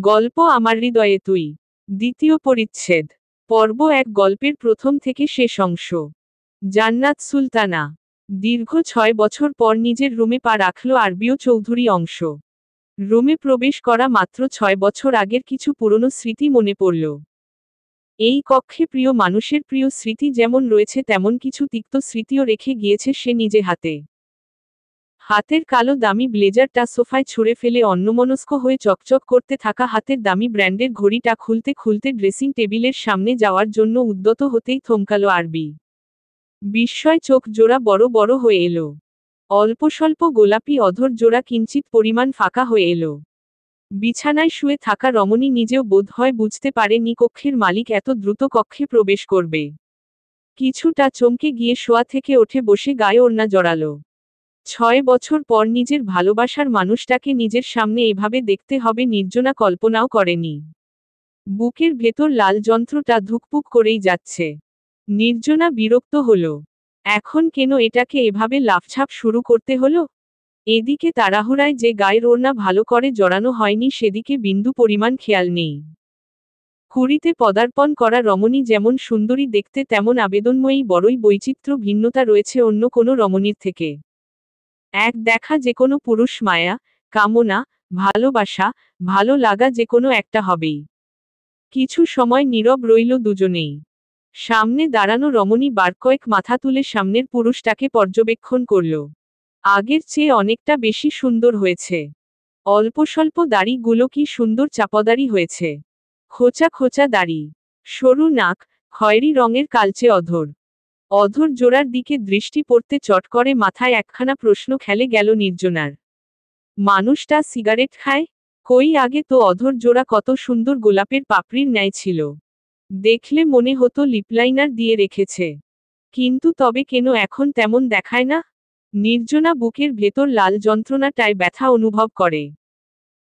গল্প আমার হৃদয়ে তুই। দ্বিতীয় পরিচ্ছেদ। পর্ব এক। গল্পের প্রথম থেকে শেষ অংশ। জান্নাত সুলতানা। দীর্ঘ 6 বছর পর নিজের রুমে পা রাখল আরবিও চৌধুরী অংশ। রুমে প্রবেশ করা মাত্র 6 বছর আগের কিছু পুরনো স্মৃতি মনে পড়ল। এই কক্ষে প্রিয় মানুষের প্রিয় স্মৃতি যেমন রয়েছে তেমন কিছু তিক্ত স্মৃতিও রেখে গিয়েছে সে নিজে হাতে। হাতের কালো দামি ব্লেজারটা সোফায় ছুঁড়ে ফেলে অন্যমনস্ক হয়ে চকচক করতে থাকা হাতের দামি ব্র্যান্ডের ঘড়িটা খুলতে খুলতে ড্রেসিং টেবিলের সামনে যাওয়ার জন্য উদ্যত হতেই থমকালো আরবি। বিস্ময় চোখ জোড়া বড় বড় হয়ে এলো। অল্প স্বল্প গোলাপি অধর জোড়া কিঞ্চিত পরিমাণ ফাঁকা হয়ে এলো। বিছানায় শুয়ে থাকা রমণী নিজেও বোধহয় বুঝতে পারেনি কক্ষের মালিক এত দ্রুত কক্ষে প্রবেশ করবে। কিছুটা চমকে গিয়ে শোয়া থেকে উঠে বসে গায়ে ওড়না জড়ালো। 6 বছর পর নিজের ভালোবাসার মানুষটাকে নিজের সামনে এভাবে দেখতে হবে নির্জনা কল্পনাও করেনি। বুকের ভেতর লাল যন্ত্রটা ধুকপুক করেই যাচ্ছে। নির্জনা বিরক্ত হলো। এখন কেন এটাকে এভাবে লাফঝাপ শুরু করতে হলো? এদিকে তাড়াহুড়ায় যে গায়ের ওড়না ভালো করে জড়ানো হয়নি সেদিকে বিন্দু পরিমাণ খেয়াল নেই। কুড়িতে পদার্পণ করা রমণী যেমন সুন্দরী দেখতে তেমন আবেদনময়ী, বড়ই বৈচিত্র্য ভিন্নতা রয়েছে অন্য কোনো রমণীর থেকে। এক দেখা যে কোনো পুরুষ মায়া, কামনা, ভালোবাসা, ভালো লাগা যে কোনো একটা হবেই। কিছু সময় নীরব রইল দুজনেই। সামনে দাঁড়ানো রমণী বার কয়েক মাথা তুলে সামনের পুরুষটাকে পর্যবেক্ষণ করল। আগের চেয়ে অনেকটা বেশি সুন্দর হয়েছে। অল্প স্বল্প দাড়িগুলো কি সুন্দর চাপদাড়ি হয়েছে। খোঁচা খোঁচা দাড়ি, সরু নাক, খয়েরি রঙের কালচে অধর। অধর জোড়ার দিকে দৃষ্টি পড়তে চট করে মাথায় একখানা প্রশ্ন খেলে গেল নির্জনার। মানুষটা সিগারেট খায়? কই আগে তো অধর জোড়া কত সুন্দর গোলাপের পাপড়ির ন্যায় ছিল। দেখলে মনে হতো লিপলাইনার দিয়ে রেখেছে। কিন্তু তবে কেন এখন তেমন দেখায় না? নির্জনা বুকের ভেতর লাল যন্ত্রণাটায় ব্যথা অনুভব করে।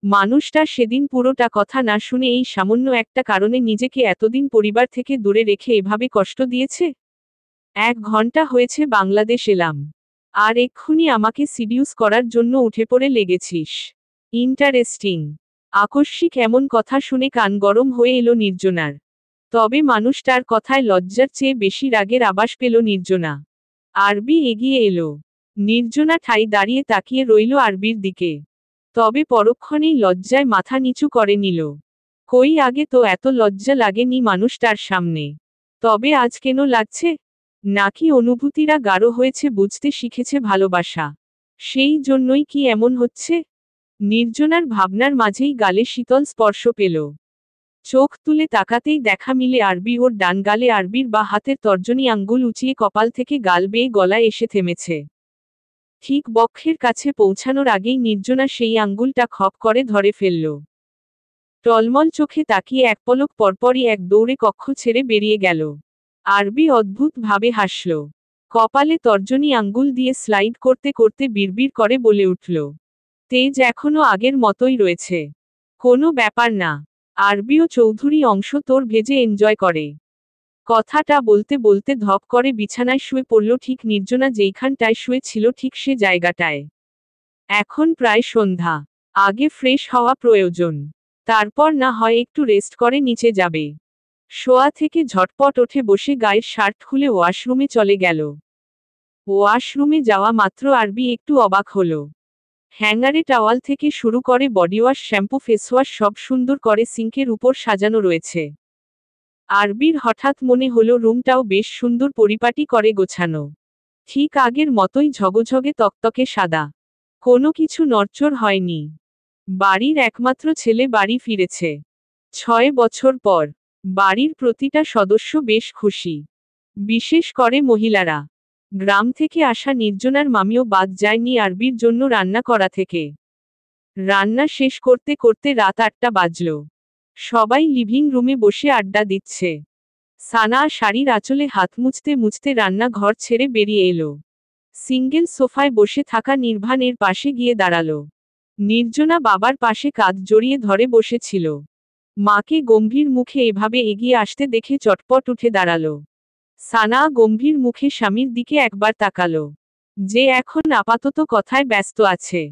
মানুষটা সেদিন পুরোটা কথা না শুনে এই সামান্য একটা কারণে নিজেকে এতদিন পরিবার থেকে দূরে রেখে এভাবে কষ্ট দিয়েছে। 1 ঘন্টা হয়েছে বাংলাদেশ এলাম। আর এক্ষুনি আমাকে সিডিউস করার জন্য উঠে পড়ে লেগেছিস। ইন্টারেস্টিং। আকস্মিক এমন কথা শুনে কান গরম হয়ে এলো নির্জনার। তবে মানুষটার কথায় লজ্জার চেয়ে বেশি রাগের আভাস পেল নির্জনা। আরবি এগিয়ে এলো। নির্জনা ঠাই দাঁড়িয়ে তাকিয়ে রইল আরবির দিকে। তবে পরক্ষণেই লজ্জায় মাথা নিচু করে নিল। কই আগে তো এত লজ্জা লাগেনি মানুষটার সামনে। তবে আজ কেন লাগছে? নাকি অনুভূতিরা গাঢ় হয়েছে, বুঝতে শিখেছে ভালোবাসা? সেই জন্যই কি এমন হচ্ছে? নির্জনার ভাবনার মাঝেই গালে শীতল স্পর্শ পেল। চোখ তুলে তাকাতেই দেখা মিলে আরবি ওর ডান গালে আরবির বা হাতের তর্জনী আঙ্গুল উঁচিয়ে কপাল থেকে গাল বেয়ে গলায় এসে থেমেছে। ঠিক বক্ষের কাছে পৌঁছানোর আগেই নির্জনা সেই আঙ্গুলটা খপ করে ধরে ফেলল। টলমল চোখে তাকিয়ে এক পলক পরপরই এক দৌড়ে কক্ষ ছেড়ে বেরিয়ে গেল। আরবি অদ্ভুত ভাবে হাসল। কপালে তর্জনী আঙ্গুল দিয়ে স্লাইড করতে করতে বিড়বিড় করে বলে উঠল, তেজ এখনো আগের মতোই রয়েছে। কোনো ব্যাপার না। আরবিও চৌধুরী অংশ তোর ভেজে এনজয় করে। কথাটা বলতে বলতে ধপ করে বিছানায় শুয়ে পড়ল, ঠিক নির্জনা যেইখানটায় শুয়ে ছিল ঠিক সে জায়গাটায়। এখন প্রায় সন্ধ্যা। আগে ফ্রেশ হওয়া প্রয়োজন। তারপর না হয় একটু রেস্ট করে নিচে যাবে। শোয়া থেকে ঝটপট ওঠে বসে গায়ের শার্ট খুলে ওয়াশরুমে চলে গেল। ওয়াশরুমে যাওয়া মাত্র আরবি একটু অবাক হলো। হ্যাঙ্গারে টাওয়াল থেকে শুরু করে বডিওয়াশ, শ্যাম্পু, ফেসওয়াশ সব সুন্দর করে সিঙ্কের উপর সাজানো রয়েছে। আরবির হঠাৎ মনে হলো রুমটাও বেশ সুন্দর, পরিপাটি করে গোছানো। ঠিক আগের মতোই ঝগঝগে তকতকে সাদা। কোনো কিছু নড়চড় হয়নি। বাড়ির একমাত্র ছেলে বাড়ি ফিরেছে 6 বছর পর। বাড়ির প্রতিটা সদস্য বেশ খুশি। বিশেষ করে মহিলারা। গ্রাম থেকে আসা নির্জনার মামিও বাদ যায়নি আরবির জন্য রান্না করা থেকে। রান্না শেষ করতে করতে রাত 8টা বাজল। সবাই লিভিং রুমে বসে আড্ডা দিচ্ছে। সানা শাড়ির আঁচলে হাত মুছতে মুছতে রান্নাঘর ছেড়ে বেরিয়ে এলো। সিঙ্গেল সোফায় বসে থাকা নির্ভানের পাশে গিয়ে দাঁড়ালো। নির্জনা বাবার পাশে কাঁধ জড়িয়ে ধরে বসেছিল। মাকে গম্ভীর মুখে এভাবে এগিয়ে আসতে দেখে চটপট উঠে দাঁড়ালো। সানা গম্ভীর মুখে স্বামীর দিকে একবার তাকালো। যে এখন আপাতত কথায় ব্যস্ত আছে।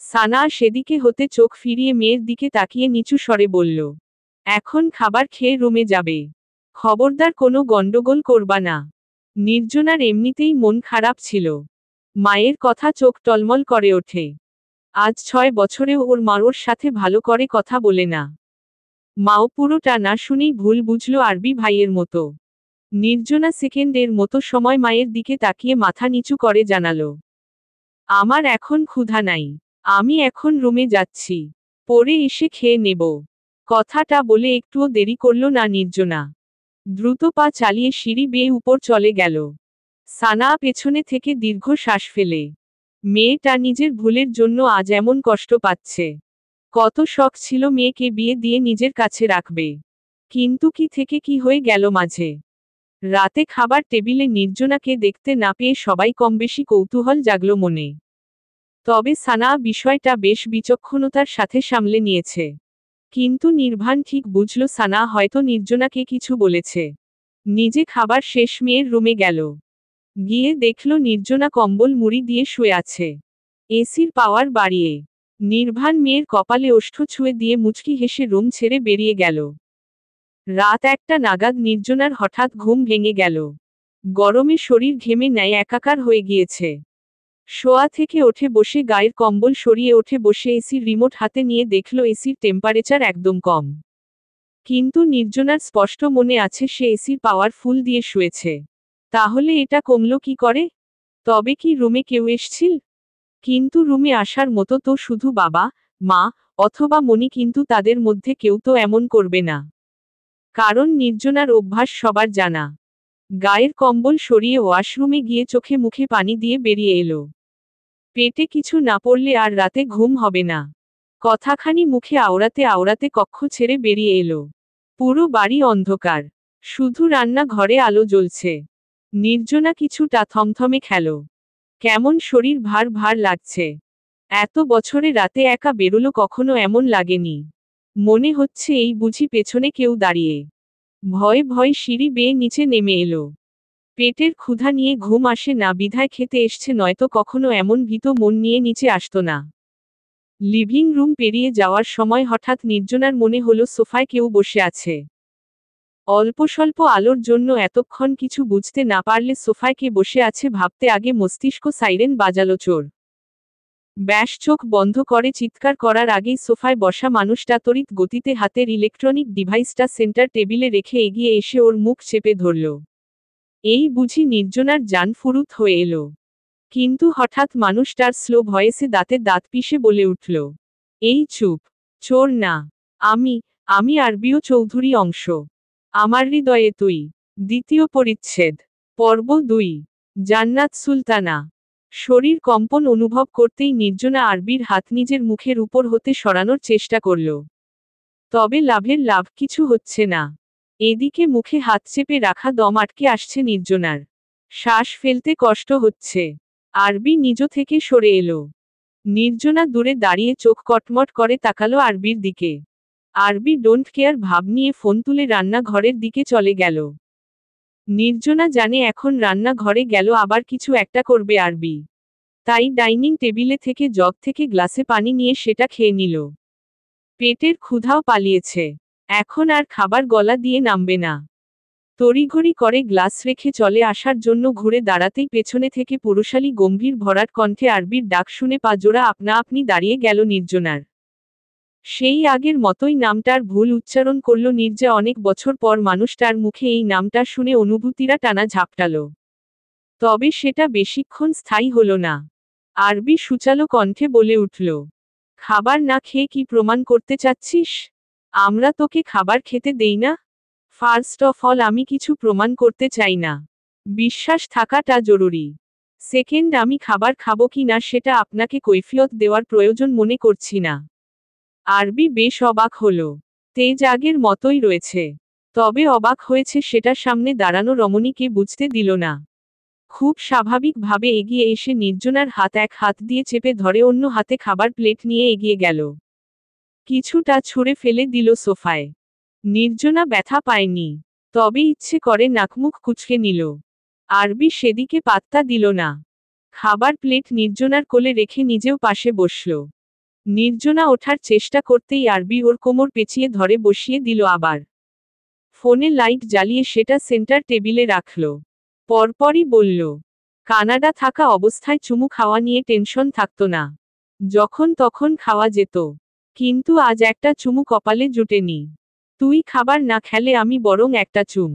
সানা সেদিকে হতে চোখ ফিরিয়ে মেয়ের দিকে তাকিয়ে নিচু স্বরে বলল, এখন খাবার খেয়ে রুমে যাবে। খবরদার কোনো গন্ডগোল করবা না। নির্জনার এমনিতেই মন খারাপ ছিল। মায়ের কথা চোখ টলমল করে ওঠে। আজ 6 বছরেও ওর মা ওর সাথে ভালো করে কথা বলে না। মাও পুরোটা না শুনেই ভুল বুঝল আরবি ভাইয়ের মতো। নির্জনা সেকেন্ডের মতো সময় মায়ের দিকে তাকিয়ে মাথা নিচু করে জানালো, আমার এখন ক্ষুধা নাই। আমি এখন রুমে যাচ্ছি। পরে এসে খেয়ে নেব। কথাটা বলে একটুও দেরি করল না নির্জনা। দ্রুত পা চালিয়ে সিঁড়ি বেয়ে উপর চলে গেল। সানা পেছনে থেকে দীর্ঘ শ্বাস ফেলে। মেয়েটা নিজের ভুলের জন্য আজ এমন কষ্ট পাচ্ছে। কত শখ ছিল মেয়েকে বিয়ে দিয়ে নিজের কাছে রাখবে। কিন্তু কি থেকে কি হয়ে গেল মাঝে। রাতে খাবার টেবিলে নির্জনাকে দেখতে না পেয়ে সবাই কমবেশি কৌতূহল জাগল মনে। তবে সানা বিষয়টা বেশ বিচক্ষণতার সাথে সামলে নিয়েছে। কিন্তু নির্ভান ঠিক বুঝল সানা হয়তো নির্জনাকে কিছু বলেছে। নিজে খাবার শেষ মেয়ের রুমে গেল। গিয়ে দেখল নির্জনা কম্বল মুড়ি দিয়ে শুয়ে আছে। এসির পাওয়ার বাড়িয়ে। নির্ভান মেয়ের কপালে ওষ্ঠ ছুঁয়ে দিয়ে মুচকি হেসে রুম ছেড়ে বেরিয়ে গেল। রাত 1টা নাগাদ নির্জনার হঠাৎ ঘুম ভেঙে গেল। গরমে শরীর ঘেমে নেয় একাকার হয়ে গিয়েছে। শোয়া থেকে ওঠে বসে গায়ের কম্বল সরিয়ে ওঠে বসে এসির রিমোট হাতে নিয়ে দেখল এসির টেম্পারেচার একদম কম। কিন্তু নির্জনার স্পষ্ট মনে আছে সে এসির পাওয়ার ফুল দিয়ে শুয়েছে। তাহলে এটা কমল কি করে? তবে কি রুমে কেউ এসছিল? কিন্তু রুমে আসার মতো তো শুধু বাবা, মা, অথবা মনি, কিন্তু তাদের মধ্যে কেউ তো এমন করবে না। কারণ নির্জনার অভ্যাস সবার জানা। গায়ের কম্বল সরিয়ে ওয়াশরুমে গিয়ে চোখে মুখে পানি দিয়ে বেরিয়ে এলো। পেটে কিছু না পড়লে আর রাতে ঘুম হবে না। কথাখানি মুখে আওড়াতে আওড়াতে কক্ষ ছেড়ে বেরিয়ে এলো। পুরো বাড়ি অন্ধকার। শুধু রান্নাঘরে আলো জ্বলছে। নির্জনা কিছুটা থমথমে খেল। কেমন শরীর ভার ভার লাগছে। এত বছরে রাতে একা বেরোলো কখনো এমন লাগেনি। মনে হচ্ছে এই বুঝি পেছনে কেউ দাঁড়িয়ে। ভয়ে ভয়ে সিঁড়ি বেয়ে নিচে নেমে এলো। পেটের ক্ষুধা নিয়ে ঘুম আসে না বিধায় খেতে এসছে, নয়তো কখনো এমন ভীত মন নিয়ে নিচে আসতো না। লিভিং রুম পেরিয়ে যাওয়ার সময় হঠাৎ নির্জনার মনে হলো সোফায় কেউ বসে আছে। অল্প স্বল্প আলোর জন্য এতক্ষণ কিছু বুঝতে না পারলে সোফায় কে বসে আছে ভাবতে আগে মস্তিষ্ক সাইরেন বাজালো চোর। ব্যাস চোখ বন্ধ করে চিৎকার করার আগেই সোফায় বসা মানুষটা তড়িৎ গতিতে হাতের ইলেকট্রনিক ডিভাইসটা সেন্টার টেবিলে রেখে এগিয়ে এসে ওর মুখ চেপে ধরল। এই বুঝি নির্জনার জান ফুরুত হয়ে এলো। কিন্তু হঠাৎ মানুষটার স্লো ভয়েসে দাঁতে দাঁত পিষে বলে উঠল, এই চুপ। চোর না। আমি আরবিও চৌধুরী অংশ। আমার হৃদয়ে তুই। দ্বিতীয় পরিচ্ছেদ। পর্ব 2। জান্নাত সুলতানা। শরীর কম্পন অনুভব করতেই নির্জনা আরবির হাত নিজের মুখের উপর হতে সরানোর চেষ্টা করল। তবে লাভ কিছু হচ্ছে না। এদিকে মুখে হাত চেপে রাখা দম আটকে আসছে নির্জনার। শ্বাস ফেলতে কষ্ট হচ্ছে। আরবি নিজ থেকে সরে এলো। নির্জনা দূরে দাঁড়িয়ে চোখ কটমট করে তাকালো আরবির দিকে। আরবি ডোন্ট কেয়ার ভাব নিয়ে ফোন তুলে রান্নাঘরের দিকে চলে গেল। নির্জনা জানে এখন রান্নাঘরে গেল আবার কিছু একটা করবে আরবি। তাই ডাইনিং টেবিলে থেকে জগ থেকে গ্লাসে পানি নিয়ে সেটা খেয়ে নিল। পেটের ক্ষুধাও পালিয়েছে। এখন আর খাবার গলা দিয়ে নামবে না। তড়িঘড়ি করে গ্লাস রেখে চলে আসার জন্য ঘুরে দাঁড়াতেই পেছনে থেকে পুরুষালী গম্ভীর ভরাট কণ্ঠে আরবির ডাক শুনে পা জোড়া আপনা আপনি দাঁড়িয়ে গেল নির্জনার। সেই আগের মতোই নামটার ভুল উচ্চারণ করল নির্জা। অনেক বছর পর মানুষটার মুখে এই নামটা শুনে অনুভূতিরা টানা ঝাপটালো। তবে সেটা বেশিক্ষণ স্থায়ী হলো না। আরবি সুচালো কণ্ঠে বলে উঠল, খাবার না খেয়ে কি প্রমাণ করতে চাচ্ছিস? আমরা তোকে খাবার খেতে দেই না? ফার্স্ট অফ অল আমি কিছু প্রমাণ করতে চাই না। বিশ্বাস থাকাটা জরুরি। সেকেন্ড, আমি খাবার খাবো কি না সেটা আপনাকে কৈফিয়ত দেওয়ার প্রয়োজন মনে করছি না। আরবি বেশ অবাক হলো। তেজ আগের মতোই রয়েছে। তবে অবাক হয়েছে সেটা সামনে দাঁড়ানো রমণীকে বুঝতে দিল না। খুব স্বাভাবিকভাবে এগিয়ে এসে নির্জনার হাত এক হাত দিয়ে চেপে ধরে অন্য হাতে খাবার প্লেট নিয়ে এগিয়ে গেল। কিছুটা ছুঁড়ে ফেলে দিল সোফায়। নির্জনা ব্যথা পায়নি। তবে ইচ্ছে করে নাকমুখ কুঁচকে নিল। আরবি সেদিকে পাত্তা দিল না। খাবার প্লেট নির্জনার কোলে রেখে নিজেও পাশে বসল। নির্জনা ওঠার চেষ্টা করতেই আরবি ওর কোমর পেঁচিয়ে ধরে বসিয়ে দিল আবার। ফোনে লাইট জ্বালিয়ে সেটা সেন্টার টেবিলে রাখল। পরপরই বলল, কানাডা থাকা অবস্থায় চুমু খাওয়া নিয়ে টেনশন থাকতো না। যখন তখন খাওয়া যেত। কিন্তু আজ একটা চুমু কপালে জুটেনি। তুই খাবার না খেলে আমি বরং একটা চুম।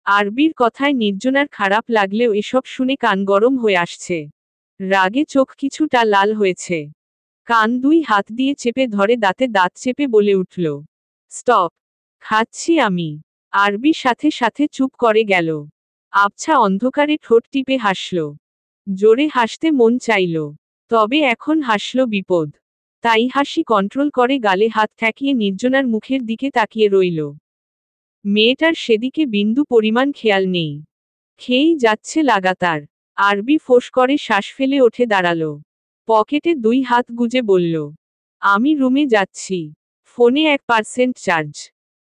আরবির কথায় নির্জনার খারাপ লাগলেও এসব শুনে কান গরম হয়ে আসছে। রাগে চোখ কিছুটা লাল হয়েছে। কান দুই হাত দিয়ে চেপে ধরে দাঁতে দাঁত চেপে বলে উঠল, স্টপ, খাচ্ছি আমি। আরবি সাথে সাথে চুপ করে গেল। আবছা অন্ধকারে ঠোঁট টিপে হাসল। জোরে হাসতে মন চাইল, তবে এখন হাসল বিপদ। তাই হাসি কন্ট্রোল করে গালে হাত ঠেকিয়ে নির্জনার মুখের দিকে তাকিয়ে রইল। মেয়েটার সেদিকে বিন্দু পরিমাণ খেয়াল নেই। খেয়েই যাচ্ছে লাগাতার। আরবি ফোঁস করে শ্বাস ফেলে ওঠে দাঁড়াল। পকেটে 2 হাত গুজে বলল, আমি রুমে যাচ্ছি। ফোনে 1% চার্জ।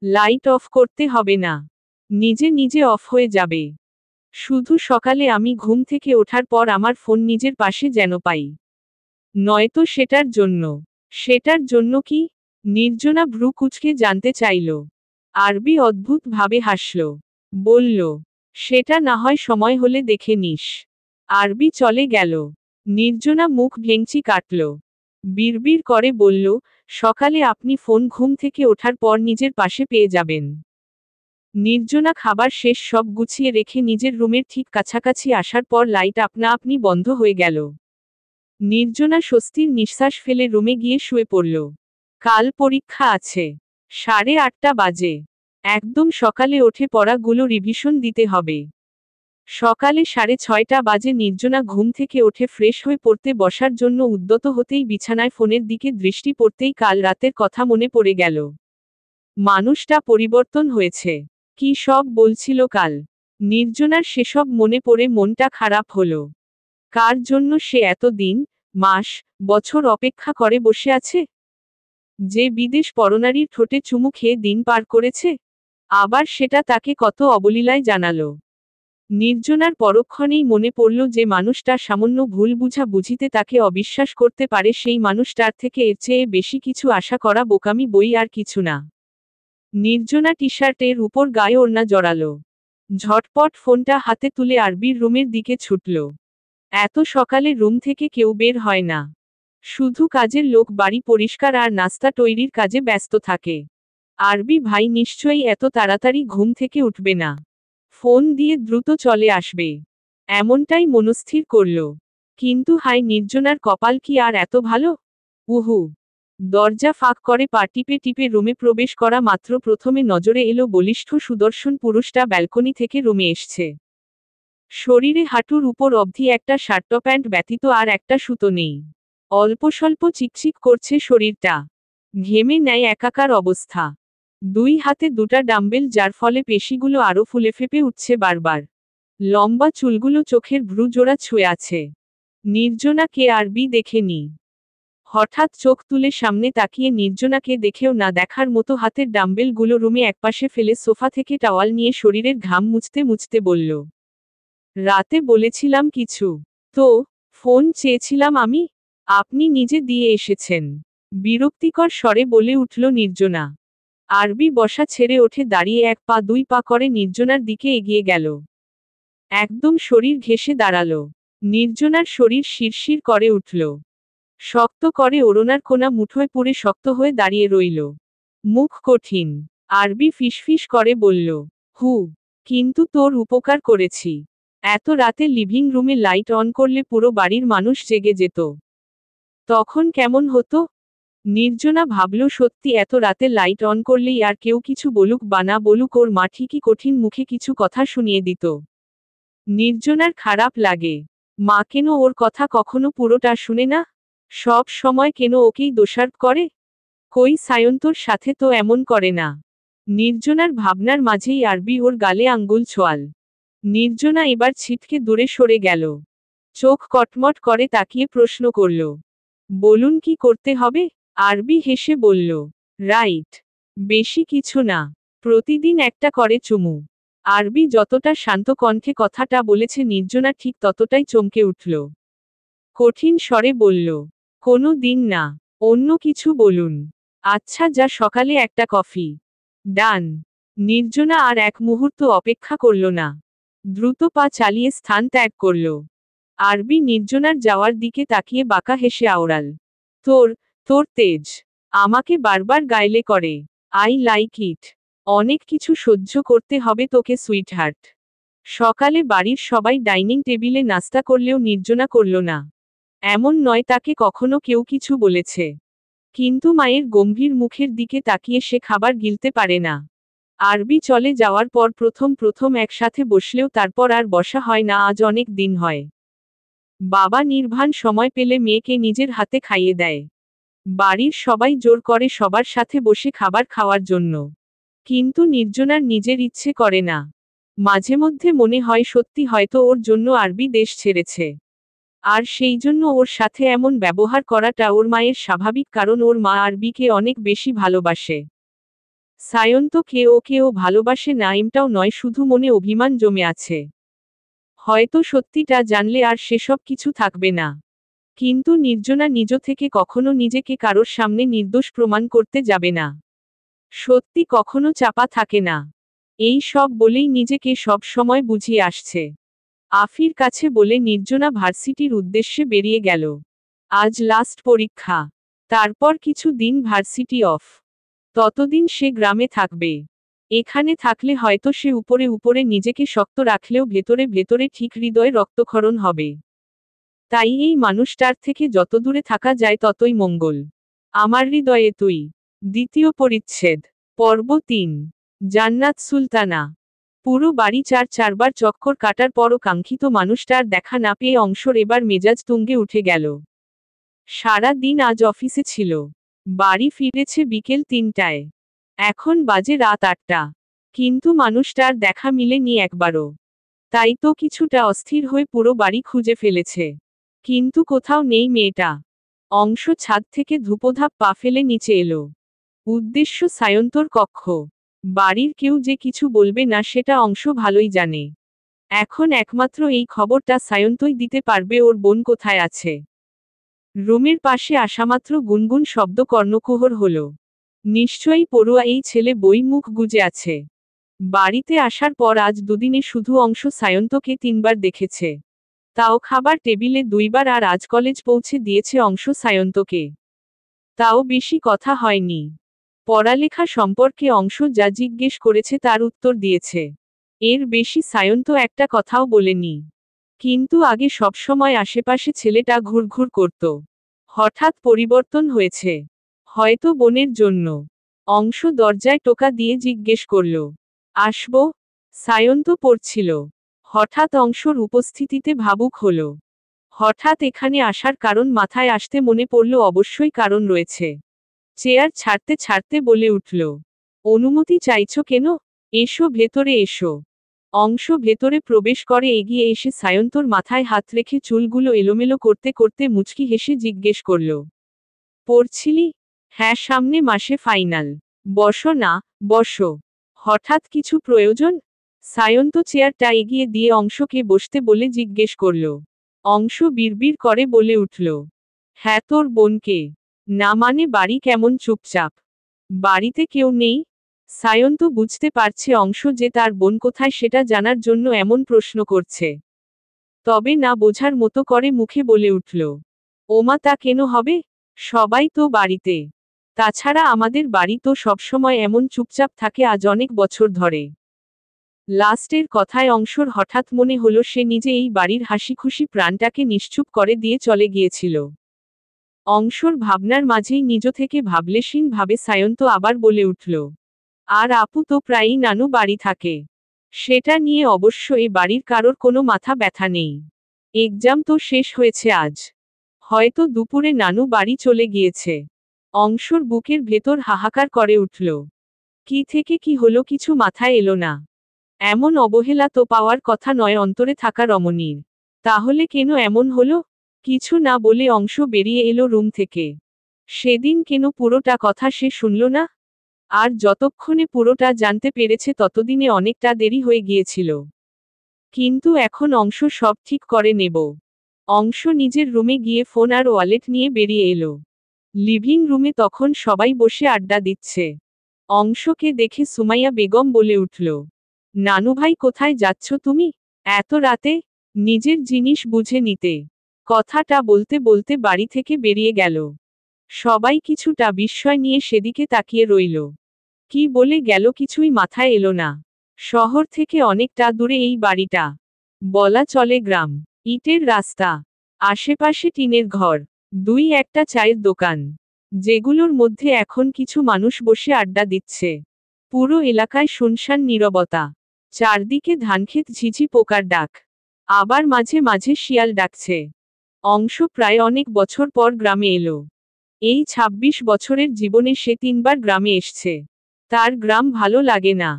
লাইট অফ করতে হবে না। নিজে নিজে অফ হয়ে যাবে। শুধু সকালে আমি ঘুম থেকে ওঠার পর আমার ফোন নিজের পাশে যেন পাই। নয়তো সেটার জন্য। সেটার জন্য কি? নির্জনা ভ্রু কুঁচকে জানতে চাইল। আরবি অদ্ভুত ভাবে হাসল। বলল, সেটা না হয় সময় হলে দেখে নিস। আরবি চলে গেল। নির্জনা মুখ ভেঙচি কাটল। বিড়বিড় করে বলল, সকালে আপনি ফোন ঘুম থেকে ওঠার পর নিজের পাশে পেয়ে যাবেন। নির্জনা খাবার শেষ সব গুছিয়ে রেখে নিজের রুমের ঠিক কাছাকাছি আসার পর লাইট আপনা আপনি বন্ধ হয়ে গেল। নির্জনা স্বস্তির নিঃশ্বাস ফেলে রুমে গিয়ে শুয়ে পড়ল। কাল পরীক্ষা আছে। 8:30 বাজে। একদম সকালে ওঠে পড়াগুলো রিভিশন দিতে হবে। সকালে 6:30 বাজে নির্জনা ঘুম থেকে ওঠে ফ্রেশ হয়ে পড়তে বসার জন্য উদ্যত হতেই বিছানায় ফোনের দিকে দৃষ্টি পড়তেই কাল রাতের কথা মনে পড়ে গেল। মানুষটা পরিবর্তন হয়েছে। কি সব বলছিল কাল। নির্জনার সেসব মনে পড়ে মনটা খারাপ হলো। কার জন্য সে এত দিন, মাস, বছর অপেক্ষা করে বসে আছে? যে বিদেশ পরনারীর ঠোঁটে চুমু খেয়ে দিন পার করেছে, আবার সেটা তাকে কত অবলীলায় জানালো। নির্জনার পরক্ষণেই মনে পড়ল যে মানুষটা সামান্য ভুল বুঝা বুঝিতে তাকে অবিশ্বাস করতে পারে সেই মানুষটার থেকে এর চেয়ে বেশি কিছু আশা করা বোকামি বই আর কিছু না। নির্জনা টি-শার্টের উপর গায়ে ওড়না জড়ালো। ঝটপট ফোনটা হাতে তুলে আরবির রুমের দিকে ছুটল। এত সকালে রুম থেকে কেউ বের হয় না। শুধু কাজের লোক বাড়ি পরিষ্কার আর নাস্তা তৈরির কাজে ব্যস্ত থাকে। আরবি ভাই নিশ্চয়ই এত তাড়াতাড়ি ঘুম থেকে উঠবে না। ফোন দিয়ে দ্রুত চলে আসবে। এমনটাই মনস্থির করল। কিন্তু হায় নির্জনার কপাল কি আর এত ভালো? উহু। দরজা ফাঁক করে পা টিপে টিপে রুমে প্রবেশ করা মাত্র প্রথমে নজরে এলো বলিষ্ঠ সুদর্শন পুরুষটা ব্যালকনি থেকে রুমে এসছে। শরীরে হাঁটুর উপর অবধি একটা শার্ট প্যান্ট ব্যতীত আর একটা সুতো নেই। অল্প স্বল্প চিকচিক করছে শরীরটা। ঘেমে নেয় একাকার অবস্থা। 2 হাতে 2টা ডাম্বেল যার ফলে পেশিগুলো আরো ফুলে ফেপে উঠছে বারবার। লম্বা চুলগুলো চোখের ভ্রু জোড়া ছুঁয়ে আছে। নির্জনাকে আরবি দেখেনি। হঠাৎ চোখ তুলে সামনে তাকিয়ে নির্জনাকে দেখেও না দেখার মতো হাতের ডাম্বেলগুলো রুমে একপাশে ফেলে সোফা থেকে টাওয়াল নিয়ে শরীরের ঘাম মুছতে মুছতে বলল, রাতে বলেছিলাম কিছু? তো, ফোন চেয়েছিলাম আমি? আপনি নিজে দিয়ে এসেছেন। বিরক্তিকর স্বরে বলে উঠল নির্জনা। আরবি বসা ছেড়ে ওঠে দাঁড়িয়ে 1 পা 2 পা করে নির্জনার দিকে এগিয়ে গেল। একদম শরীর ঘেঁষে দাঁড়ালো। নির্জনার শরীর শিরশির করে উঠল। শক্ত করে ওড়নার কোনা মুঠোয় পুরে শক্ত হয়ে দাঁড়িয়ে রইল। মুখ কঠিন। আরবি ফিসফিস করে বলল, হু, কিন্তু তোর উপকার করেছি। এত রাতে লিভিং রুমে লাইট অন করলে পুরো বাড়ির মানুষ জেগে যেত। তখন কেমন হতো? নির্জনা ভাবল সত্যি এত রাতে লাইট অন করলেই আর কেউ কিছু বলুক বা না বলুক ওর মা ঠিকই কঠিন মুখে কিছু কথা শুনিয়ে দিত। নির্জনার খারাপ লাগে। মা কেন ওর কথা কখনো পুরোটা শুনে না? সব সময় কেন ওকেই দোষারোপ করে? কই সায়ন্তর সাথে তো এমন করে না। নির্জনার ভাবনার মাঝেই আরবি ওর গালে আঙ্গুল ছোঁয়াল। নির্জনা এবার ছিটকে দূরে সরে গেল। চোখ কটমট করে তাকিয়ে প্রশ্ন করল, বলুন কি করতে হবে? আরবি হেসে বলল, রাইট। বেশি কিছু না। প্রতিদিন একটা করে চুমু। আরবি যতটা শান্ত কণ্ঠে কথাটা বলেছে নির্জনা ঠিক ততটাই চমকে উঠল। কঠিন স্বরে বলল, কোনো দিন না। অন্য কিছু বলুন। আচ্ছা, যা, সকালে একটা কফি। ডান। নির্জনা আর এক মুহূর্ত অপেক্ষা করল না। দ্রুত পা চালিয়ে স্থান ত্যাগ করল। আরবি নির্জনার যাওয়ার দিকে তাকিয়ে বাঁকা হেসে আওড়াল। তোর তোর তেজ আমাকে বারবার গাইলে করে। I like it. অনেক কিছু সহ্য করতে হবে তোকে সুইটহার্ট। সকালে বাড়ির সবাই ডাইনিং টেবিলে নাস্তা করলেও নির্জনা করল না। এমন নয় তাকে কখনো কেউ কিছু বলেছে। কিন্তু মায়ের গম্ভীর মুখের দিকে তাকিয়ে সে খাবার গিলতে পারে না। আরবি চলে যাওয়ার পর প্রথম প্রথম একসাথে বসলেও তারপর আর বসা হয় না, আজ অনেক দিন হয়। বাবা নির্বাণ সময় পেলে মেয়েকে নিজের হাতে খাইয়ে দেয়। বাড়ির সবাই জোর করে সবার সাথে বসে খাবার খাওয়ার জন্য। কিন্তু নির্জনার নিজের ইচ্ছে করে না। মাঝে মধ্যে মনে হয় সত্যি হয়তো ওর জন্য আরবি দেশ ছেড়েছে। আর সেই জন্য ওর সাথে এমন ব্যবহার করাটা ওর মায়ের স্বাভাবিক, কারণ ওর মা আরবিকে অনেক বেশি ভালোবাসে। সায়ন্তকে ওকেও ভালোবাসে না এমটাও নয়, শুধু মনে অভিমান জমে আছে। হয়তো সত্যিটা জানলে আর সেসব কিছু থাকবে না। কিন্তু নির্জনা নিজ থেকে কখনো নিজেকে কারোর সামনে নির্দোষ প্রমাণ করতে যাবে না। সত্যি কখনো চাপা থাকে না। এই সব বলেই নিজেকে সব সময় বুঝিয়ে আসছে। আফির কাছে বলে নির্জনা ভার্সিটির উদ্দেশ্যে বেরিয়ে গেল। আজ লাস্ট পরীক্ষা। তারপর কিছু দিন ভার্সিটি অফ। ততদিন সে গ্রামে থাকবে। এখানে থাকলে হয়তো সে উপরে উপরে নিজেকে শক্ত রাখলেও ভেতরে ভেতরে ঠিক হৃদয়ে রক্তক্ষরণ হবে। তাই এই মানুষটার থেকে যত দূরে থাকা যায় ততই মঙ্গল। আমার হৃদয়ে তুই। দ্বিতীয় পরিচ্ছেদ। পর্ব 3। জান্নাত সুলতানা। পুরো বাড়ি চারবার চক্কর কাটার পরও কাঙ্ক্ষিত মানুষটার দেখা না পেয়ে অংশর এবার মেজাজ তুঙ্গে উঠে গেল। সারা দিন আজ অফিসে ছিল। বাড়ি ফিরেছে বিকেল 3টায়। এখন বাজে রাত 8টা। কিন্তু মানুষটার দেখা মিলেনি একবারও। তাই তো কিছুটা অস্থির হয়ে পুরো বাড়ি খুঁজে ফেলেছে। কিন্তু কোথাও নেই মেয়েটা। অংশ ছাদ থেকে ধূপধাপ পা ফেলে নিচে এলো। উদ্দেশ্য সায়ন্তর কক্ষ। বাড়ির কেউ যে কিছু বলবে না সেটা অংশ ভালোই জানে। এখন একমাত্র এই খবরটা সায়ন্তই দিতে পারবে ওর বোন কোথায় আছে। রুমের পাশে আসামাত্র গুনগুন শব্দ কর্ণকুহর হলো। নিশ্চয়ই পড়ুয়া এই ছেলে বই মুখ গুজে আছে। বাড়িতে আসার পর আজ দুদিনে শুধু অংশ সায়ন্তকে 3বার দেখেছে। তাও খাবার টেবিলে 2বার, আর আজ কলেজ পৌঁছে দিয়েছে অংশ সায়ন্তকে। তাও বেশি কথা হয়নি। পড়ালেখা সম্পর্কে অংশ যা জিজ্ঞেস করেছে তার উত্তর দিয়েছে। এর বেশি সায়ন্ত একটা কথাও বলেনি। কিন্তু আগে সবসময় আশেপাশে ছেলেটা ঘুরঘুর করত। হঠাৎ পরিবর্তন হয়েছে। হয়তো বোনের জন্য। অংশ দরজায় টোকা দিয়ে জিজ্ঞেস করল, আসবো? সায়ন্ত পড়ছিল। হঠাৎ অংশর উপস্থিতিতে ভাবুক হলো। হঠাৎ এখানে আসার কারণ মাথায় আসতে মনে পড়ল অবশ্যই কারণ রয়েছে। চেয়ার ছাড়তে ছাড়তে বলে উঠল, অনুমতি চাইছো কেন? এসো ভেতরে এসো। অংশ ভেতরে প্রবেশ করে এগিয়ে এসে সায়ন্তর মাথায় হাত রেখে চুলগুলো এলোমেলো করতে করতে মুচকি হেসে জিজ্ঞেস করল, পড়ছিলি? হ্যাঁ, সামনে মাসে ফাইনাল। বসো না, বসো। হঠাৎ কিছু প্রয়োজন? সায়ন্ত চেয়ারটা এগিয়ে দিয়ে অংশকে বসতে বলে জিজ্ঞেস করল। অংশ বিড়বিড় করে বলে উঠল, হ্যাঁ, তোর বোনকে। না মানে বাড়ি কেমন চুপচাপ? বাড়িতে কেউ নেই? সায়ন্ত বুঝতে পারছে অংশ যে তার বোন কোথায় সেটা জানার জন্য এমন প্রশ্ন করছে। তবে না বোঝার মতো করে মুখে বলে উঠল, ওমা, তা কেন হবে? সবাই তো বাড়িতে। তাছাড়া আমাদের বাড়ি তো সবসময় এমন চুপচাপ থাকে, আজ অনেক বছর ধরে। লাস্টের কথায় অংশর হঠাৎ মনে হলো সে নিজে এই বাড়ির হাসিখুশি প্রাণটাকে নিশ্চুপ করে দিয়ে চলে গিয়েছিল। অংশর ভাবনার মাঝেই নিজ থেকে ভাবলেশীন ভাবে সায়ন্ত আবার বলে উঠল, আর আপু তো প্রায়ই নানু বাড়ি থাকে। সেটা নিয়ে অবশ্য এ বাড়ির কারোর কোনো মাথা ব্যথা নেই। এক্সাম তো শেষ হয়েছে আজ। হয়তো দুপুরে নানু বাড়ি চলে গিয়েছে। অংশর বুকের ভেতর হাহাকার করে উঠল। কি থেকে কি হলো কিছু মাথায় এলো না। এমন অবহেলা তো পাওয়ার কথা নয় অন্তরে থাকা রমণীর। তাহলে কেন এমন হলো? কিছু না বলে অংশ বেরিয়ে এলো রুম থেকে। সেদিন কেন পুরোটা কথা সে শুনল না? আর যতক্ষণে পুরোটা জানতে পেরেছে ততদিনে অনেকটা দেরি হয়ে গিয়েছিল। কিন্তু এখন অংশ সব ঠিক করে নেব। অংশ নিজের রুমে গিয়ে ফোন আর ওয়ালেট নিয়ে বেরিয়ে এলো। লিভিং রুমে তখন সবাই বসে আড্ডা দিচ্ছে। অংশকে দেখে সুমাইয়া বেগম বলে উঠল, নানুভাই কোথায় যাচ্ছ তুমি এত রাতে? নিজের জিনিস বুঝে নিতে। কথাটা বলতে বলতে বাড়ি থেকে বেরিয়ে গেল। সবাই কিছুটা বিস্ময় নিয়ে সেদিকে তাকিয়ে রইল। কি বলে গেল কিছুই মাথায় এলো না। শহর থেকে অনেকটা দূরে এই বাড়িটা, বলা চলে গ্রাম। ইটের রাস্তা, আশেপাশে টিনের ঘর, দুই একটা চায়ের দোকান, যেগুলোর মধ্যে এখন কিছু মানুষ বসে আড্ডা দিচ্ছে। পুরো এলাকায় শুনশান নীরবতা। চারদিকে ধানক্ষেত, ঝিঝি পোকার ডাক, আবার মাঝে মাঝে শিয়াল ডাকছে। অংশ প্রায় অনেক বছর পর গ্রামে এলো। এই ২৬ বছরের জীবনে সে ৩বার গ্রামে এসছে। তার গ্রাম ভালো লাগে না।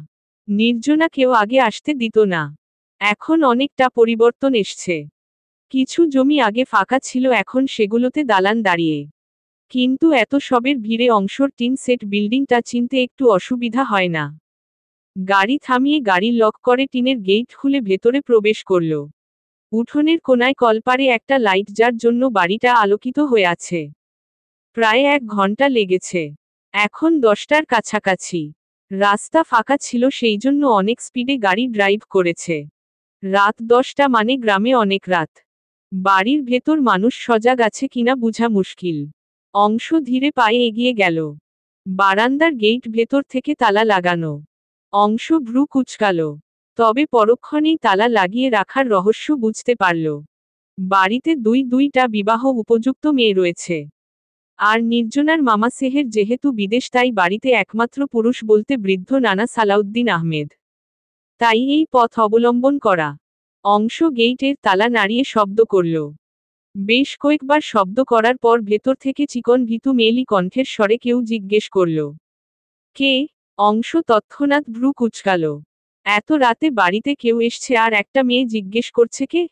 নির্জনা কেউ আগে আসতে দিত না। এখন অনেকটা পরিবর্তন এসছে। কিছু জমি আগে ফাঁকা ছিল, এখন সেগুলোতে দালান দাঁড়িয়ে। কিন্তু এত সবের ভিড়ে অংশর টিন সেট বিল্ডিংটা চিনতে একটু অসুবিধা হয় না। গাড়ি থামিয়ে গাড়ি লক করে টিনের গেট খুলে ভেতরে প্রবেশ করল। উঠোনের কোনায় কলপারে একটা লাইট, যার জন্য বাড়িটা আলোকিত হয়ে আছে। প্রায় ১ ঘন্টা লেগেছে। এখন ১০টার কাছাকাছি। রাস্তা ফাঁকা ছিল, সেই জন্য অনেক স্পিডে গাড়ি ড্রাইভ করেছে। রাত ১০টা মানে গ্রামে অনেক রাত। বাড়ির ভেতর মানুষ সজাগ আছে কিনা বোঝা মুশকিল। অংশ ধীরে পায়ে এগিয়ে গেল। বারান্দার গেট ভেতর থেকে তালা লাগানো। অংশ ভ্রু কুঁচকাল। তবে পরক্ষণেই তালা লাগিয়ে রাখার রহস্য বুঝতে পারল। বাড়িতে দুইটা বিবাহ উপযুক্ত মেয়ে রয়েছে। আর নির্জনার মামা সেহের যেহেতু বিদেশ, তাই বাড়িতে একমাত্র পুরুষ বলতে বৃদ্ধ নানা সালাউদ্দিন আহমেদ। তাই এই পথ অবলম্বন করা। অংশ গেইটের তালা নাড়িয়ে শব্দ করল। বেশ কয়েকবার শব্দ করার পর ভেতর থেকে চিকন ভীতু মেয়েলি কণ্ঠের স্বরে কেউ জিজ্ঞেস করল, কে? অংশ তৎক্ষণাৎ ভ্রু কুঁচকাল। এত রাতে বাড়িতে কেউ এসছে আর একটা মেয়ে জিজ্ঞেস করছে কে?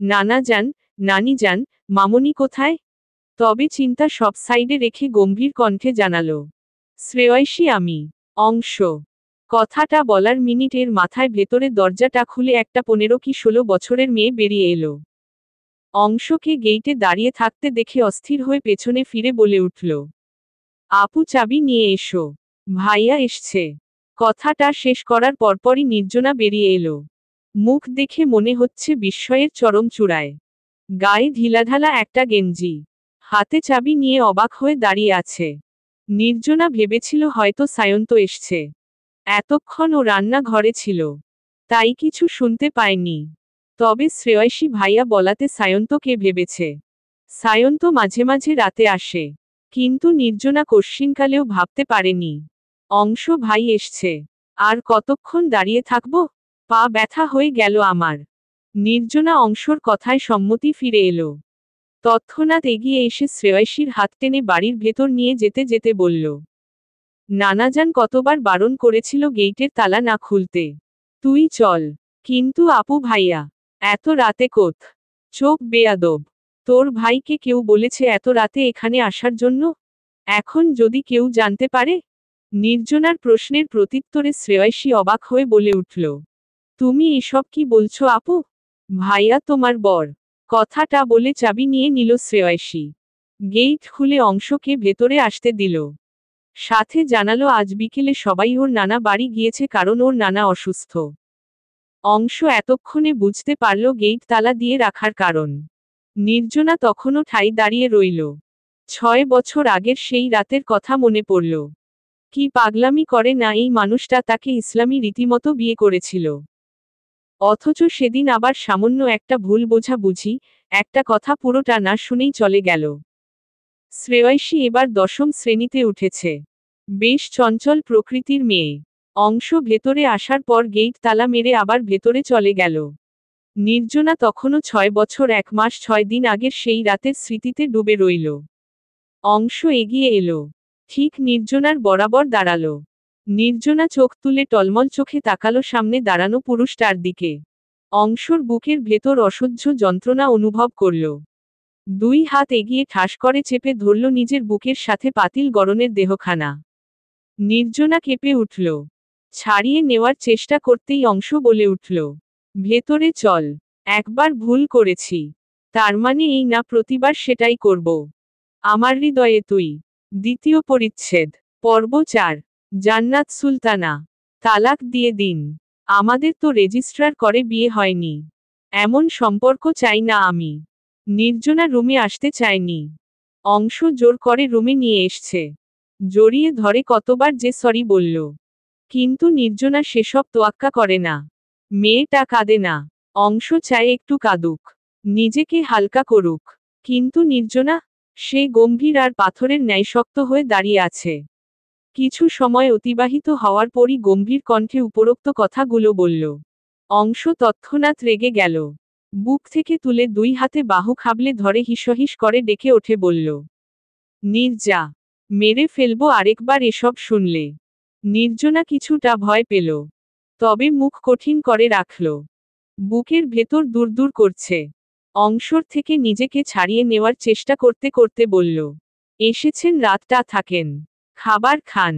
নানা যান, নানি যান, মামনি কোথায়? তবে চিন্তা সব সাইডে রেখে গম্ভীর কণ্ঠে জানালো, শ্রেয়সী আমি। অংশ কথাটা বলার মিনিটের মাথায় ভেতরে দরজাটা খুলে একটা ১৫ কি ১৬ বছরের মেয়ে বেরিয়ে এলো। অংশকে গেইটে দাঁড়িয়ে থাকতে দেখে অস্থির হয়ে পেছনে ফিরে বলে উঠল, আপু চাবি নিয়ে এসো, ভাইয়া এসছে। কথাটা শেষ করার পরপরই নির্জনা বেরিয়ে এলো। মুখ দেখে মনে হচ্ছে বিস্ময়ের চরম চূড়ায়। গায়ে ঢিলাঢালা একটা গেঞ্জি, হাতে চাবি নিয়ে অবাক হয়ে দাঁড়িয়ে আছে। নির্জনা ভেবেছিল হয়তো সায়ন্ত এসছে। এতক্ষণ ও রান্নাঘরে ছিল, তাই কিছু শুনতে পায়নি। তবে শ্রেয়সী ভাইয়া বলাতে সায়ন্তকে ভেবেছে। সায়ন্ত মাঝে মাঝে রাতে আসে, কিন্তু নির্জনা কশ্চিনকালেও ভাবতে পারেনি অংশ ভাই এসছে। আর কতক্ষণ দাঁড়িয়ে থাকব? পা ব্যথা হয়ে গেল আমার। নির্জনা অংশর কথায় সম্মতি ফিরে এলো। তৎক্ষণাৎ এগিয়ে এসে শ্রেয়সীর হাত টেনে বাড়ির ভেতর নিয়ে যেতে যেতে বলল, নানাজান কতবার বারণ করেছিল গেইটের তালা না খুলতে। তুই চল। কিন্তু আপু ভাইয়া, এত রাতে কোথ? চোখ বেয়াদব। তোর ভাইকে কেউ বলেছে এত রাতে এখানে আসার জন্য? এখন যদি কেউ জানতে পারে? নির্জনার প্রশ্নের প্রত্যুত্তরে শ্রেয়সী অবাক হয়ে বলে উঠল, তুমি এসব কি বলছো আপু? ভাইয়া তোমার বর। কথাটা বলে চাবি নিয়ে নিল শ্রেয়সী। গেইট খুলে অংশকে ভেতরে আসতে দিল। সাথে জানালো আজ বিকেলে সবাই ওর নানা বাড়ি গিয়েছে, কারণ ওর নানা অসুস্থ। অংশ এতক্ষণে বুঝতে পারল গেইট তালা দিয়ে রাখার কারণ। নির্জনা তখনও ঠাই দাঁড়িয়ে রইল। ৬ বছর আগের সেই রাতের কথা মনে পড়ল। কি পাগলামি করে না এই মানুষটা, তাকে ইসলামী রীতিমতো বিয়ে করেছিল। অথচ সেদিন আবার সামান্য একটা ভুল বোঝাবুঝি, একটা কথা পুরোটা না শুনেই চলে গেল। শ্রেয়সী এবার ১০ম শ্রেণীতে উঠেছে। বেশ চঞ্চল প্রকৃতির মেয়ে। অংশ ভেতরে আসার পর গেইট তালা মেরে আবার ভেতরে চলে গেল। নির্জনা তখনও ৬ বছর ১ মাস ৬ দিন আগের সেই রাতের স্মৃতিতে ডুবে রইল। অংশ এগিয়ে এলো, ঠিক নির্জনার বরাবর দাঁড়ালো। নির্জনা চোখ তুলে টলমল চোখে তাকালো সামনে দাঁড়ানো পুরুষটার দিকে। অংশর বুকের ভেতর অসহ্য যন্ত্রণা অনুভব করল। ২ হাত এগিয়ে ঠাস করে চেপে ধরল নিজের বুকের সাথে পাতিল গরনের দেহখানা। নির্জনা কেঁপে উঠল। ছাড়িয়ে নেওয়ার চেষ্টা করতেই অংশ বলে উঠল, ভেতরে চল। একবার ভুল করেছি, তার মানে এই না প্রতিবার সেটাই করব। আমার হৃদয়ে তুই। দ্বিতীয় পরিচ্ছেদ। পর্ব 4। জান্নাত সুলতানা। তালাক দিয়ে দিন। আমাদের তো রেজিস্ট্রার করে বিয়ে হয়নি। এমন সম্পর্ক চাই না আমি। নির্জনা রুমে আসতে চায়নি। অংশ জোর করে রুমে নিয়ে এসছে। জড়িয়ে ধরে কতবার যে সরি বলল। কিন্তু নির্জনা সেসব তোয়াক্কা করে না। মেয়েটা কাঁদে না। অংশ চায় একটু কাঁদুক। নিজেকে হালকা করুক। কিন্তু নির্জনা, সে গম্ভীর আর পাথরের ন্যায় শক্ত হয়ে দাঁড়িয়ে আছে। কিছু সময় অতিবাহিত হওয়ার পরই গম্ভীর কণ্ঠে উপরোক্ত কথাগুলো বলল। অংশ তৎক্ষণাৎ রেগে গেল। বুক থেকে তুলে 2 হাতে বাহু খাবলে ধরে হিসহিস করে ডেকে ওঠে বলল, নির্জা, মেরে ফেলবো আরেকবার এসব শুনলে। নির্জনা কিছুটা ভয় পেল। তবে মুখ কঠিন করে রাখল। বুকের ভেতর দূর করছে। অংশর থেকে নিজেকে ছাড়িয়ে নেওয়ার চেষ্টা করতে করতে বলল, এসেছেন রাতটা থাকেন। খাবার খান।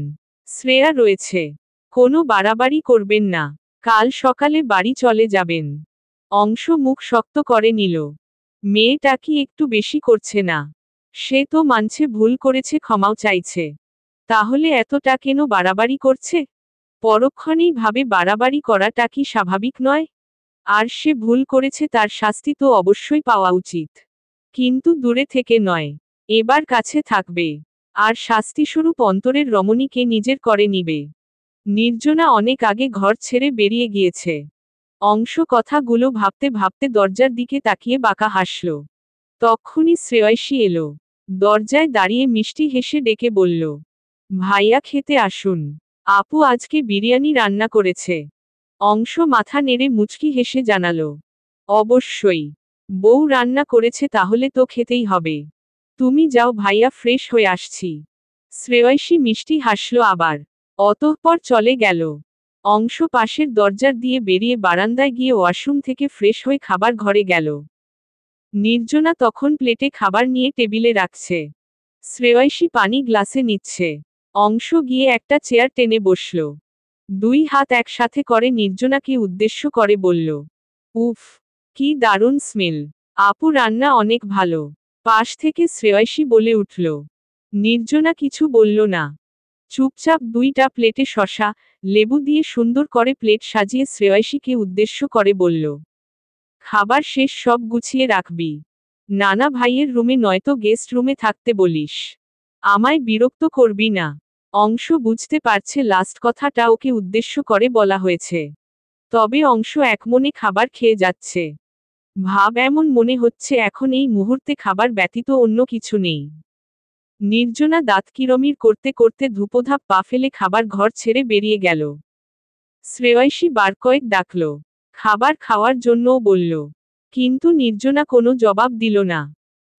শ্রেয়া রয়েছে। কোনো বাড়াবাড়ি করবেন না। কাল সকালে বাড়ি চলে যাবেন। অংশ মুখ শক্ত করে নিল। মেয়েটা কি একটু বেশি করছে না? সে তো মানছে ভুল করেছে, ক্ষমাও চাইছে। তাহলে এতটা কেন বাড়াবাড়ি করছে? পরক্ষণেই ভাবে বাড়াবাড়ি করাটা কি স্বাভাবিক নয়? আর সে ভুল করেছে, তার শাস্তি তো অবশ্যই পাওয়া উচিত। কিন্তু দূরে থেকে নয়, এবার কাছে থাকবে। আর শাস্তিস্বরূপ অন্তরের রমণীকে নিজের করে নিবে। নির্জনা অনেক আগে ঘর ছেড়ে বেরিয়ে গিয়েছে। অংশ কথাগুলো ভাবতে ভাবতে দরজার দিকে তাকিয়ে বাঁকা হাসল। তক্ষুনি শ্রেয়সী এলো। দরজায় দাঁড়িয়ে মিষ্টি হেসে ডেকে বলল, ভাইয়া খেতে আসুন। আপু আজকে বিরিয়ানি রান্না করেছে। অংশ মাথা নেড়ে মুচকি হেসে জানালো, অবশ্যই। বউ রান্না করেছে তাহলে তো খেতেই হবে। তুমি যাও ভাইয়া, ফ্রেশ হয়ে আসছি। শ্রেয়সী মিষ্টি হাসল আবার। অতঃপর চলে গেল। অংশ পাশের দরজার দিয়ে বেরিয়ে বারান্দায় গিয়ে ওয়াশরুম থেকে ফ্রেশ হয়ে খাবার ঘরে গেল। নির্জনা তখন প্লেটে খাবার নিয়ে টেবিলে রাখছে। শ্রেয়সী পানি গ্লাসে নিচ্ছে। অংশ গিয়ে একটা চেয়ার টেনে বসল। 2 হাত একসাথে করে নির্জনাকে উদ্দেশ্য করে বলল, উফ, কি দারুণ স্মেল। আপু রান্না অনেক ভালো। পাশ থেকে শ্রেয়সী বলে উঠল। নির্জনা কিছু বলল না। চুপচাপ 2টা প্লেটে শসা, লেবু দিয়ে সুন্দর করে প্লেট সাজিয়ে শ্রেয়সীকে উদ্দেশ্য করে বলল, খাবার শেষ সব গুছিয়ে রাখবি। নানা ভাইয়ের রুমে নয়তো গেস্ট রুমে থাকতে বলিস। আমায় বিরক্ত করবি না। অংশ বুঝতে পারছে লাস্ট কথাটা ওকে উদ্দেশ্য করে বলা হয়েছে। তবে অংশ একমনে খাবার খেয়ে যাচ্ছে। ভাব এমন মনে হচ্ছে এখন এই মুহূর্তে খাবার ব্যতীত অন্য কিছু নেই। নির্জনা দাঁত কিরমির করতে করতে ধূপধাপ পা ফেলে খাবার ঘর ছেড়ে বেরিয়ে গেল। শ্রেয়সী বার কয়েক ডাকল। খাবার খাওয়ার জন্যও বলল। কিন্তু নির্জনা কোনো জবাব দিল না।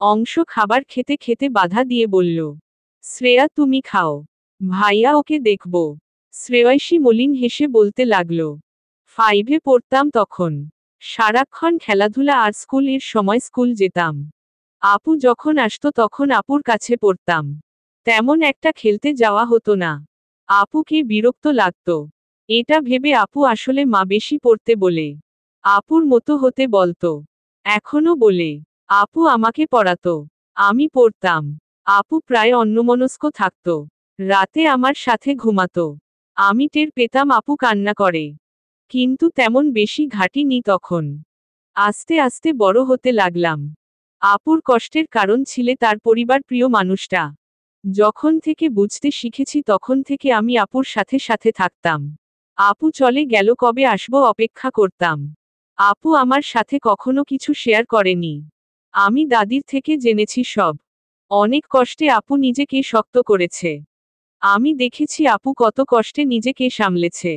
অংশ খাবার খেতে খেতে বাধা দিয়ে বলল, শ্রেয়া তুমি খাও। ভাইয়া ওকে দেখব। শ্রেয়সী মলিন হেসে বলতে লাগল, 5-এ পড়তাম তখন। সারাক্ষণ খেলাধুলা আর স্কুল এর সময় স্কুল যেতাম। আপু যখন আসতো তখন আপুর কাছে পড়তাম। তেমন একটা খেলতে যাওয়া হতো না। আপুকে বিরক্ত লাগতো। এটা ভেবে আপু আসলে মা বেশি পড়তে বলে আপুর মতো হতে বলতো। এখনো বলে, আপু আমাকে পড়াতো, আমি পড়তাম। আপু প্রায় অন্যমনস্ক থাকতো। রাতে আমার সাথে ঘুমাতো। আমি টের পেতাম আপু কান্না করে। কিন্তু তেমন বেশি ঘাঁটিনি তখন। আস্তে আস্তে বড় হতে লাগলাম। আপুর কষ্টের কারণ ছিলে তার পরিবার প্রিয় মানুষটা। যখন থেকে বুঝতে শিখেছি তখন থেকে আমি আপুর সাথে সাথে থাকতাম। আপু চলে গেল কবে আসবো অপেক্ষা করতাম। আপু আমার সাথে কখনো কিছু শেয়ার করেনি। আমি দাদির থেকে জেনেছি সব। অনেক কষ্টে আপু নিজেকে শক্ত করেছে। আমি দেখেছি আপু কত কষ্টে নিজেকে সামলেছে।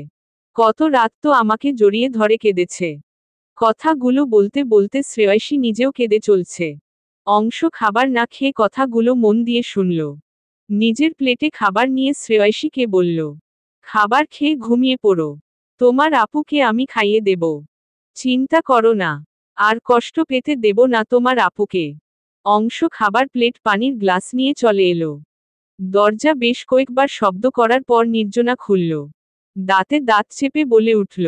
কত রাত তো আমাকে জড়িয়ে ধরে কেঁদেছে। কথাগুলো বলতে বলতে শ্রেয়সী নিজেও কেঁদে চলছে। অংশ খাবার না খেয়ে কথাগুলো মন দিয়ে শুনল। নিজের প্লেটে খাবার নিয়ে শ্রেয়সীকে বলল, খাবার খেয়ে ঘুমিয়ে পড়ো। তোমার আপুকে আমি খাইয়ে দেব। চিন্তা করো না। আর কষ্ট পেতে দেব না তোমার আপুকে। অংশ খাবার প্লেট পানির গ্লাস নিয়ে চলে এলো। দরজা বেশ কয়েকবার শব্দ করার পর নির্জনা খুলল। দাঁতে দাঁত চেপে বলে উঠল,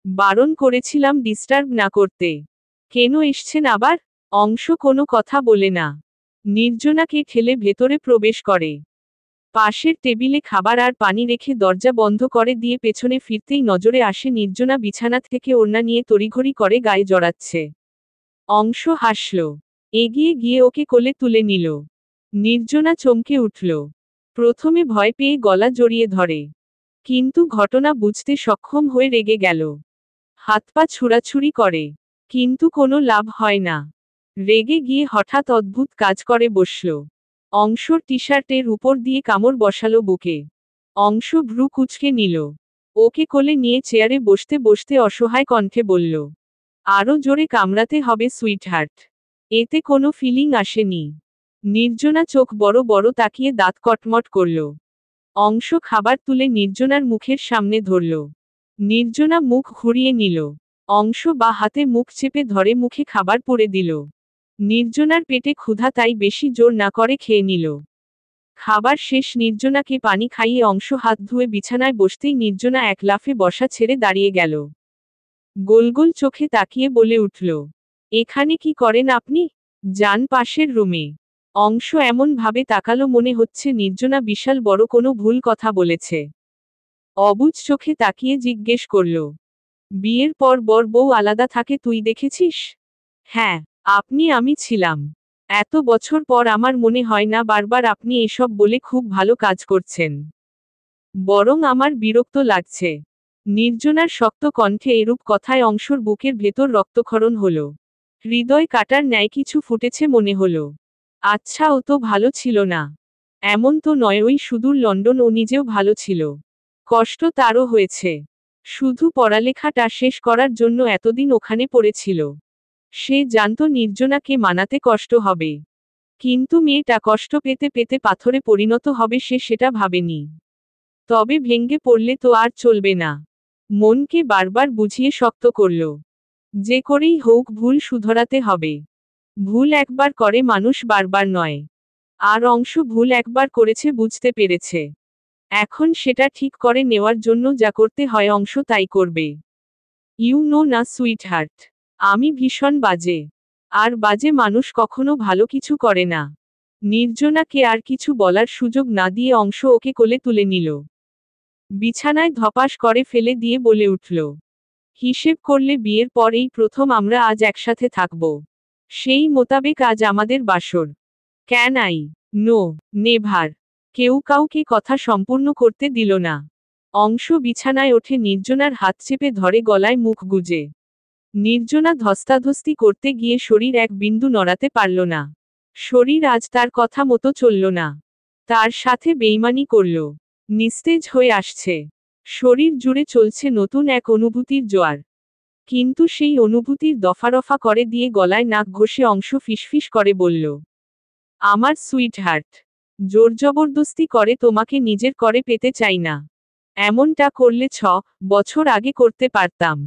বারণ করেছিলাম ডিস্টার্ব না করতে। কেন এসছেন আবার? অংশ কোনো কথা বলে না। নির্জনাকে ঠেলে ভেতরে প্রবেশ করে। পাশের টেবিলে খাবার আর পানি রেখে দরজা বন্ধ করে দিয়ে পেছনে ফিরতেই নজরে আসে নির্জনা বিছানা থেকে ওড়না নিয়ে তড়িঘড়ি করে গায়ে জড়াচ্ছে। অংশ হাসল। এগিয়ে গিয়ে ওকে কোলে তুলে নিল। নির্জনা চমকে উঠল। প্রথমে ভয় পেয়ে গলা জড়িয়ে ধরে, কিন্তু ঘটনা বুঝতে সক্ষম হয়ে রেগে গেল। হাত পা ছুড়াছুড়ি করে, কিন্তু কোনো লাভ হয় না। রেগে গিয়ে হঠাৎ অদ্ভুত কাজ করে বসল। অংশর টি-শার্টের উপর দিয়ে কামড় বসালো বুকে। অংশ ভ্রু কুঁচকে নিল। ওকে কোলে নিয়ে চেয়ারে বসতে বসতে অসহায় কণ্ঠে বলল, আরো জোরে কামড়াতে হবে সুইটহার্ট। এতে কোনো ফিলিং আসেনি। নির্জনা চোখ বড় বড় তাকিয়ে দাঁত কটমট করল। অংশ খাবার তুলে নির্জনার মুখের সামনে ধরল। নির্জনা মুখ ঘুরিয়ে নিল। অংশ বা হাতে মুখ চেপে ধরে মুখে খাবার পুরে দিল। নির্জনার পেটে ক্ষুধা, তাই বেশি জোর না করে খেয়ে নিল। খাবার শেষ। নির্জনাকে পানি খাইয়ে অংশ হাত ধুয়ে বিছানায় বসতেই নির্জনা এক লাফে বসা ছেড়ে দাঁড়িয়ে গেল। গোল গোল চোখে তাকিয়ে বলে উঠল, এখানে কি করেন আপনি? যান পাশের রুমে। অংশ এমন ভাবে তাকালো মনে হচ্ছে নির্জনা বিশাল বড় কোনো ভুল কথা বলেছে। অবুঝ চোখে তাকিয়ে জিজ্ঞেস করল, বিয়ের পর বর বউ আলাদা থাকে তুই দেখেছিস? হ্যাঁ, আমি ছিলাম। এত বছর পর আমার মনে হয় না বারবার আপনি এসব বলে খুব ভালো কাজ করছেন। বরং আমার বিরক্ত লাগছে। নির্জনার শক্ত কণ্ঠে এরূপ কথায় অংশর বুকের ভেতর রক্তক্ষরণ হলো। হৃদয় কাটার ন্যায় কিছু ফুটেছে মনে হলো। আচ্ছা, ও তো ভালো ছিল না। এমন তো নয়, ওই সুদূর লন্ডন ও নিজেও ভালো ছিল। কষ্ট তারও হয়েছে। শুধু পড়ালেখাটা শেষ করার জন্য এতদিন ওখানে পড়েছিল। সে জানতো নির্জনাকে মানাতে কষ্ট হবে। কিন্তু মেয়েটা কষ্ট পেতে পেতে পাথরে পরিণত হবে সে সেটা ভাবেনি। তবে ভেঙ্গে পড়লে তো আর চলবে না। মনকে বারবার বুঝিয়ে শক্ত করল। যে করেই হোক ভুল শুধরাতে হবে। ভুল একবার করে মানুষ বারবার নয়। আর অংশ ভুল একবার করেছে, বুঝতে পেরেছে। এখন সেটা ঠিক করে নেওয়ার জন্য যা করতে হয় অংশ তাই করবে। ইউ নো না সুইটহার্ট, আমি ভীষণ বাজে। আর বাজে মানুষ কখনো ভালো কিছু করে না। নির্জনাকে আর কিছু বলার সুযোগ না দিয়ে অংশ ওকে কোলে তুলে নিল। বিছানায় ধপাস করে ফেলে দিয়ে বলে উঠল, হিসেব করলে বিয়ের পর এই প্রথম আমরা আজ একসাথে থাকব। সেই মোতাবেক আজ আমাদের বাসর। Can I? No, never. কেউ কাউকে কথা সম্পূর্ণ করতে দিল না। অংশ বিছানায় ওঠে, নির্জনার হাত চেপে ধরে গলায় মুখ গুজে। নির্জনা ধস্তাধস্তি করতে গিয়ে শরীর এক বিন্দু নড়াতে পারল না। শরীর আজ তার কথা মতো চলল না। তার সাথে বেইমানি করল। নিস্তেজ হয়ে আসছে। শরীর জুড়ে চলছে নতুন এক অনুভূতির জোয়ার। কিন্তু সেই অনুভূতির দফারফা করে দিয়ে গলায় নাক ঘষে অংশ ফিসফিস করে বলল, আমার সুইটহার্ট, জোর জবরদস্তি করে তোমাকে নিজের করে পেতে চাই না। এমনটা করলে 6 বছর আগে করতে পারতাম।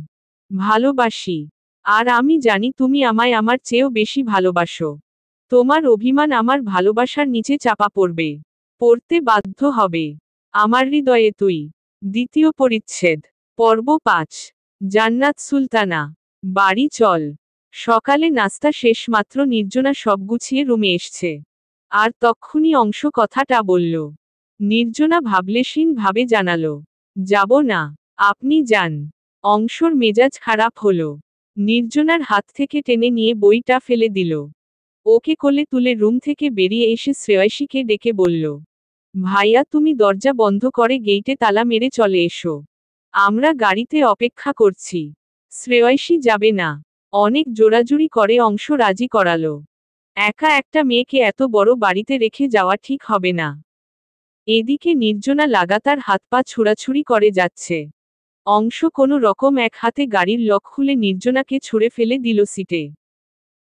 ভালোবাসি। আর আমি জানি তুমি আমায় আমার চেয়েও বেশি ভালোবাসো। তোমার অভিমান আমার ভালোবাসার নিচে চাপা পড়বে। পড়তে বাধ্য হবে। আমার হৃদয়ে তুই। দ্বিতীয় পরিচ্ছেদ। পর্ব 5। জান্নাত সুলতানা। বাড়ি চল। সকালে নাস্তা শেষ মাত্র নির্জনা সব গুছিয়ে রুমে এসছে। আর তক্ষুনি অংশ কথাটা বলল। নির্জনা ভাবলেশীন ভাবে জানালো, যাব না। আপনি যান। অংশর মেজাজ খারাপ হলো। নির্জনার হাত থেকে টেনে নিয়ে বইটা ফেলে দিল। ওকে কোলে তুলে রুম থেকে বেরিয়ে এসে শ্রেয়সীকে ডেকে বলল, ভাইয়া তুমি দরজা বন্ধ করে গেইটে তালা মেরে চলে এসো। আমরা গাড়িতে অপেক্ষা করছি। শ্রেয়সী যাবে না। অনেক জোরাজুরি করে অংশ রাজি করালো। একা একটা মেয়েকে এত বড় বাড়িতে রেখে যাওয়া ঠিক হবে না। এদিকে নির্জনা লাগাতার হাত পা ছুড়াছুড়ি করে যাচ্ছে। অংশ কোনো রকম এক হাতে গাড়ির লক খুলে নির্জনাকে ছুঁড়ে ফেলে দিল সিটে।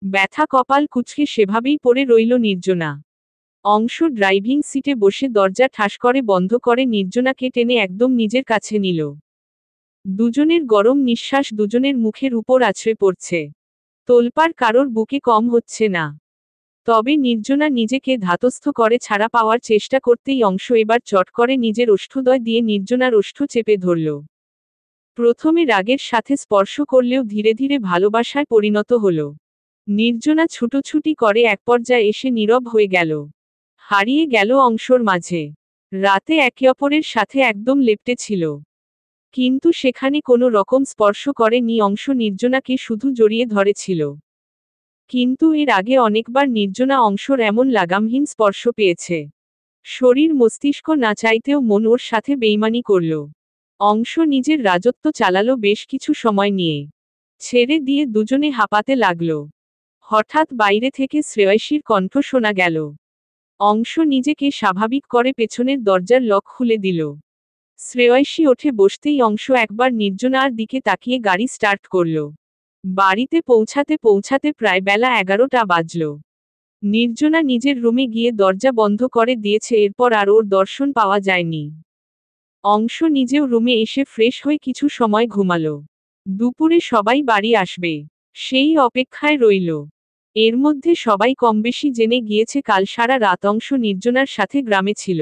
ব্যথা কপাল কুঁচকে সেভাবেই পড়ে রইল নির্জনা। অংশ ড্রাইভিং সিটে বসে দরজা ঠাস করে বন্ধ করে নির্জনাকে টেনে একদম নিজের কাছে নিল। দুজনের গরম নিঃশ্বাস দুজনের মুখের উপর আছড়ে পড়ছে। তোলপাড় কারোর বুকে কম হচ্ছে না। তবে নির্জনা নিজেকে ধাতস্থ করে ছাড়া পাওয়ার চেষ্টা করতেই অংশ এবার চট করে নিজের ওষ্ঠদ্বয় দিয়ে নির্জনার ওষ্ঠ চেপে ধরল। প্রথমে রাগের সাথে স্পর্শ করলেও ধীরে ধীরে ভালোবাসায় পরিণত হল। নির্জনা ছুটোছুটি করে এক পর্যায়ে এসে নীরব হয়ে গেল। হারিয়ে গেল অংশর মাঝে। রাতে একে অপরের সাথে একদম লেপ্টে ছিল। কিন্তু সেখানে কোনো রকম স্পর্শ করেনি অংশ, নির্জনাকে শুধু জড়িয়ে ধরেছিল। কিন্তু এর আগে অনেকবার নির্জনা অংশর এমন লাগামহীন স্পর্শ পেয়েছে। শরীর মস্তিষ্ক না চাইতেও মন ওর সাথে বেইমানি করল। অংশ নিজের রাজত্ব চালালো বেশ কিছু সময় নিয়ে। ছেড়ে দিয়ে দুজনে হাঁপাতে লাগল। হঠাৎ বাইরে থেকে শ্রেয়সীর কণ্ঠ শোনা গেল। অংশ নিজেকে স্বাভাবিক করে পেছনের দরজার লক খুলে দিল। শ্রেয়সী ওঠে বসতেই অংশ একবার নির্জনার দিকে তাকিয়ে গাড়ি স্টার্ট করল। বাড়িতে পৌঁছাতে পৌঁছাতে প্রায় বেলা 11টা বাজল। নির্জনা নিজের রুমে গিয়ে দরজা বন্ধ করে দিয়েছে, এরপর আর ওর দর্শন পাওয়া যায়নি। অংশ নিজেও রুমে এসে ফ্রেশ হয়ে কিছু সময় ঘুমালো। দুপুরে সবাই বাড়ি আসবে, সেই অপেক্ষায় রইল। এর মধ্যে সবাই কমবেশি জেনে গিয়েছে কাল সারা রাত অংশ নির্জনার সাথে গ্রামে ছিল।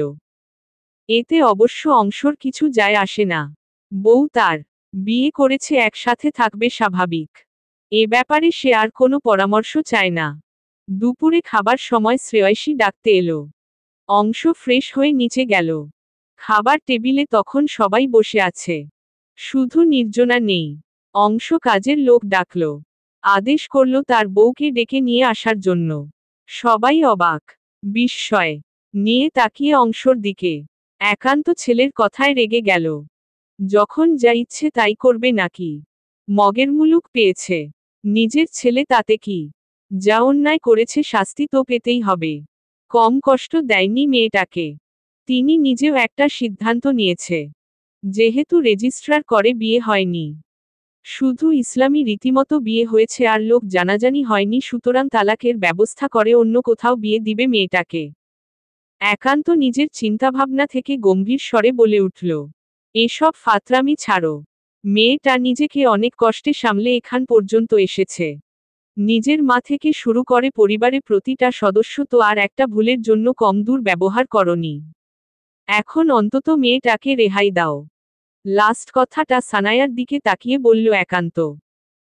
এতে অবশ্য অংশর কিছু যায় আসে না। বউ তার বিয়ে করেছে, একসাথে থাকবে স্বাভাবিক। এ ব্যাপারে সে আর কোনো পরামর্শ চায় না। দুপুরে খাবার সময় শ্রেয়সী ডাকতে এলো। অংশ ফ্রেশ হয়ে নিচে গেল। খাবার টেবিলে তখন সবাই বসে আছে, শুধু নির্জনা নেই। অংশ কাজের লোক ডাকল, আদেশ করল তার বউকে ডেকে নিয়ে আসার জন্য। সবাই অবাক বিস্ময় নিয়ে তাকিয়ে অংশর দিকে। একান্ত ছেলের কথায় রেগে গেল। যখন যা ইচ্ছে তাই করবে নাকি? মগের মুলুক পেয়েছে। নিজের ছেলে তাতে কি? যা অন্যায় করেছে শাস্তি তো পেতেই হবে। কম কষ্ট দেয়নি মেয়েটাকে। তিনি নিজেও একটা সিদ্ধান্ত নিয়েছে। যেহেতু রেজিস্ট্রার করে বিয়ে হয়নি, শুধু ইসলামী রীতিমতো বিয়ে হয়েছে আর লোক জানাজানি হয়নি, সুতরাং তালাকের ব্যবস্থা করে অন্য কোথাও বিয়ে দিবে মেয়েটাকে। একান্ত নিজের চিন্তাভাবনা থেকে গম্ভীর স্বরে বলে উঠল, এসব ফাতরামি ছাড়ো। মেয়েটা নিজেকে অনেক কষ্টে সামলে এখান পর্যন্ত এসেছে। নিজের মা থেকে শুরু করে পরিবারে প্রতিটা সদস্য তো আর একটা ভুলের জন্য কম দূর ব্যবহার করনি। এখন অন্তত মেয়েটাকে রেহাই দাও। লাস্ট কথাটা সানায়ার দিকে তাকিয়ে বলল একান্ত।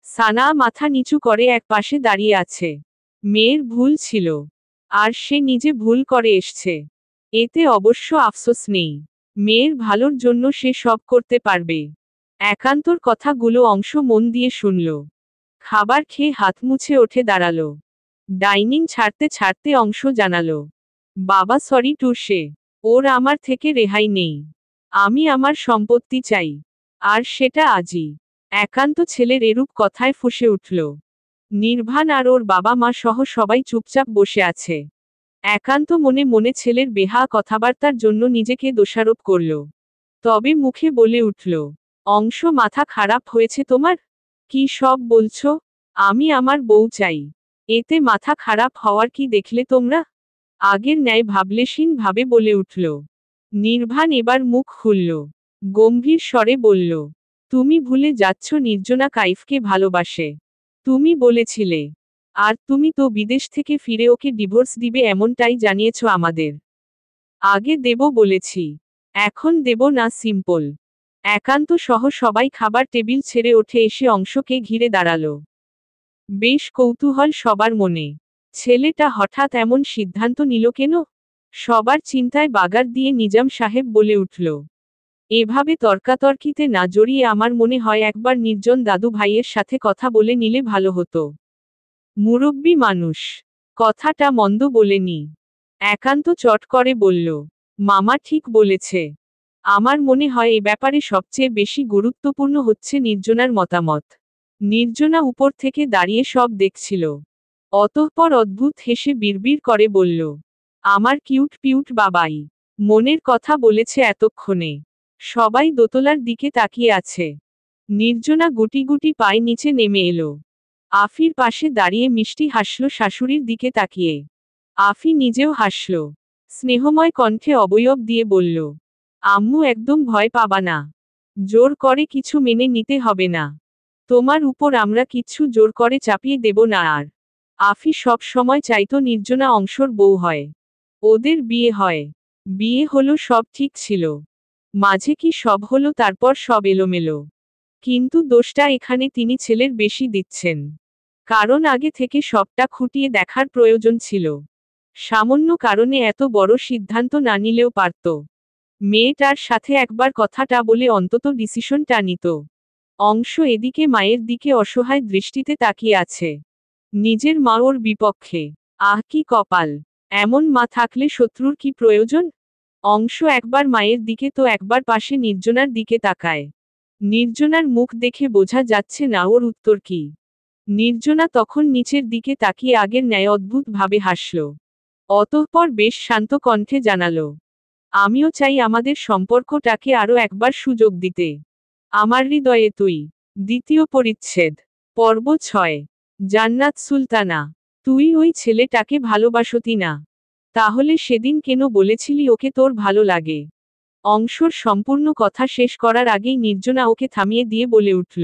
সানা মাথা নিচু করে এক পাশে দাঁড়িয়ে আছে। মেয়ের ভুল ছিল, আর সে নিজে ভুল করে এসছে। এতে অবশ্য আফসোস নেই। মেয়ের ভালোর জন্য সে সব করতে পারবে। একান্তর কথাগুলো অংশ মন দিয়ে শুনল। খাবার খেয়ে হাত মুছে ওঠে দাঁড়ালো। ডাইনিং ছাড়তে ছাড়তে অংশ জানালো, বাবা সরি টু সে, ওর আমার থেকে রেহাই নেই। আমি আমার সম্পত্তি চাই, আর সেটা আজই। একান্ত ছেলের এরূপ কথায় ফুঁসে উঠল। নির্বাণ আর ওর বাবা মা সহ সবাই চুপচাপ বসে আছে। একান্ত মনে মনে ছেলের বেহা কথাবার্তার জন্য নিজেকে দোষারোপ করল। তবে মুখে বলে উঠল, অংশ মাথা খারাপ হয়েছে তোমার? কি সব বলছো? আমি আমার বউ চাই। এতে মাথা খারাপ হওয়ার কি দেখলে তোমরা? আগের ন্যায় ভাবলেশীন ভাবে বলে উঠল। নির্বাণ এবার মুখ খুলল, গম্ভীর স্বরে বলল, তুমি ভুলে যাচ্ছ নির্জনা কাইফকে ভালোবাসে। তুমি বলেছিলে, আর তুমি তো বিদেশ থেকে ফিরে ওকে ডিভোর্স দিবে এমনটাই জানিয়েছ আমাদের। আগে দেব বলেছি, এখন দেব না সিম্পল। একান্ত সহ সবাই খাবার টেবিল ছেড়ে ওঠে এসে অংশকে ঘিরে দাঁড়ালো। বেশ কৌতূহল সবার মনে। ছেলেটা হঠাৎ এমন সিদ্ধান্ত নিল কেন? সবার চিন্তায় বাগার দিয়ে নিজাম সাহেব বলে উঠল, এভাবে তর্কাতর্কিতে না জড়িয়ে আমার মনে হয় একবার নির্জন দাদু ভাইয়ের সাথে কথা বলে নিলে ভালো হতো। মুরব্বি মানুষ, কথাটা মন্দ বলেনি। একান্ত চট করে বলল, মামা ঠিক বলেছে। আমার মনে হয় এ ব্যাপারে সবচেয়ে বেশি গুরুত্বপূর্ণ হচ্ছে নির্জনার মতামত। নির্জনা উপর থেকে দাঁড়িয়ে সব দেখছিল। অতঃপর অদ্ভুত হেসে বিড়বিড় করে বলল, আমার কিউট পিউট বাবাই মনের কথা বলেছে এতক্ষণে। সবাই দোতলার দিকে তাকিয়ে আছে। নির্জনা গুটি গুটি পায়ে নিচে নেমে এলো। আফির পাশে দাঁড়িয়ে মিষ্টি হাসল শাশুড়ির দিকে তাকিয়ে। আফি নিজেও হাসল। স্নেহময় কণ্ঠে অবয়ব দিয়ে বলল, আম্মু একদম ভয় পাবা না। জোর করে কিছু মেনে নিতে হবে না। তোমার উপর আমরা কিচ্ছু জোর করে চাপিয়ে দেব না। আর আফি সব সময় চাইতো নির্জনা অংশর বউ হয়। ওদের বিয়ে হয়। বিয়ে হলো, সব ঠিক ছিল। মাঝে কি সব হলো, তারপর সব এলোমেলো। কিন্তু দোষটা এখানে তিনি ছেলের বেশি দিচ্ছেন। কারণ আগে থেকে সবটা খুঁটিয়ে দেখার প্রয়োজন ছিল। সামান্য কারণে এত বড় সিদ্ধান্ত না নিলেও পারত। মেয়েটার সাথে একবার কথাটা বলে অন্তত ডিসিশনটা নিত। অংশ এদিকে মায়ের দিকে অসহায় দৃষ্টিতে তাকিয়ে আছে। নিজের মা ওর বিপক্ষে। আহ কি কপাল! এমন মা থাকলে শত্রুর কি প্রয়োজন? অংশ একবার মায়ের দিকে তো একবার পাশে নির্জনার দিকে তাকায়। নির্জনার মুখ দেখে বোঝা যাচ্ছে না ওর উত্তর কি। নির্জনা তখন নিচের দিকে তাকিয়ে আগের ন্যায় অদ্ভুত ভাবে হাসল। অতঃপর বেশ শান্ত কণ্ঠে জানালো, আমিও চাই আমাদের সম্পর্কটাকে আরো একবার সুযোগ দিতে। আমার হৃদয়ে তুই। দ্বিতীয় পরিচ্ছেদ। পর্ব 6। জান্নাত সুলতানা। তুই ওই ছেলেটাকে ভালোবাসতি না? তাহলে সেদিন কেন বলেছিলি ওকে তোর ভালো লাগে? অংশর সম্পূর্ণ কথা শেষ করার আগেই নির্জনা ওকে থামিয়ে দিয়ে বলে উঠল,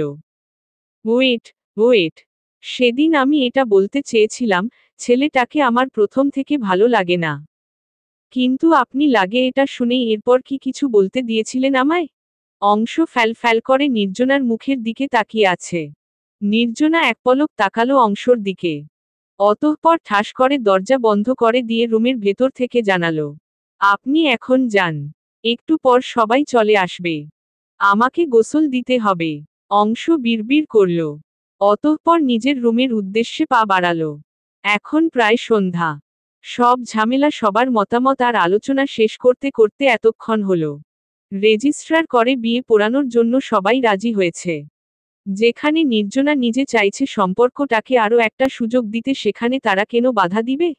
ওয়েট ওয়েট, সেদিন আমি এটা বলতে চেয়েছিলাম, ছেলেটাকে আমার প্রথম থেকে ভালো লাগে না। কিন্তু আপনি লাগে এটা শুনেই এরপর কি কিছু বলতে দিয়েছিলেন আমায়? অংশ ফ্যাল ফ্যাল করে নির্জনার মুখের দিকে তাকিয়ে আছে। নির্জনা এক পলক তাকালো অংশর দিকে। অতঃপর ঠাস করে দরজা বন্ধ করে দিয়ে রুমের ভেতর থেকে জানালো, আপনি এখন যান। একটু পর সবাই চলে আসবে। আমাকে গোসল দিতে হবে। অংশ বিড়বিড় করল। অতঃপর নিজের রুমের উদ্দেশ্যে পা বাড়ালো। এখন প্রায় সন্ধ্যা। সব ঝামেলা, সবার মতামত আর আলোচনা শেষ করতে করতে এতক্ষণ হলো। রেজিস্ট্রার করে বিয়ে পড়ানোর জন্য সবাই রাজি হয়েছে। যেখানে নির্জনা নিজে চাইছে সম্পর্কটাকে আরও একটা সুযোগ দিতে, সেখানে তারা কেন বাধা দিবে?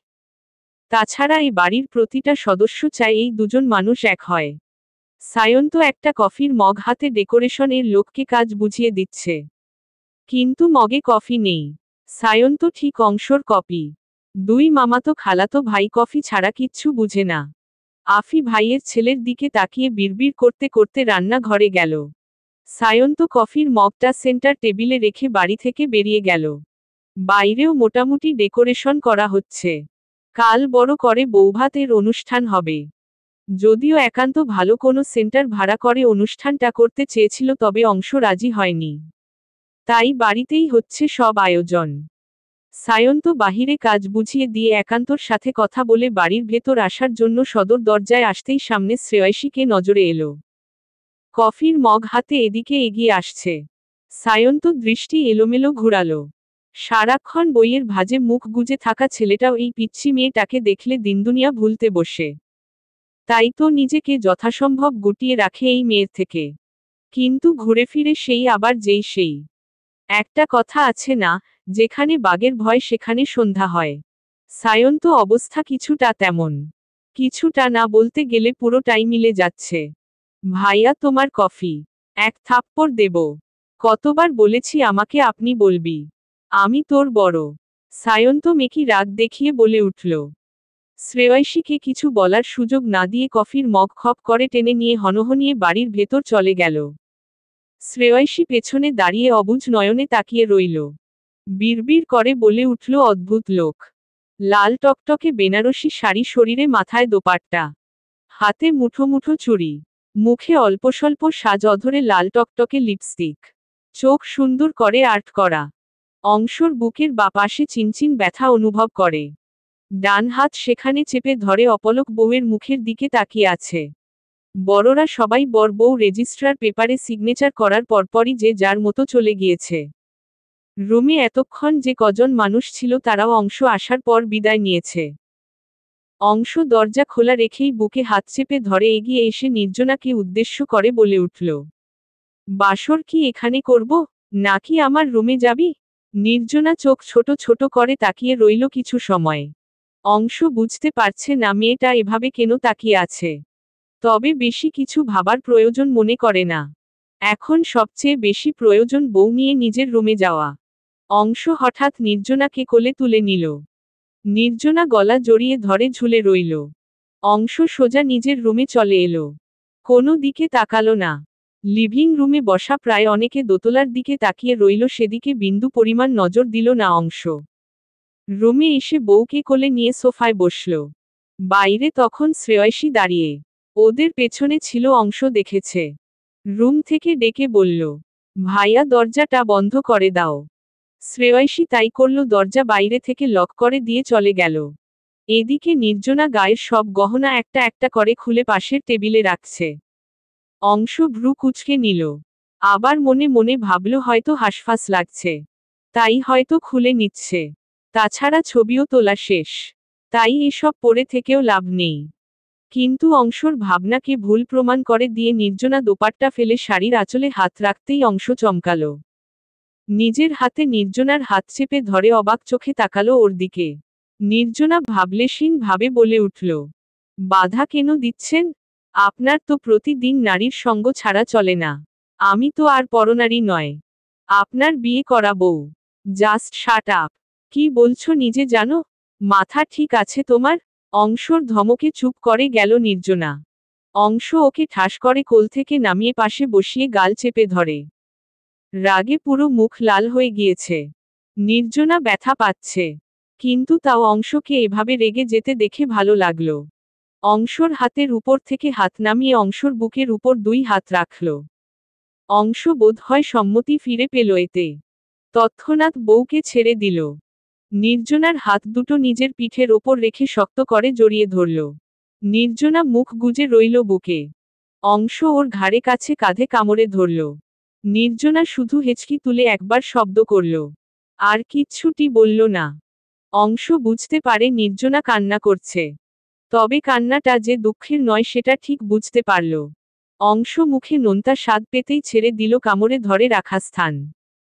তাছাড়া এই বাড়ির প্রতিটা সদস্য চায় এই দুজন মানুষ এক হয়। সায়ন্ত একটা কফির মগ হাতে ডেকোরেশন এর লোককে কাজ বুঝিয়ে দিচ্ছে। কিন্তু মগে কফি নেই। সায়ন্ত ঠিক অংশর কপি। দুই মামাতো খালাতো ভাই কফি ছাড়া কিচ্ছু বুঝে না। আফি ভাইয়ের ছেলের দিকে তাকিয়ে বিড়বিড় করতে করতে রান্নাঘরে গেল। সায়ন্ত কফির মগটা সেন্টার টেবিলে রেখে বাড়ি থেকে বেরিয়ে গেল। বাইরেও মোটামুটি ডেকোরেশন করা হচ্ছে। কাল বড় করে বৌভাতের অনুষ্ঠান হবে। যদিও একান্ত ভালো কোনো সেন্টার ভাড়া করে অনুষ্ঠানটা করতে চেয়েছিল, তবে অংশ রাজি হয়নি। তাই বাড়িতেই হচ্ছে সব আয়োজন। সায়ন্ত বাহিরে কাজ বুঝিয়ে দিয়ে একান্তর সাথে কথা বলে বাড়ির ভেতর আসার জন্য সদর দরজায় আসতেই সামনে শ্রেয়সীকে নজরে এলো। কফির মগ হাতে এদিকে এগিয়ে আসছে। সায়ন্ত দৃষ্টি এলোমেলো ঘুরালো। সারাক্ষণ বইয়ের ভাঁজে মুখ গুজে থাকা ছেলেটাও এই পিচ্ছি মেয়েটাকে দেখলে দিনদুনিয়া ভুলতে বসে। তাই তো নিজেকে যথাসম্ভব গুটিয়ে রাখে এই মেয়ের থেকে। কিন্তু ঘুরে ফিরে সেই আবার যেই সেই। একটা কথা আছে না, যেখানে বাঘের ভয় সেখানে সন্ধ্যা হয়। সায়ন্ত অবস্থা কিছুটা তেমন। কিছুটা না বলতে গেলে পুরোটাই মিলে যাচ্ছে। ভাইয়া তোমার কফি। এক থাপ্পড় দেব। কতবার বলেছি আমাকে আপনি বলবি। আমি তোর বড়। সায়ন্ত মেকি রাগ দেখিয়ে বলে উঠল। শ্রেয়সীকে কিছু বলার সুযোগ না দিয়ে কফির মগ খপ করে টেনে নিয়ে হনহনিয়ে বাড়ির ভেতর চলে গেল। শ্রেয়সী পেছনে দাঁড়িয়ে অবুঝ নয়নে তাকিয়ে রইল। বিড়বিড় করে বলে উঠল, অদ্ভুত লোক। লাল টকটকে বেনারসি শাড়ি, শরীরে মাথায় দোপাট্টা, হাতে মুঠো মুঠো চুড়ি, মুখে অল্পস্বল্প সাজ, অধরে লাল টকটকে লিপস্টিক, চোখ সুন্দর করে আর্ট করা। অংশর বুকের বাপাশে চিনচিন ব্যথা অনুভব করে। ডান হাত সেখানে চেপে ধরে অপলক বউয়ের মুখের দিকে তাকিয়ে আছে। বড়রা সবাই বর বউ রেজিস্ট্রার পেপারে সিগনেচার করার পরপরই যে যার মতো চলে গিয়েছে। রুমে এতক্ষণ যে কজন মানুষ ছিল তারাও অংশ আসার পর বিদায় নিয়েছে। অংশ দরজা খোলা রেখেই বুকে হাত চেপে ধরে এগিয়ে এসে নির্জনাকে উদ্দেশ্য করে বলে উঠল, বাসর কি এখানে করব, নাকি আমার রুমে যাবি? নির্জনা চোখ ছোট ছোট করে তাকিয়ে রইল কিছু সময়। অংশ বুঝতে পারছে না মেয়েটা এভাবে কেন তাকিয়ে আছে। তবে বেশি কিছু ভাবার প্রয়োজন মনে করে না। এখন সবচেয়ে বেশি প্রয়োজন বউ নিয়ে নিজের রুমে যাওয়া। অংশ হঠাৎ নির্জনাকে কোলে তুলে নিল। নির্জনা গলা জড়িয়ে ধরে ঝুলে রইল। অংশ সোজা নিজের রুমে চলে এলো। কোনো দিকে তাকালো না। লিভিং রুমে বসা প্রায় অনেকে দোতলার দিকে তাকিয়ে রইল, সেদিকে বিন্দু পরিমাণ নজর দিল না অংশ। রুমে এসে বউকে কোলে নিয়ে সোফায় বসল। বাইরে তখন শ্রেয়সী দাঁড়িয়ে। ওদের পেছনে ছিল অংশ দেখেছে। রুম থেকে ডেকে বলল, ভাইয়া দরজাটা বন্ধ করে দাও। শ্রেয়সী তাই করল, দরজা বাইরে থেকে লক করে দিয়ে চলে গেল। এদিকে নির্জনা গায়ের সব গহনা একটা একটা করে খুলে পাশের টেবিলে রাখছে। অংশ ভ্রু কুঁচকে নিল। আবার মনে মনে ভাবল হয়তো হাঁসফাঁস লাগছে, তাই হয়তো খুলে নিচ্ছে। তাছাড়া ছবিও তোলা শেষ, তাই এসব পড়ে থেকেও লাভ নেই। কিন্তু অংশর ভাবনাকে ভুল প্রমাণ করে দিয়ে নির্জনা দোপাট্টা ফেলে শাড়ির আঁচলে হাত রাখতেই অংশ চমকাল। নিজের হাতে নির্জনার হাত চেপে ধরে অবাক চোখে তাকালো ওর দিকে। নির্জনা ভাবলেশীন ভাবে বলে উঠল, বাধা কেন দিচ্ছেন? আপনার তো প্রতিদিন নারীর সঙ্গ ছাড়া চলে না। আমি তো আর পরনারী নয়, আপনার বিয়ে করা বউ। Just shut up. কি বলছো নিজে জানো? মাথা ঠিক আছে তোমার? অংশর ধমকে চুপ করে গেল নির্জনা। অংশ ওকে ঠাস করে কোল থেকে নামিয়ে পাশে বসিয়ে গাল চেপে ধরে। রাগে পুরো মুখ লাল হয়ে গিয়েছে। নির্জনা ব্যথা পাচ্ছে, কিন্তু তাও অংশকে এভাবে রেগে যেতে দেখে ভালো লাগলো। অংশর হাতের উপর থেকে হাত নামিয়ে অংশর বুকের উপর দুই হাত রাখল। অংশ বোধহয় সম্মতি ফিরে পেল এতে। তৎক্ষণাৎ বউকে ছেড়ে দিল। নির্জনার হাত দুটো নিজের পিঠের ওপর রেখে শক্ত করে জড়িয়ে ধরল। নির্জনা মুখ গুজে রইল বুকে। অংশ ওর ঘাড়ে কাছে কাঁধে কামড়ে ধরল। নির্জনা শুধু হেঁচকি তুলে একবার শব্দ করল, আর কিচ্ছুটি বলল না। অংশ বুঝতে পারে নির্জনা কান্না করছে, তবে কান্নাটা যে দুঃখের নয় সেটা ঠিক বুঝতে পারল। অংশ মুখে নোনতা স্বাদ পেতেই ছেড়ে দিল কামড়ে ধরে রাখা স্থান।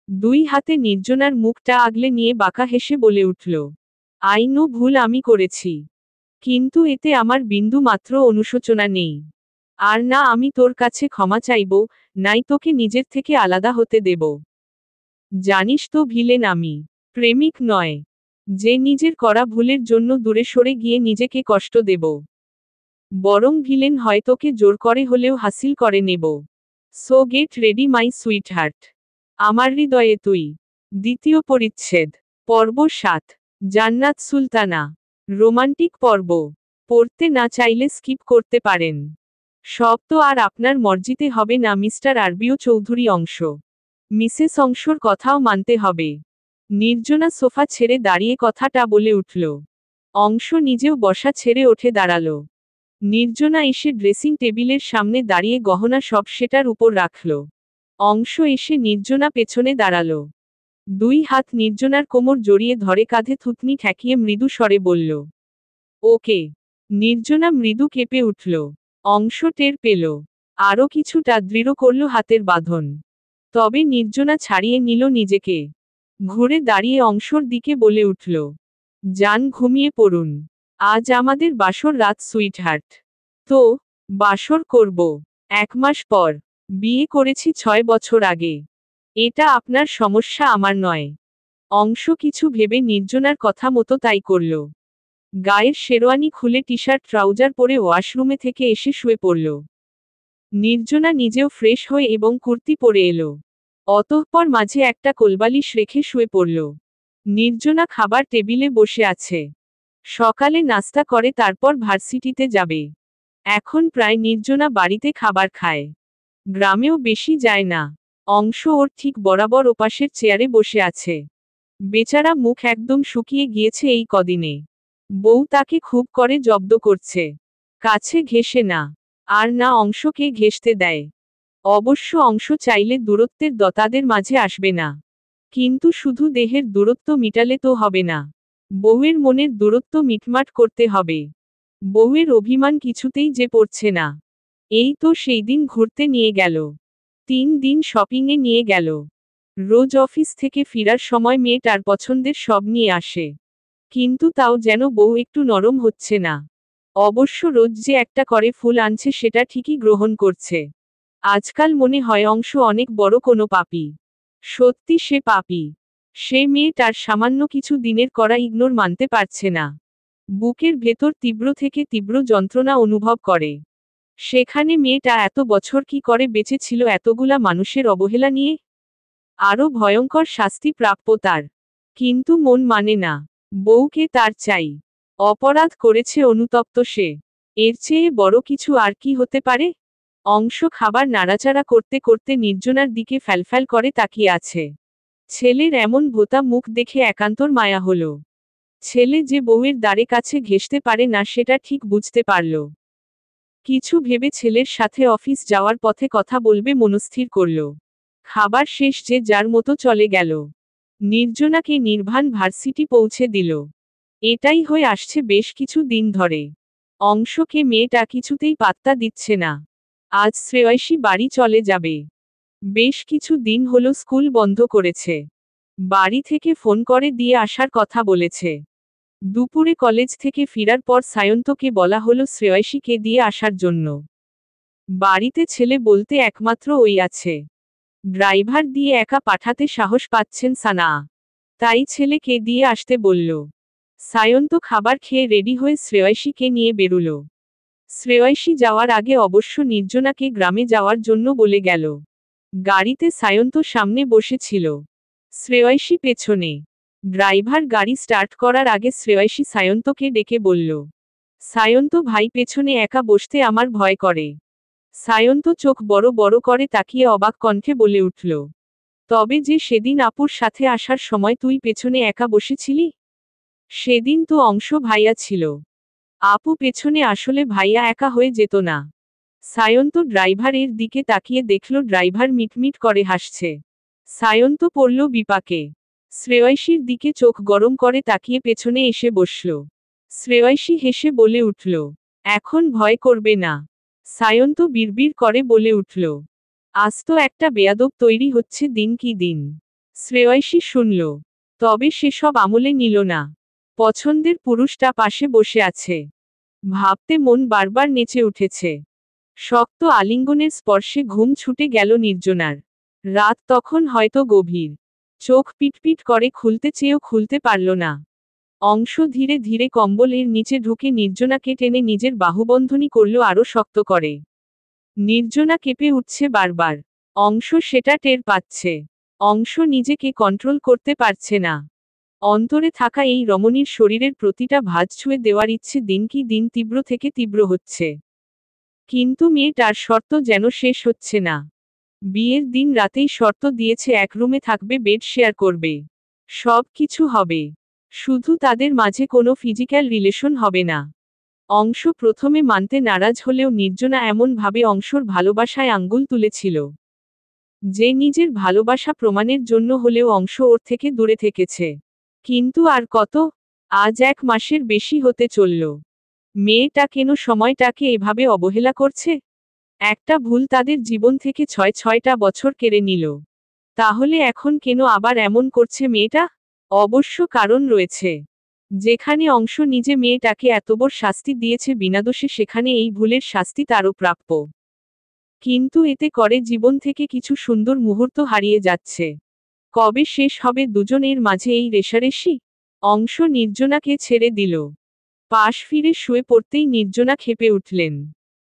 দুই হাতে নির্জনার মুখটা আগলে নিয়ে বাঁকা হেসে বলে উঠল, আই নো ভুল আমি করেছি, কিন্তু এতে আমার বিন্দু মাত্র অনুশোচনা নেই। আর না আমি তোর কাছে ক্ষমা চাইব, নাই তোকে নিজের থেকে আলাদা হতে দেব। জানিস তো ভিলেন আমি, প্রেমিক নয়, যে নিজের করা ভুলের জন্য দূরে সরে গিয়ে নিজেকে কষ্ট দেব। বরং ভিলেন হয় তোকে জোর করে হলেও হাসিল করে নেব। So get ready my sweet heart. আমার হৃদয়ে তুই। দ্বিতীয় পরিচ্ছেদ, পর্ব 7। জান্নাত সুলতানা। রোমান্টিক পর্ব। পড়তে না চাইলে স্কিপ করতে পারেন। সব তো আর আপনার মর্জিতে হবে না মিস্টার আরবিও চৌধুরী। অংশ মিসেস অংশর কথাও মানতে হবে। নির্জনা সোফা ছেড়ে দাঁড়িয়ে কথাটা বলে উঠল। অংশ নিজেও বসা ছেড়ে ওঠে দাঁড়াল। নির্জনা এসে ড্রেসিং টেবিলের সামনে দাঁড়িয়ে গহনা সব সেটার উপর রাখল। অংশ এসে নির্জনা পেছনে দাঁড়াল। দুই হাত নির্জনার কোমর জড়িয়ে ধরে কাঁধে থুতনি ঠেকিয়ে মৃদু স্বরে বলল, ওকে। নির্জনা মৃদু কেঁপে উঠল। অংশ টের পেল, আরও কিছুটা দৃঢ় করল হাতের বাঁধন। তবে নির্জনা ছাড়িয়ে নিল নিজেকে। ঘুরে দাঁড়িয়ে অংশর দিকে বলে উঠল, যান ঘুমিয়ে পড়ুন, আজ আমাদের বাসর রাত সুইটহার্ট। তো বাসর করব 1 মাস পর। বিয়ে করেছি 6 বছর আগে। এটা আপনার সমস্যা, আমার নয়। অংশ কিছু ভেবে নির্জনার কথা মতো তাই করল। গায়ের শেরওয়ানি খুলে টি শার্ট ট্রাউজার পরে ওয়াশরুমে থেকে এসে শুয়ে পড়ল। নির্জনা নিজেও ফ্রেশ হয়ে এবং কুর্তি পরে এলো। অতঃপর মাঝে একটা কোলবালিশ রেখে শুয়ে পড়ল। নির্জনা খাবার টেবিলে বসে আছে। সকালে নাস্তা করে তারপর ভার্সিটিতে যাবে। এখন প্রায় নির্জনা বাড়িতে খাবার খায়, গ্রামেও বেশি যায় না। অংশ ওর ঠিক বরাবর ওপাশের চেয়ারে বসে আছে। বেচারা মুখ একদম শুকিয়ে গিয়েছে এই কদিনে। বউ তাকে খুব করে জব্দ করছে, কাছে ঘেঁষে না, আর না অংশকে ঘেঁষতে দেয়। অবশ্য অংশ চাইলে দূরত্বের দতাদের মাঝে আসবে না, কিন্তু শুধু দেহের দূরত্ব মিটালে তো হবে না। বউয়ের মনের দূরত্ব মিটমাট করতে হবে। বউয়ের অভিমান কিছুতেই যে পড়ছে না। এই তো সেই দিন ঘুরতে নিয়ে গেল, 3 দিন শপিংয়ে নিয়ে গেল। রোজ অফিস থেকে ফিরার সময় মেয়েটার পছন্দের সব নিয়ে আসে, কিন্তু তাও যেন বউ একটু নরম হচ্ছে না। অবশ্য রোজ যে একটা করে ফুল আনছে সেটা ঠিকই গ্রহণ করছে। আজকাল মনে হয় অংশ অনেক বড় কোনো পাপী। সত্যি সে পাপী। সে মেয়েটার সামান্য কিছু দিনের করা ইগনোর মানতে পারছে না। বুকের ভেতর তীব্র থেকে তীব্র যন্ত্রণা অনুভব করে। সেখানে মেয়েটা এত বছর কি করে বেঁচে ছিল এতগুলা মানুষের অবহেলা নিয়ে? আরও ভয়ঙ্কর শাস্তি প্রাপ্য তার। কিন্তু মন মানে না, বউকে তার চাই। অপরাধ করেছে অনুতপ্ত সে। এর চেয়ে বড় কিছু আর কি হতে পারে? অংশ খাবার নাড়াচাড়া করতে করতে নির্জনার দিকে ফ্যালফ্যাল করে তাকিয়ে আছে। ছেলের এমন ভোঁতা মুখ দেখে একান্তর মায়া হলো। ছেলে যে বউয়ের দ্বারে কাছে ঘেঁষতে পারে না সেটা ঠিক বুঝতে পারল। কিছু ভেবে ছেলের সাথে অফিস যাওয়ার পথে কথা বলবে মনস্থির করল। খাবার শেষ যে যার মতো চলে গেল। নির্জনাকে নির্বাণ ভার্সিটি পৌঁছে দিল। এটাই হয়ে আসছে বেশ কিছু দিন ধরে। অংশকে মেয়েটা কিছুতেই পাত্তা দিচ্ছে না। আজ শ্রেয়সী বাড়ি চলে যাবে। বেশ কিছু দিন হলো স্কুল বন্ধ করেছে। বাড়ি থেকে ফোন করে দিয়ে আসার কথা বলেছে। দুপুরে কলেজ থেকে ফেরার পর সায়ন্তকে বলা হলো শ্রেয়সীকে দিয়ে আসার জন্য। বাড়িতে ছেলে বলতে একমাত্র ওই আছে। ড্রাইভার দিয়ে একা পাঠাতে সাহস পাচ্ছেন সানা। তাই ছেলেকে দিয়ে আসতে বলল। সায়ন্ত খাবার খেয়ে রেডি হয়ে শ্রেয়সীকে নিয়ে বেরুল। শ্রেয়সী যাওয়ার আগে অবশ্য নির্জনাকে গ্রামে যাওয়ার জন্য বলে গেল। গাড়িতে সায়ন্ত সামনে বসেছিল, শ্রেয়সী পেছনে। ড্রাইভার গাড়ি স্টার্ট করার আগে শ্রেয়সী সায়ন্তকে ডেকে বলল, সায়ন্ত ভাই, পেছনে একা বসতে আমার ভয় করে। সায়ন্ত চোখ বড় বড় করে তাকিয়ে অবাক কণ্ঠে বলে উঠল, তবে যে সেদিন আপুর সাথে আসার সময় তুই পেছনে একা বসেছিলি? সেদিন তো অংশ ভাইয়া ছিল। আপু পেছনে আসলে ভাইয়া একা হয়ে যেত না। সায়ন্ত ড্রাইভারের দিকে তাকিয়ে দেখল ড্রাইভার মিটমিট করে হাসছে। সায়ন্ত পড়ল বিপাকে। শ্রেয়সীর দিকে চোখ গরম করে তাকিয়ে পেছনে এসে বসল। শ্রেয়সী হেসে বলে উঠল, এখন ভয় করবে না। সায়ন্ত বিড়বিড় করে বলে উঠল, আজ তো একটা বেয়াদব তৈরি হচ্ছে দিন কি দিন। শ্রেয়সী শুনল, তবে সেসব আমলে নিল না। পছন্দের পুরুষটা পাশে বসে আছে। ভাবতে মন বারবার নেচে উঠেছে। শক্ত আলিঙ্গনের স্পর্শে ঘুম ছুটে গেল নির্জনার। রাত তখন হয়তো গভীর। চোখ পিটপিট করে খুলতে চেয়েও খুলতে পারল না। অংশ ধীরে ধীরে কম্বলের নিচে ঢুকে নির্জনাকে টেনে নিজের বাহুবন্ধনী করল আরো শক্ত করে। নির্জনা কেঁপে উঠছে বারবার। অংশ সেটা টের পাচ্ছে। অংশ নিজেকে কন্ট্রোল করতে পারছে না। অন্তরে থাকা এই রমণীর শরীরের প্রতিটা ভাঁজ ছুঁয়ে দেওয়ার ইচ্ছে দিন কি দিন তীব্র থেকে তীব্র হচ্ছে। কিন্তু মেয়েটার শর্ত যেন শেষ হচ্ছে না। বিয়ের দিন রাতেই শর্ত দিয়েছে এক রুমে থাকবে, বেড শেয়ার করবে। সব কিছু হবে, শুধু তাদের মাঝে কোনো ফিজিক্যাল রিলেশন হবে না। অংশ প্রথমে মানতে নারাজ হলেও নির্জনা এমনভাবে অংশর ভালোবাসায় আঙ্গুল তুলেছিল যে নিজের ভালোবাসা প্রমাণের জন্য হলেও অংশ ওর থেকে দূরে থেকেছে। কিন্তু আর কত? আজ 1 মাসের বেশি হতে চলল। মেয়েটা কেন সময়টাকে এভাবে অবহেলা করছে? একটা ভুল তাদের জীবন থেকে 6টা বছর কেড়ে নিল। তাহলে এখন কেন আবার এমন করছে মেয়েটা? অবশ্য কারণ রয়েছে। যেখানে অংশ নিজে মেয়েটাকে এত বড় শাস্তি দিয়েছে বিনাদোষে, সেখানে এই ভুলের শাস্তি তারও প্রাপ্য। কিন্তু এতে করে জীবন থেকে কিছু সুন্দর মুহূর্ত হারিয়ে যাচ্ছে। কবে শেষ হবে দুজনের মাঝে এই রেষারেষি? অংশ নির্জনাকে ছেড়ে দিল। পাশ ফিরে শুয়ে পড়তেই নির্জনা ক্ষেপে উঠলেন।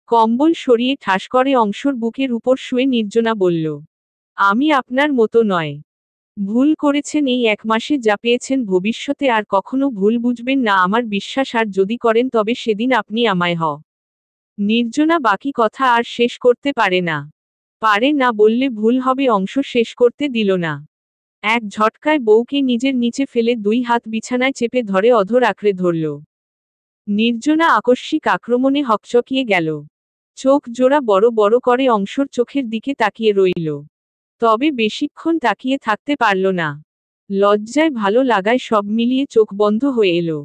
কম্বল সরিয়ে ঠাস করে অংশর বুকের উপর শুয়ে নির্জনা বলল, আমি আপনার মতো নয়। ভুল করেছেন এই 1 মাসে, যা পেয়েছেন ভবিষ্যতে আর কখনো ভুল বুঝবেন না আমার বিশ্বাস, আর যদি করেন তবে সেদিন আপনি আমায় নির্জনা বাকি কথা আর শেষ করতে পারে না বললে ভুল হবে। অংশ শেষ করতে দিল না। এক ঝটকায় বউকে নিজের নিচে ফেলে 2 হাত বিছানায় চেপে ধরে অধর আঁকড়ে ধরল। নির্জনা আকস্মিক আক্রমণে হকচকিয়ে গেল। চোখ জোড়া বড় বড় করে অংশর চোখের দিকে তাকিয়ে রইল। তবে বেশিক্ষণ তাকিয়ে থাকতে পারল না। লজ্জায় ভালো লাগায় সব মিলিয়ে চোখ বন্ধ হয়ে এলো।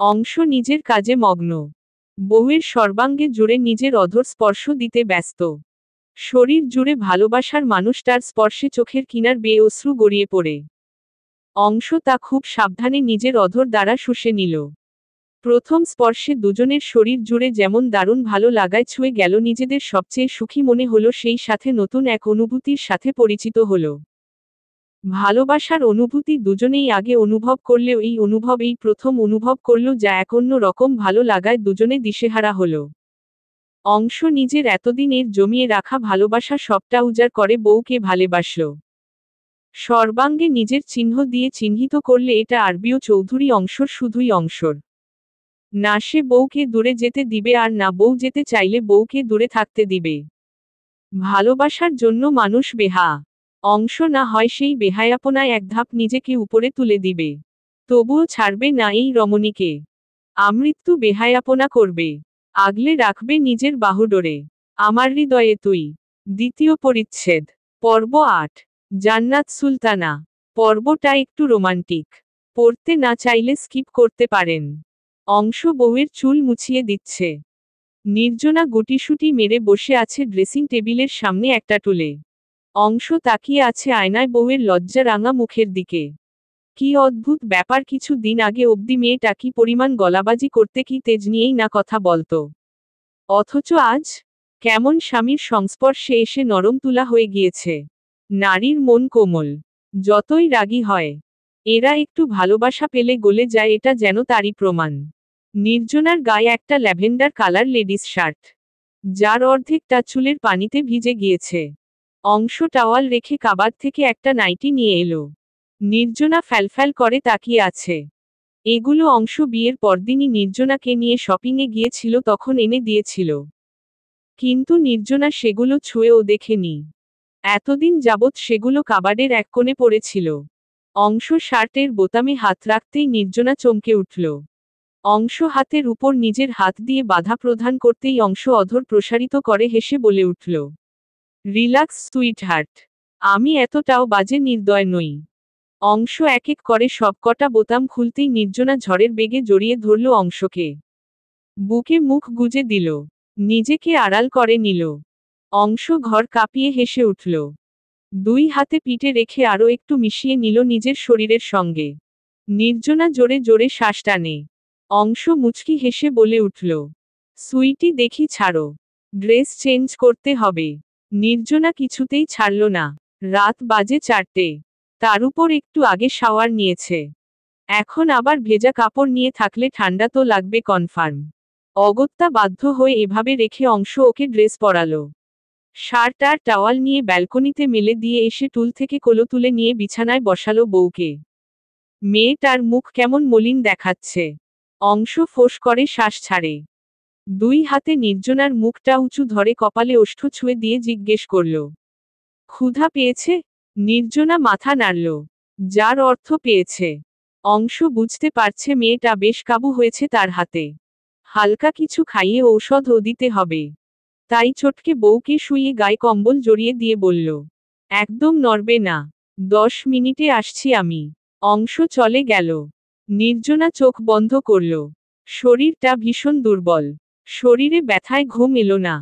অংশ নিজের কাজে মগ্ন। বউয়ের সর্বাঙ্গে জুড়ে নিজের অধর স্পর্শ দিতে ব্যস্ত। শরীর জুড়ে ভালোবাসার মানুষটার স্পর্শে চোখের কিনার বেয়ে অশ্রু গড়িয়ে পড়ে। অংশ তা খুব সাবধানে নিজের অধর দ্বারা শুষে নিল। প্রথম স্পর্শে দুজনের শরীর জুড়ে যেমন দারুণ ভালো লাগায় ছুঁয়ে গেল, নিজেদের সবচেয়ে সুখী মনে হলো, সেই সাথে নতুন এক অনুভূতির সাথে পরিচিত হলো। ভালোবাসার অনুভূতি দুজনেই আগে অনুভব করলেও এই অনুভব এই প্রথম অনুভব করল, যা এক অন্য রকম ভালো লাগায় দুজনে দিশেহারা হলো। অংশ নিজের এতদিনের জমিয়ে রাখা ভালোবাসা সবটা উজাড় করে বউকে ভালোবাসল। সর্বাঙ্গে নিজের চিহ্ন দিয়ে চিহ্নিত করলে এটা আরবিও চৌধুরী অংশর, শুধুই অংশর। না সে বউকে দূরে যেতে দিবে, আর না বউ যেতে চাইলে বউকে দূরে থাকতে দিবে। ভালোবাসার জন্য মানুষ বেহা। অংশ না হয় সেই বেহায়াপনায় এক ধাপ নিজেকে উপরে তুলে দিবে। তবুও ছাড়বে না এই রমণীকে। আমৃত্যু বেহায়াপনা করবে। আগলে রাখবে নিজের বাহুডোরে। আমার হৃদয়ে তুই। দ্বিতীয় পরিচ্ছেদ। পর্ব ৮। জান্নাত সুলতানা। পর্বটা একটু রোমান্টিক। পড়তে না চাইলে স্কিপ করতে পারেন। অংশ বউয়ের চুল মুছিয়ে দিচ্ছে। নির্জনা গুটিসুটি মেরে বসে আছে ড্রেসিং টেবিলের সামনে একটা টুলে। অংশ তাকিয়ে আছে আয়নায় বউয়ের লজ্জা রাঙা মুখের দিকে। কি অদ্ভুত ব্যাপার, কিছু দিন আগে অবধি মেয়েটা কি পরিমাণ গলাবাজি করতে, কি তেজ নিয়েই না কথা বলতো। অথচ আজ কেমন স্বামীর সংস্পর্শে এসে নরম তুলা হয়ে গিয়েছে। নারীর মন কোমল, যতই রাগী হয়। এরা একটু ভালোবাসা পেলে গলে যায়, এটা যেন তারই প্রমাণ। নির্জনার গায়ে একটা ল্যাভেন্ডার কালার লেডিস শার্ট, যার অর্ধেকটা চুলের পানিতে ভিজে গিয়েছে। অংশ টাওয়াল রেখে কাবাড থেকে একটা নাইটি নিয়ে এলো। নির্জনা ফ্যালফ্যাল করে তাকিয়ে আছে। এগুলো অংশ বিয়ের পরদিনই নির্জনাকে নিয়ে শপিংয়ে গিয়েছিল, তখন এনে দিয়েছিল। কিন্তু নির্জনা সেগুলো ছুঁয়েও দেখেনি। এতদিন যাবৎ সেগুলো কাবাডের এক কোণে পড়েছিল। অংশ শার্টের বোতামে হাত রাখতেই নির্জনা চমকে উঠল। অংশ হাতের উপর নিজের হাত দিয়ে বাধা প্রদান করতেই অংশ অধর প্রসারিত করে হেসে বলে উঠল, রিল্যাক্স সুইটহার্ট, আমি এতটাও বাজে নির্দয় নই। অংশ এক এক করে সবকটা বোতাম খুলতেই নির্জনা ঝড়ের বেগে জড়িয়ে ধরল অংশকে। বুকে মুখ গুজে দিল, নিজেকে আড়াল করে নিল। অংশ ঘর কাঁপিয়ে হেসে উঠল। দুই হাতে পিঠে রেখে আরও একটু মিশিয়ে নিল নিজের শরীরের সঙ্গে। নির্জনা জোরে জোরে শ্বাস টানে। অংশ মুচকি হেসে বলে উঠল, সুইটি দেখি ছাড়ো, ড্রেস চেঞ্জ করতে হবে। নির্জনা কিছুতেই ছাড়ল না। রাত বাজে 4টে। তার উপর একটু আগে শাওয়ার নিয়েছে। এখন আবার ভেজা কাপড় নিয়ে থাকলে ঠান্ডা তো লাগবে কনফার্ম। অগত্যা বাধ্য হয়ে এভাবে রেখে অংশ ওকে ড্রেস পরালো। শার্ট আর টাওয়াল নিয়ে ব্যালকনিতে মেলে দিয়ে এসে টুল থেকে কোলো তুলে নিয়ে বিছানায় বসালো বউকে। মেয়েটার মুখ কেমন মলিন দেখাচ্ছে। অংশ ফোঁস করে শ্বাস ছাড়ে। দুই হাতে নির্জনার মুখটা উঁচু ধরে কপালে ওষ্ঠ ছুঁয়ে দিয়ে জিজ্ঞেস করল, ক্ষুধা পেয়েছে? নির্জনা মাথা নাড়ল, যার অর্থ পেয়েছে। অংশ বুঝতে পারছে মেয়েটা বেশ কাবু হয়েছে তার হাতে। হালকা কিছু খাইয়ে ঔষধও দিতে হবে। তাই চটকে বউকে শুইয়ে গায়ে কম্বল জড়িয়ে দিয়ে বলল, একদম নড়বে না, 10 মিনিটে আসছি আমি। অংশ চলে গেল। নির্জনা চোখ বন্ধ করল। শরীরটা ভীষণ দুর্বল। শরীরে ব্যথায় ঘুম এলো না।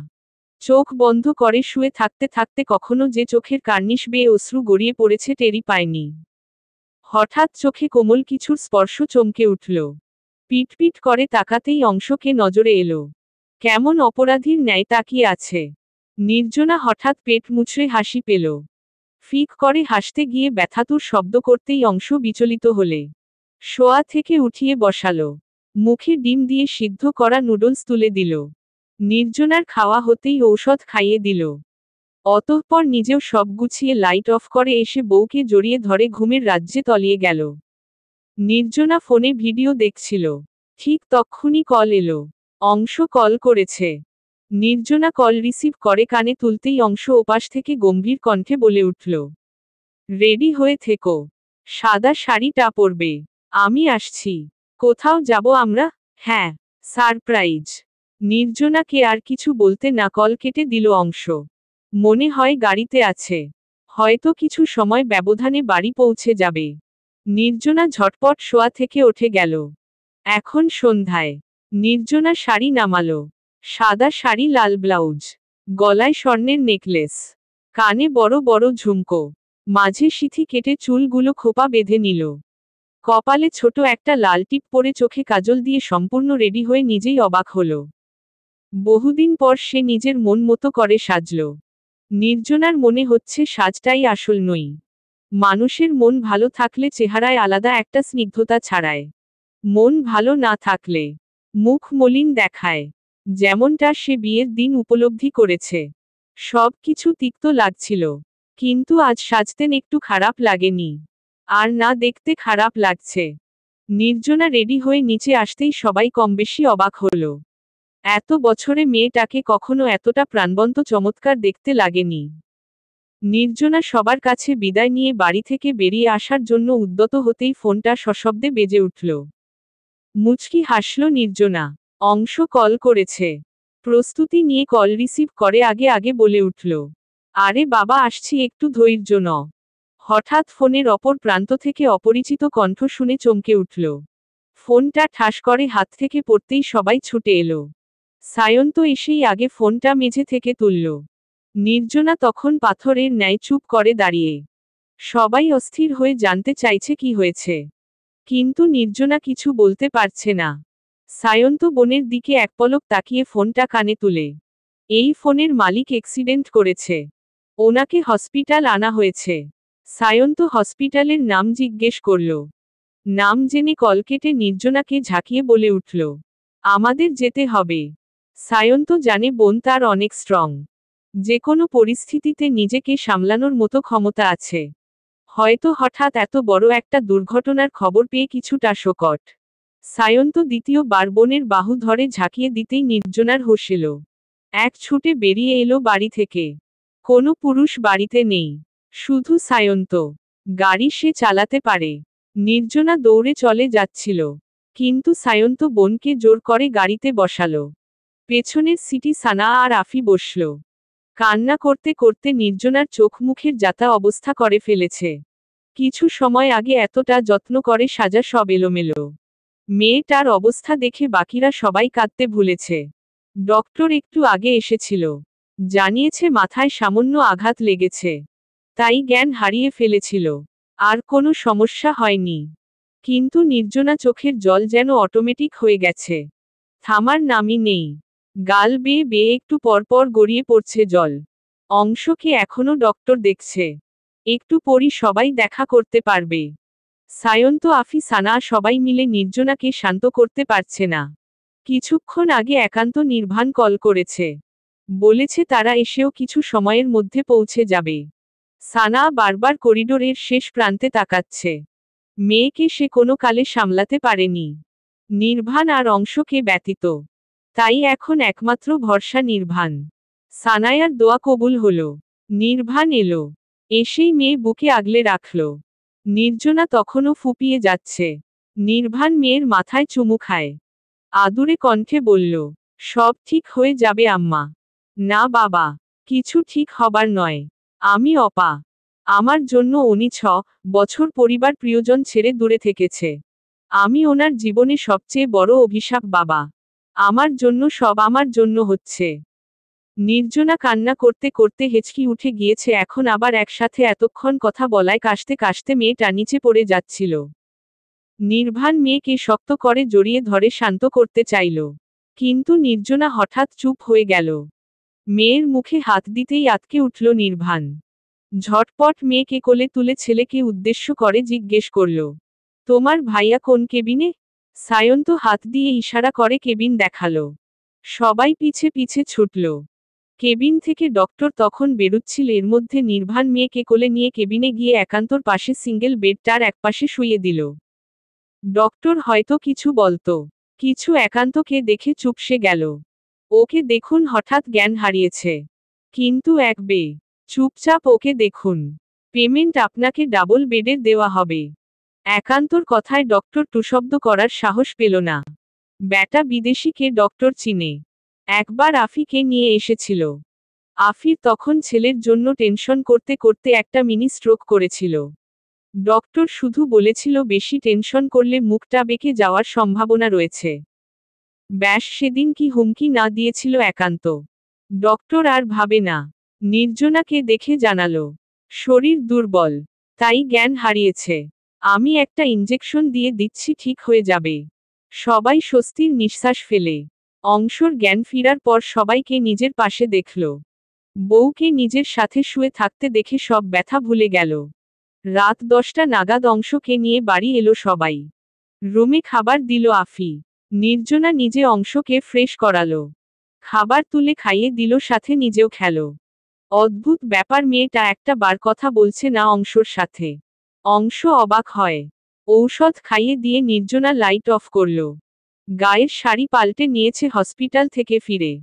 চোখ বন্ধ করে শুয়ে থাকতে থাকতে কখনো যে চোখের কার্নিশ বেয়ে অশ্রু গড়িয়ে পড়েছে টেরি পায়নি। হঠাৎ চোখে কোমল কিছুর স্পর্শ চমকে উঠল। পিটপিট করে তাকাতেই অংশকে নজরে এলো। কেমন অপরাধীর ন্যায় তাকিয়ে আছে। নির্জনা হঠাৎ পেট মুচড়ে হাসি পেল। ফিক করে হাসতে গিয়ে ব্যথাতুর শব্দ করতেই অংশ বিচলিত হলে শোয়া থেকে উঠিয়ে বসালো। মুখে ডিম দিয়ে সিদ্ধ করা নুডলস তুলে দিল। নির্জনার খাওয়া হতেই ঔষধ খাইয়ে দিল। অতঃপর নিজেও সব গুছিয়ে লাইট অফ করে এসে বউকে জড়িয়ে ধরে ঘুমের রাজ্যে তলিয়ে গেল। নির্জনা ফোনে ভিডিও দেখছিল। ঠিক তক্ষুনি কল এলো। অংশ কল করেছে। নির্জনা কল রিসিভ করে কানে তুলতেই অংশ ওপাশ থেকে গম্ভীর কণ্ঠে বলে উঠল, রেডি হয়ে থেকো, সাদা শাড়িটা পরবে, আমি আসছি। কোথাও যাব আমরা? হ্যাঁ, সারপ্রাইজ। নির্জনাকে আর কিছু বলতে না কল কেটে দিল অংশ। মনে হয় গাড়িতে আছে, হয়তো কিছু সময় ব্যবধানে বাড়ি পৌঁছে যাবে। নির্জনা ঝটপট শোয়া থেকে উঠে গেল। এখন সন্ধ্যায়। নির্জনা শাড়ি নামালো। সাদা শাড়ি, লাল ব্লাউজ, গলায় স্বর্ণের নেকলেস, কানে বড় বড় ঝুমকো, মাঝে সিথি কেটে চুলগুলো খোপা বেঁধে নিল। কপালে ছোট একটা লাল টিপ পরে চোখে কাজল দিয়ে সম্পূর্ণ রেডি হয়ে নিজেই অবাক হলো। বহুদিন পর সে নিজের মন মতো করে সাজল। নির্জনার মনে হচ্ছে সাজটাই আসল নই। মানুষের মন ভালো থাকলে চেহারায় আলাদা একটা স্নিগ্ধতা ছড়ায়। মন ভালো না থাকলে মুখ মলিন দেখায়। যেমনটা সে বিয়ের দিন উপলব্ধি করেছে। সব কিছু তিক্ত লাগছিল। কিন্তু আজ সাজতেন একটু খারাপ লাগেনি। আর না দেখতে খারাপ লাগছে। নির্জনা রেডি হয়ে নিচে আসতেই সবাই কমবেশি অবাক হলো। এত বছরে মেয়েটাকে কখনো এতটা প্রাণবন্ত চমৎকার দেখতে লাগেনি। নির্জনা সবার কাছে বিদায় নিয়ে বাড়ি থেকে বেরিয়ে আসার জন্য উদ্যত হতেই ফোনটা সশব্দে বেজে উঠল। মুচকি হাসল নির্জনা। অংশ কল করেছে। প্রস্তুতি নিয়ে কল রিসিভ করে আগে আগে বলে উঠল, আরে বাবা আসছি, একটু ধৈর্য ন। হঠাৎ ফোনের অপর প্রান্ত থেকে অপরিচিত কণ্ঠ শুনে চমকে উঠল। ফোনটা ঠাস করে হাত থেকে পড়তেই সবাই ছুটে এলো। সায়ন্ত এসেই আগে ফোনটা মেঝে থেকে তুলল। নির্জনা তখন পাথরের ন্যায় চুপ করে দাঁড়িয়ে। সবাই অস্থির হয়ে জানতে চাইছে কি হয়েছে, কিন্তু নির্জনা কিছু বলতে পারছে না। সায়ন্ত বোনের দিকে এক পলক তাকিয়ে ফোনটা কানে তুলে, এই ফোনের মালিক অ্যাক্সিডেন্ট করেছে, ওনাকে হসপিটাল আনা হয়েছে। সায়ন্ত হসপিটালের নাম জিজ্ঞেস করল। নাম জেনে কল কেটে নির্জনাকে ঝাঁকিয়ে বলে উঠল, আমাদের যেতে হবে। সায়ন্ত জানে বোন তার অনেক স্ট্রং, যে কোনো পরিস্থিতিতে নিজেকে সামলানোর মতো ক্ষমতা আছে। হয়তো হঠাৎ এত বড় একটা দুর্ঘটনার খবর পেয়ে কিছুটা শোকট। সায়ন্ত দ্বিতীয়বার বোনের বাহু ধরে ঝাঁকিয়ে দিতেই নির্জনার হুঁশ এলো। এক ছুটে বেরিয়ে এলো বাড়ি থেকে। কোনো পুরুষ বাড়িতে নেই, শুধু সায়ন্ত। গাড়ি সে চালাতে পারে। নির্জনা দৌড়ে চলে যাচ্ছিল, কিন্তু সায়ন্ত বোনকে জোর করে গাড়িতে বসালো। পেছনের সিটি সানা আর আফি বসল। কান্না করতে করতে নির্জনার চোখ মুখের যাতা অবস্থা করে ফেলেছে। কিছু সময় আগে এতটা যত্ন করে সাজা সব এলোমেলো। মেয়েটার অবস্থা দেখে বাকিরা সবাই কাঁদতে ভুলেছে। ডক্টর একটু আগে এসেছিল, জানিয়েছে মাথায় সামান্য আঘাত লেগেছে, তাই জ্ঞান হারিয়ে ফেলেছিল। আর কোনো সমস্যা হয়নি। কিন্তু নির্জনা চোখের জল যেন অটোমেটিক হয়ে গেছে, থামার নামই নেই। গাল বেয়ে বেয়ে একটু পরপর গড়িয়ে পড়ছে জল। অংশকে এখনো ডক্টর দেখছে, একটু পরই সবাই দেখা করতে পারবে। সায়ন্ত আফি সানা সবাই মিলে নির্জনাকে শান্ত করতে পারছে না। কিছুক্ষণ আগে একান্ত নির্বাণ কল করেছে, বলেছে তারা এসেও কিছু সময়ের মধ্যে পৌঁছে যাবে। সানা বারবার করিডোরের শেষ প্রান্তে তাকাচ্ছে। মেয়েকে সে কোনো কালে সামলাতে পারেনি, নির্বাণ আর অংশকে ব্যতীত। তাই এখন একমাত্র ভরসা নির্বাণ। সানায়ার দোয়া কবুল হলো। নির্বাণ এলো, এসেই মেয়ে বুকে আগলে রাখল। নির্জনা তখনও ফুপিয়ে যাচ্ছে। নির্বাণ মেয়ের মাথায় চুমু খায়, আদুরে কণ্ঠে বলল, সব ঠিক হয়ে যাবে আম্মা। না বাবা, কিছু ঠিক হবার নয়। আমি অপা। আমার জন্য উনি 6 বছর পরিবার প্রিয়জন ছেড়ে দূরে থেকেছে। আমি ওনার জীবনে সবচেয়ে বড় অভিশাপ বাবা। আমার জন্য সব আমার জন্য হচ্ছে। নির্জনা কান্না করতে করতে হেঁচকি উঠে গিয়েছে। এখন আবার একসাথে এতক্ষণ কথা বলায় কাশতে কাশতে মেয়েটা নিচে পড়ে যাচ্ছিল। নির্বাণ মেয়েকে শক্ত করে জড়িয়ে ধরে শান্ত করতে চাইল, কিন্তু নির্জনা হঠাৎ চুপ হয়ে গেল। মেয়ের মুখে হাত দিতেই আঁতকে উঠল নির্বাণ। ঝটপট মেয়েকে কোলে তুলে ছেলেকে উদ্দেশ্য করে জিজ্ঞেস করল, তোমার ভাইয়া কোন কেবিনে? সায়ন্ত হাত দিয়ে ইশারা করে কেবিন দেখালো। সবাই পিছে পিছে ছুটল। কেবিন থেকে ডক্টর তখন বেরুচ্ছিল। এর মধ্যে নির্বাণ মেয়েকে কোলে নিয়ে কেবিনে গিয়ে একান্তর পাশে সিঙ্গেল বেডটার একপাশে শুইয়ে দিল। ডক্টর হয়তো কিছু বলতো, কিছু একান্তকে দেখে চুপসে গেল। ওকে দেখুন, হঠাৎ জ্ঞান হারিয়েছে। কিন্তু চুপচাপ ওকে দেখুন। পেমেন্ট আপনাকে ডাবল বেডের দেওয়া হবে। একান্তর কথায় ডক্টর টুশব্দ করার সাহস পেল না। ব্যাটা বিদেশিকে ডক্টর চিনে, একবার আফিকে নিয়ে এসেছিল। আফির তখন ছেলের জন্য টেনশন করতে করতে একটা মিনি স্ট্রোক করেছিল। ডক্টর শুধু বলেছিল বেশি টেনশন করলে মুখটা বেঁকে যাওয়ার সম্ভাবনা রয়েছে। ব্যাস সেদিন কি হুমকি না দিয়েছিল একান্ত। ডক্টর আর ভাবে না। নির্জনাকে দেখে জানালো, শরীর দুর্বল, তাই জ্ঞান হারিয়েছে। আমি একটা ইনজেকশন দিয়ে দিচ্ছি, ঠিক হয়ে যাবে। সবাই স্বস্তির নিঃশ্বাস ফেলে। অংশর জ্ঞান ফিরার পর সবাইকে নিজের পাশে দেখল। বউকে নিজের সাথে শুয়ে থাকতে দেখে সব ব্যথা ভুলে গেল। রাত 10টা নাগাদ অংশকে নিয়ে বাড়ি এলো সবাই। রুমে খাবার দিল আফি। নির্জনা নিজে অংশকে ফ্রেশ করালো, খাবার তুলে খাইয়ে দিল, সাথে নিজেও খেলো। অদ্ভুত ব্যাপার, মেয়েটা একটা বার কথা বলছে না অংশর সাথে। অংশ অবাক হয়। ঔষধ খাইয়ে দিয়ে নির্জনা লাইট অফ করল। গায়ের শাড়ি পাল্টে নিয়েছে হসপিটাল থেকে ফিরে।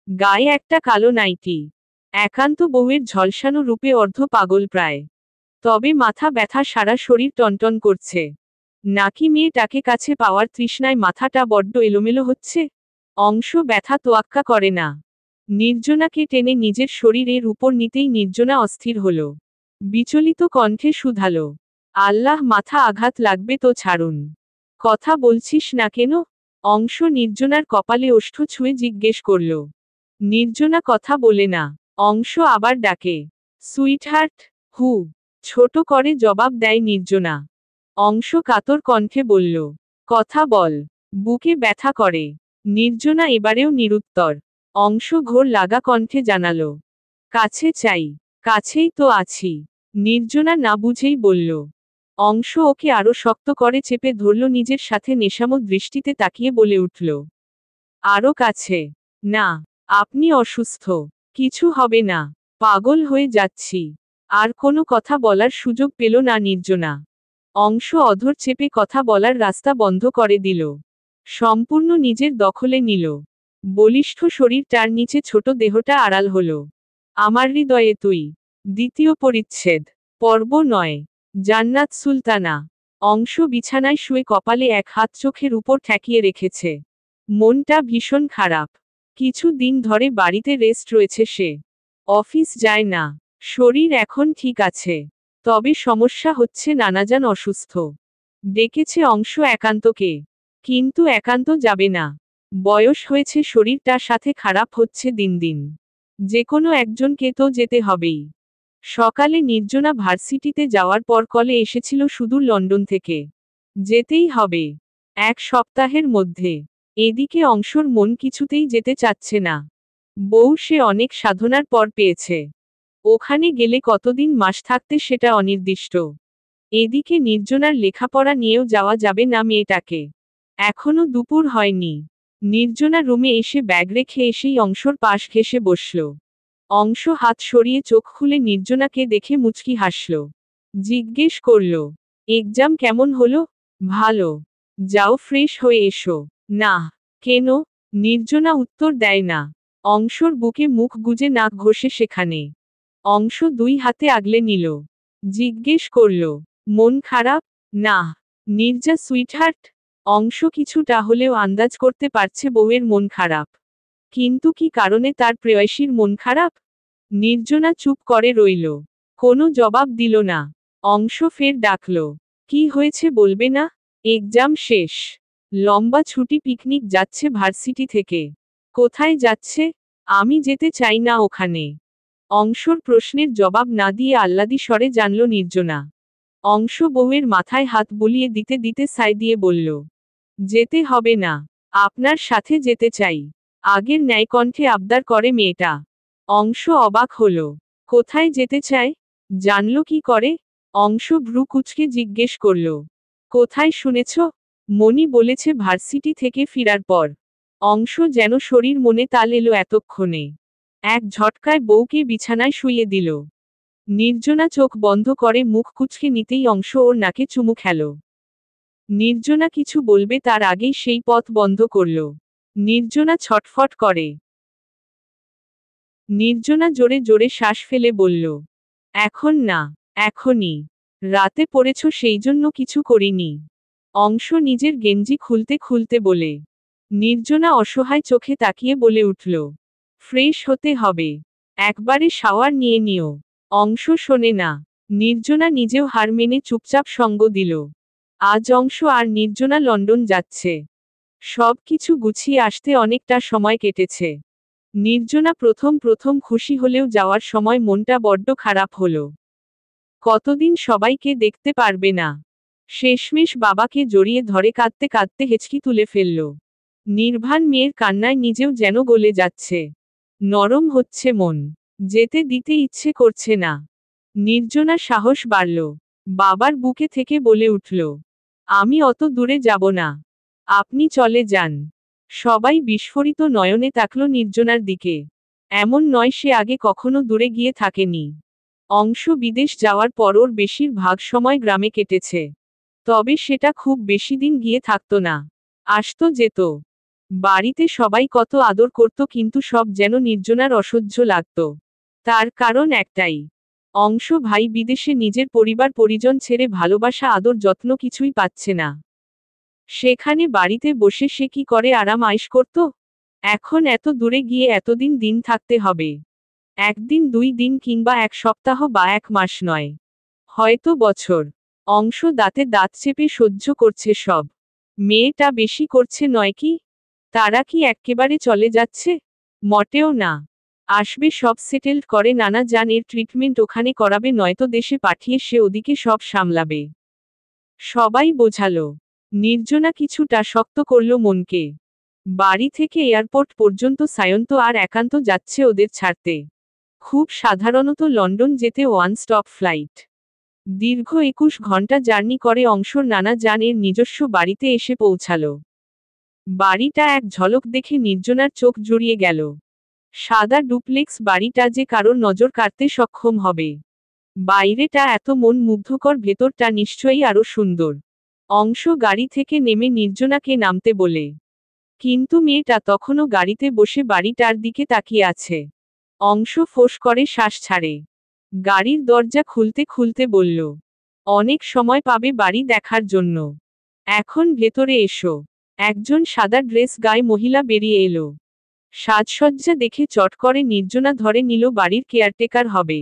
গায়ে একটা কালো নাইটি। একান্ত বউয়ের ঝলসানো রূপে অর্ধ পাগল প্রায়। তবে মাথা ব্যথা, সারা শরীর টনটন করছে। নাকি মেয়েটাকে কাছে পাওয়ার তৃষ্ণায় মাথাটা বড্ড এলোমেলো হচ্ছে। অংশ ব্যথা তোয়াক্কা করে না। নির্জনাকে টেনে নিজের শরীরের উপর নিতেই নির্জনা অস্থির হল। বিচলিত কণ্ঠে শুধালো, আল্লাহ, মাথা আঘাত লাগবে তো ছাড়ুন। কথা বলছিস না কেন? অংশ নির্জনার কপালে ওষ্ঠ ছুঁয়ে জিজ্ঞেস করল। নির্জনা কথা বলে না। অংশ আবার ডাকে, সুইটহার্ট। হু, ছোট করে জবাব দেয় নির্জনা। অংশ কাতর কণ্ঠে বলল, কথা বল, বুকে ব্যথা করে। নির্জনা এবারেও নিরুত্তর। অংশ ঘোর লাগা কণ্ঠে জানালো, কাছে চাই। কাছেই তো আছি। নির্জনা না বুঝেই বলল। অংশ ওকে আরো শক্ত করে চেপে ধরল, নিজের সাথে নেশামো দৃষ্টিতে তাকিয়ে বলে উঠল, আরো কাছে। না, আপনি অসুস্থ। কিছু হবে না। পাগল হয়ে যাচ্ছি। আর কোনো কথা বলার সুযোগ পেল না নির্জনা। অংশ অধর চেপে কথা বলার রাস্তা বন্ধ করে দিল। সম্পূর্ণ নিজের দখলে নিল। বলিষ্ঠ শরীরটার নিচে ছোট দেহটা আড়াল হল। আমার হৃদয়ে তুই। দ্বিতীয় পরিচ্ছেদ, পর্ব 9। জান্নাত সুলতানা। অংশ বিছানায় শুয়ে কপালে এক হাত চোখের উপর ঠেকিয়ে রেখেছে। মনটা ভীষণ খারাপ। কিছু দিন ধরে বাড়িতে রেস্ট রয়েছে সে। অফিস যায় না। শরীর এখন ঠিক আছে। তবে সমস্যা হচ্ছে নানাজান অসুস্থ। ডেকেছে অংশ একান্তকে। কিন্তু একান্ত যাবে না। বয়স হয়েছে, শরীরটা সাথে খারাপ হচ্ছে দিন দিন। যে কোনো একজনকে তো যেতে হবেই। সকালে নির্জনা ভার্সিটিতে যাওয়ার পর কলে এসেছিল সুদূর লন্ডন থেকে। যেতেই হবে 1 সপ্তাহের মধ্যে। এদিকে অংশর মন কিছুতেই যেতে চাচ্ছে না। বউ সে অনেক সাধনার পর পেয়েছে। ওখানে গেলে কতদিন মাস থাকতে সেটা অনির্দিষ্ট। এদিকে নির্জনার লেখাপড়া নিয়েও যাওয়া যাবে না মেয়েটাকে। এখনো দুপুর হয়নি। নির্জনা রুমে এসে ব্যাগ রেখে এসেই অংশর পাশ ঘেঁষে বসল। অংশ হাত সরিয়ে চোখ খুলে নির্জনাকে দেখে মুচকি হাসল। জিজ্ঞেস করল, এক্সাম কেমন হলো? ভালো। যাও ফ্রেশ হয়ে এসো। না। কেন? নির্জনা উত্তর দেয় না। অংশর বুকে মুখ গুজে নাক ঘষে সেখানে। অংশ 2 হাতে আগলে নিল। জিজ্ঞেস করল, মন খারাপ? না। নির্জা সুইটহার্ট। অংশ কিছুটা হলেও আন্দাজ করতে পারছে বউয়ের মন খারাপ। কিন্তু কি কারণে তার প্রেয়সীর মন খারাপ? নির্জনা চুপ করে রইল। কোনো জবাব দিল না। অংশ ফের ডাকল, কি হয়েছে বলবে না? এক্সাম শেষ। লম্বা ছুটি, পিকনিক যাচ্ছে ভার্সিটি থেকে। কোথায় যাচ্ছে? আমি যেতে চাই না ওখানে। অংশর প্রশ্নের জবাব না দিয়ে আহ্লাদি স্বরে জানল নির্জনা। অংশ বউয়ের মাথায় হাত বুলিয়ে দিতে দিতে সায় দিয়ে বলল, যেতে হবে না। আপনার সাথে যেতে চাই। আগের ন্যায় কণ্ঠে আবদার করে মেয়েটা। অংশ অবাক হল। কোথায় যেতে চায়? জানল কি করে? অংশ ভ্রু কুঁচকে জিজ্ঞেস করল, কোথায় শুনেছ? মনি বলেছে ভার্সিটি থেকে ফিরার পর। অংশ যেন শরীর মনে তাল এলো এতক্ষণে। এক ঝটকায় বউকে বিছানায় শুইয়ে দিল। নির্জনা চোখ বন্ধ করে মুখ কুঁচকে নিতেই অংশ ওর নাকে চুমু খেল। নির্জনা কিছু বলবে তার আগেই সেই পথ বন্ধ করল। নির্জনা ছটফট করে। নির্জনা জোরে জোরে শ্বাস ফেলে বলল, এখন না। এখনই। রাতে পড়েছ সেই জন্য কিছু করিনি। অংশ নিজের গেঞ্জি খুলতে খুলতে বলে। নির্জনা অসহায় চোখে তাকিয়ে বলে উঠল, ফ্রেশ হতে হবে। একবারে শাওয়ার নিয়ে নিও। অংশ শোনে না। নির্জনা নিজেও হার মেনে চুপচাপ সঙ্গ দিল। আজ অংশ আর নির্জনা লন্ডন যাচ্ছে। সব কিছু গুছিয়ে আসতে অনেকটা সময় কেটেছে। নির্জনা প্রথম প্রথম খুশি হলেও যাওয়ার সময় মনটা বড্ড খারাপ হলো। কতদিন সবাইকে দেখতে পারবে না। শেষমেশ বাবাকে জড়িয়ে ধরে কাঁদতে কাঁদতে হেঁচকি তুলে ফেলল। নির্বাণ মেয়ের কান্নায় নিজেও যেন গলে যাচ্ছে। নরম হচ্ছে মন। যেতে দিতে ইচ্ছে করছে না। নির্জনা সাহস বাড়ল। বাবার বুকে থেকে বলে উঠল, আমি অত দূরে যাব না। আপনি চলে যান। সবাই বিস্ফোরিত নয়নে তাকল নির্জনার দিকে। এমন নয় সে আগে কখনো দূরে গিয়ে থাকেনি। অংশ বিদেশ যাওয়ার পর ওর বেশিরভাগ সময় গ্রামে কেটেছে। তবে সেটা খুব বেশি দিন গিয়ে থাকতো না। আসতো যেত। বাড়িতে সবাই কত আদর করত, কিন্তু সব যেন নির্জনার অসহ্য লাগত। তার কারণ একটাই, অংশ ভাই বিদেশে নিজের পরিবার পরিজন ছেড়ে ভালোবাসা আদর যত্ন কিছুই পাচ্ছে না। সেখানে বাড়িতে বসে সে কি করে আরাম আয়েশ করত? এখন এত দূরে গিয়ে এতদিন দিন থাকতে হবে। একদিন 2 দিন কিংবা 1 সপ্তাহ বা 1 মাস নয়, হয়তো বছর। অংশ দাঁতে দাঁত চেপে সহ্য করছে সব। মেয়েটা বেশি করছে নয় কি? তারা কি এক্কেবারে চলে যাচ্ছে? মোটেও না। আসবে সব সেটেলড করে নানা জান এর ট্রিটমেন্ট ওখানে করাবে নয়তো দেশে পাঠিয়ে সে ওদিকে সব সামলাবে। সবাই বোঝালো। নির্জনা কিছুটা শক্ত করল মনকে। বাড়ি থেকে এয়ারপোর্ট পর্যন্ত সায়ন্ত আর একান্ত যাচ্ছে ওদের ছাড়তে। খুব সাধারণত লন্ডন যেতে 1 স্টপ ফ্লাইট। দীর্ঘ 21 ঘন্টা জার্নি করে অংশর নানা জান এর নিজস্ব বাড়িতে এসে পৌঁছালো। বাড়িটা এক ঝলক দেখে নির্জনার চোখ জুড়িয়ে গেল। সাদা ডুপ্লেক্স বাড়িটা যে কারোর নজর কাড়তে সক্ষম হবে। বাইরেটা এত মন মুগ্ধকর, ভেতরটা নিশ্চয়ই আরো সুন্দর। অংশ গাড়ি থেকে নেমে নির্জনাকে নামতে বলে, কিন্তু মেয়েটা তখনও গাড়িতে বসে বাড়িটার দিকে তাকিয়ে আছে। অংশ ফোঁস করে শ্বাস ছাড়ে। গাড়ির দরজা খুলতে খুলতে বলল, অনেক সময় পাবে বাড়ি দেখার জন্য। এখন ভেতরে এসো। একজন সাদা ড্রেস গায়ে মহিলা বেরিয়ে এলো। সাজসজ্জা দেখে চট করে নির্জনা ধরে নিল বাড়ির কেয়ারটেকার হবে।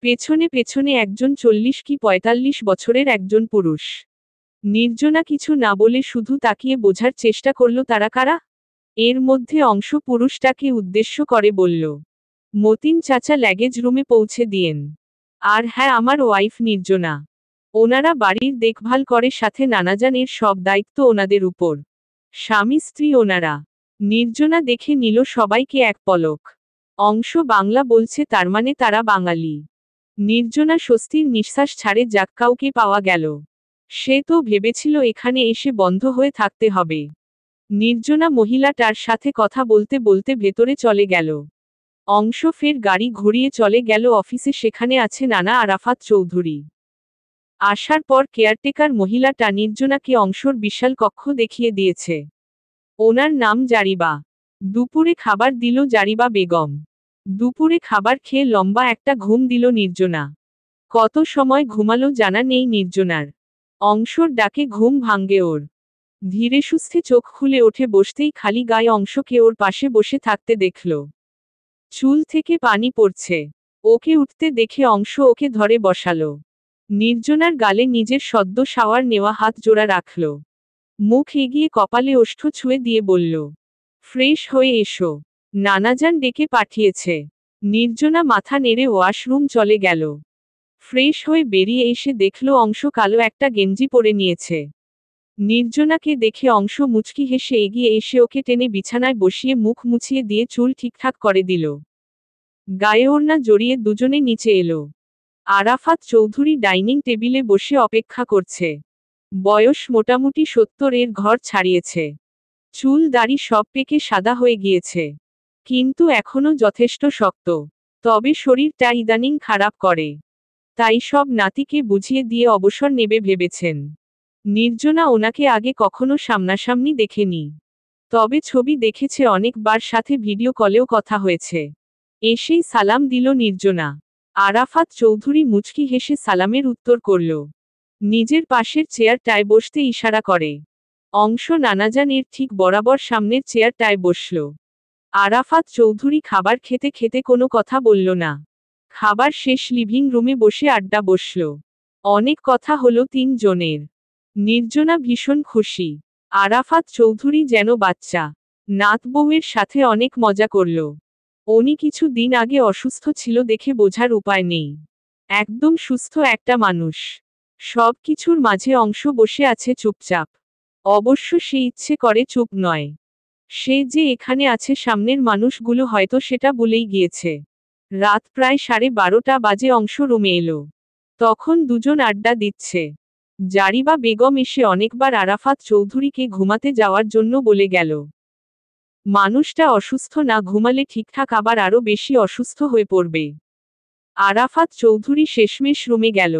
পেছনে পেছনে একজন 40 কি 45 বছরের একজন পুরুষ। নির্জনা কিছু না বলে শুধু তাকিয়ে বোঝার চেষ্টা করল তারা কারা। এর মধ্যে অংশ পুরুষটাকে উদ্দেশ্য করে বলল, মতিন চাচা লাগেজ রুমে পৌঁছে দিয়েন। আর হ্যাঁ, আমার ওয়াইফ নির্জনা। ওনারা বাড়ির দেখভাল করে, সাথে নানাজান এর সব দায়িত্ব ওনাদের উপর। স্বামী স্ত্রী ওনারা। নির্জনা দেখে নিল সবাইকে এক পলক। অংশ বাংলা বলছে, তার মানে তারা বাঙালি। নির্জনা স্বস্তির নিঃশ্বাস ছাড়ে, যাক কাউকে পাওয়া গেল। সে তো ভেবেছিল এখানে এসে বন্ধ হয়ে থাকতে হবে। নির্জনা মহিলাটার সাথে কথা বলতে বলতে ভেতরে চলে গেল। অংশ ফের গাড়ি ঘুরিয়ে চলে গেল অফিসে, সেখানে আছে নানা আরাফাত চৌধুরী। আসার পর কেয়ারটেকার মহিলাটা নির্জনাকে অংশর বিশাল কক্ষ দেখিয়ে দিয়েছে। ওনার নাম জারিবা। দুপুরে খাবার দিল জারিবা বেগম। দুপুরে খাবার খেয়ে লম্বা একটা ঘুম দিল নির্জনা। কত সময় ঘুমালো জানা নেই নির্জনার। অংশর ডাকে ঘুম ভাঙ্গে ওর। ধীরে সুস্থে চোখ খুলে ওঠে, বসতেই খালি গায়ে অংশকে ওর পাশে বসে থাকতে দেখল। চুল থেকে পানি পড়ছে। ওকে উঠতে দেখে অংশ ওকে ধরে বসালো। নির্জনার গালে নিজের সদ্য শাওয়ার নেওয়া হাত জোড়া রাখল। মুখ এগিয়ে কপালে ওষ্ঠ ছুঁয়ে দিয়ে বলল, ফ্রেশ হয়ে এসো, নানাজান ডেকে পাঠিয়েছে। নির্জনা মাথা নেড়ে ওয়াশরুম চলে গেল। ফ্রেশ হয়ে বেরিয়ে এসে দেখল অংশ কালো একটা গেঞ্জি পরে নিয়েছে। নির্জনাকে দেখে অংশ মুচকি হেসে এগিয়ে এসে ওকে টেনে বিছানায় বসিয়ে মুখ মুছিয়ে দিয়ে চুল ঠিকঠাক করে দিল। গায়ে ওড়না জড়িয়ে দুজনে নিচে এলো। আরাফাত চৌধুরী ডাইনিং টেবিলে বসে অপেক্ষা করছে। বয়স মোটামুটি 70-এর ঘর ছাড়িয়েছে। চুল দাড়ি সব পেকে সাদা হয়ে গিয়েছে, কিন্তু এখনো যথেষ্ট শক্ত। তবে শরীরটা ইদানিং খারাপ করে। তাই সব নাতিকে বুঝিয়ে দিয়ে অবসর নেবে ভেবেছেন। নির্জনা ওনাকে আগে কখনো সামনাসামনি দেখেনি, তবে ছবি দেখেছে অনেকবার, সাথে ভিডিও কলেও কথা হয়েছে। এসেই সালাম দিল নির্জনা। আরাফাত চৌধুরী মুচকি হেসে সালামের উত্তর করল। নিজের পাশের চেয়ারটায় বসতে ইশারা করে। অংশ নানাজান এর ঠিক বরাবর সামনের চেয়ারটায় বসল। আরাফাত চৌধুরী খাবার খেতে খেতে কোনো কথা বলল না। খাবার শেষ লিভিং রুমে বসে আড্ডা বসল। অনেক কথা হলো 3 জনের। নির্জনা ভীষণ খুশি। আরাফাত চৌধুরী যেন বাচ্চা। নাত বউয়ের সাথে অনেক মজা করল। উনি কিছু দিন আগে অসুস্থ ছিল দেখে বোঝার উপায় নেই। একদম সুস্থ একটা মানুষ। সব কিছুর মাঝে অংশ বসে আছে চুপচাপ। অবশ্য সে ইচ্ছে করে চুপ নয়। সে যে এখানে আছে সামনের মানুষগুলো হয়তো সেটা বলেই গিয়েছে। রাত প্রায় 12:30 বাজে অংশ রুমে এলো। তখন দুজন আড্ডা দিচ্ছে। জারিবা বেগম এসে অনেকবার আরাফাত চৌধুরীকে ঘুমাতে যাওয়ার জন্য বলে গেল। মানুষটা অসুস্থ, না ঘুমালে ঠিকঠাক আবার আরো বেশি অসুস্থ হয়ে পড়বে। আরাফাত চৌধুরী শেষমেশ রুমে গেল।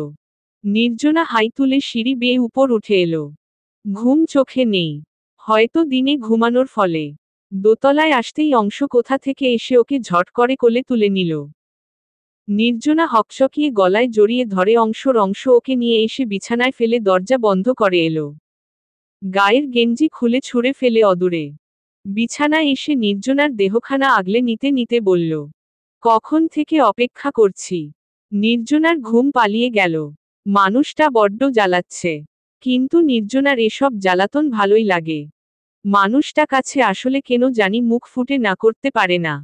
নির্জনা হাই তুলে সিঁড়ি বেয়ে উপর উঠে এলো। ঘুম চোখে নেই, হয়তো দিনে ঘুমানোর ফলে। দোতলায় আসতেই অংশ কোথা থেকে এসে ওকে ঝট করে কোলে তুলে নিল। নির্জনা হকচকিয়ে গলায় জড়িয়ে ধরে অংশ ওকে নিয়ে এসে বিছানায় ফেলে দরজা বন্ধ করে এলো। গায়ের গেঞ্জি খুলে ছুঁড়ে ফেলে অদূরে বিছানায় এসে নির্জনার দেহখানা আগলে নিতে নিতে বলল, কখন থেকে অপেক্ষা করছি। নির্জনার ঘুম পালিয়ে গেল। মানুষটা বড্ড জ্বালাচ্ছে। কিন্তু নির্জনার এসব জ্বালাতন ভালোই লাগে। মানুষটা কাছে আসলে কেন জানি মুখ ফুটে না করতে পারে না।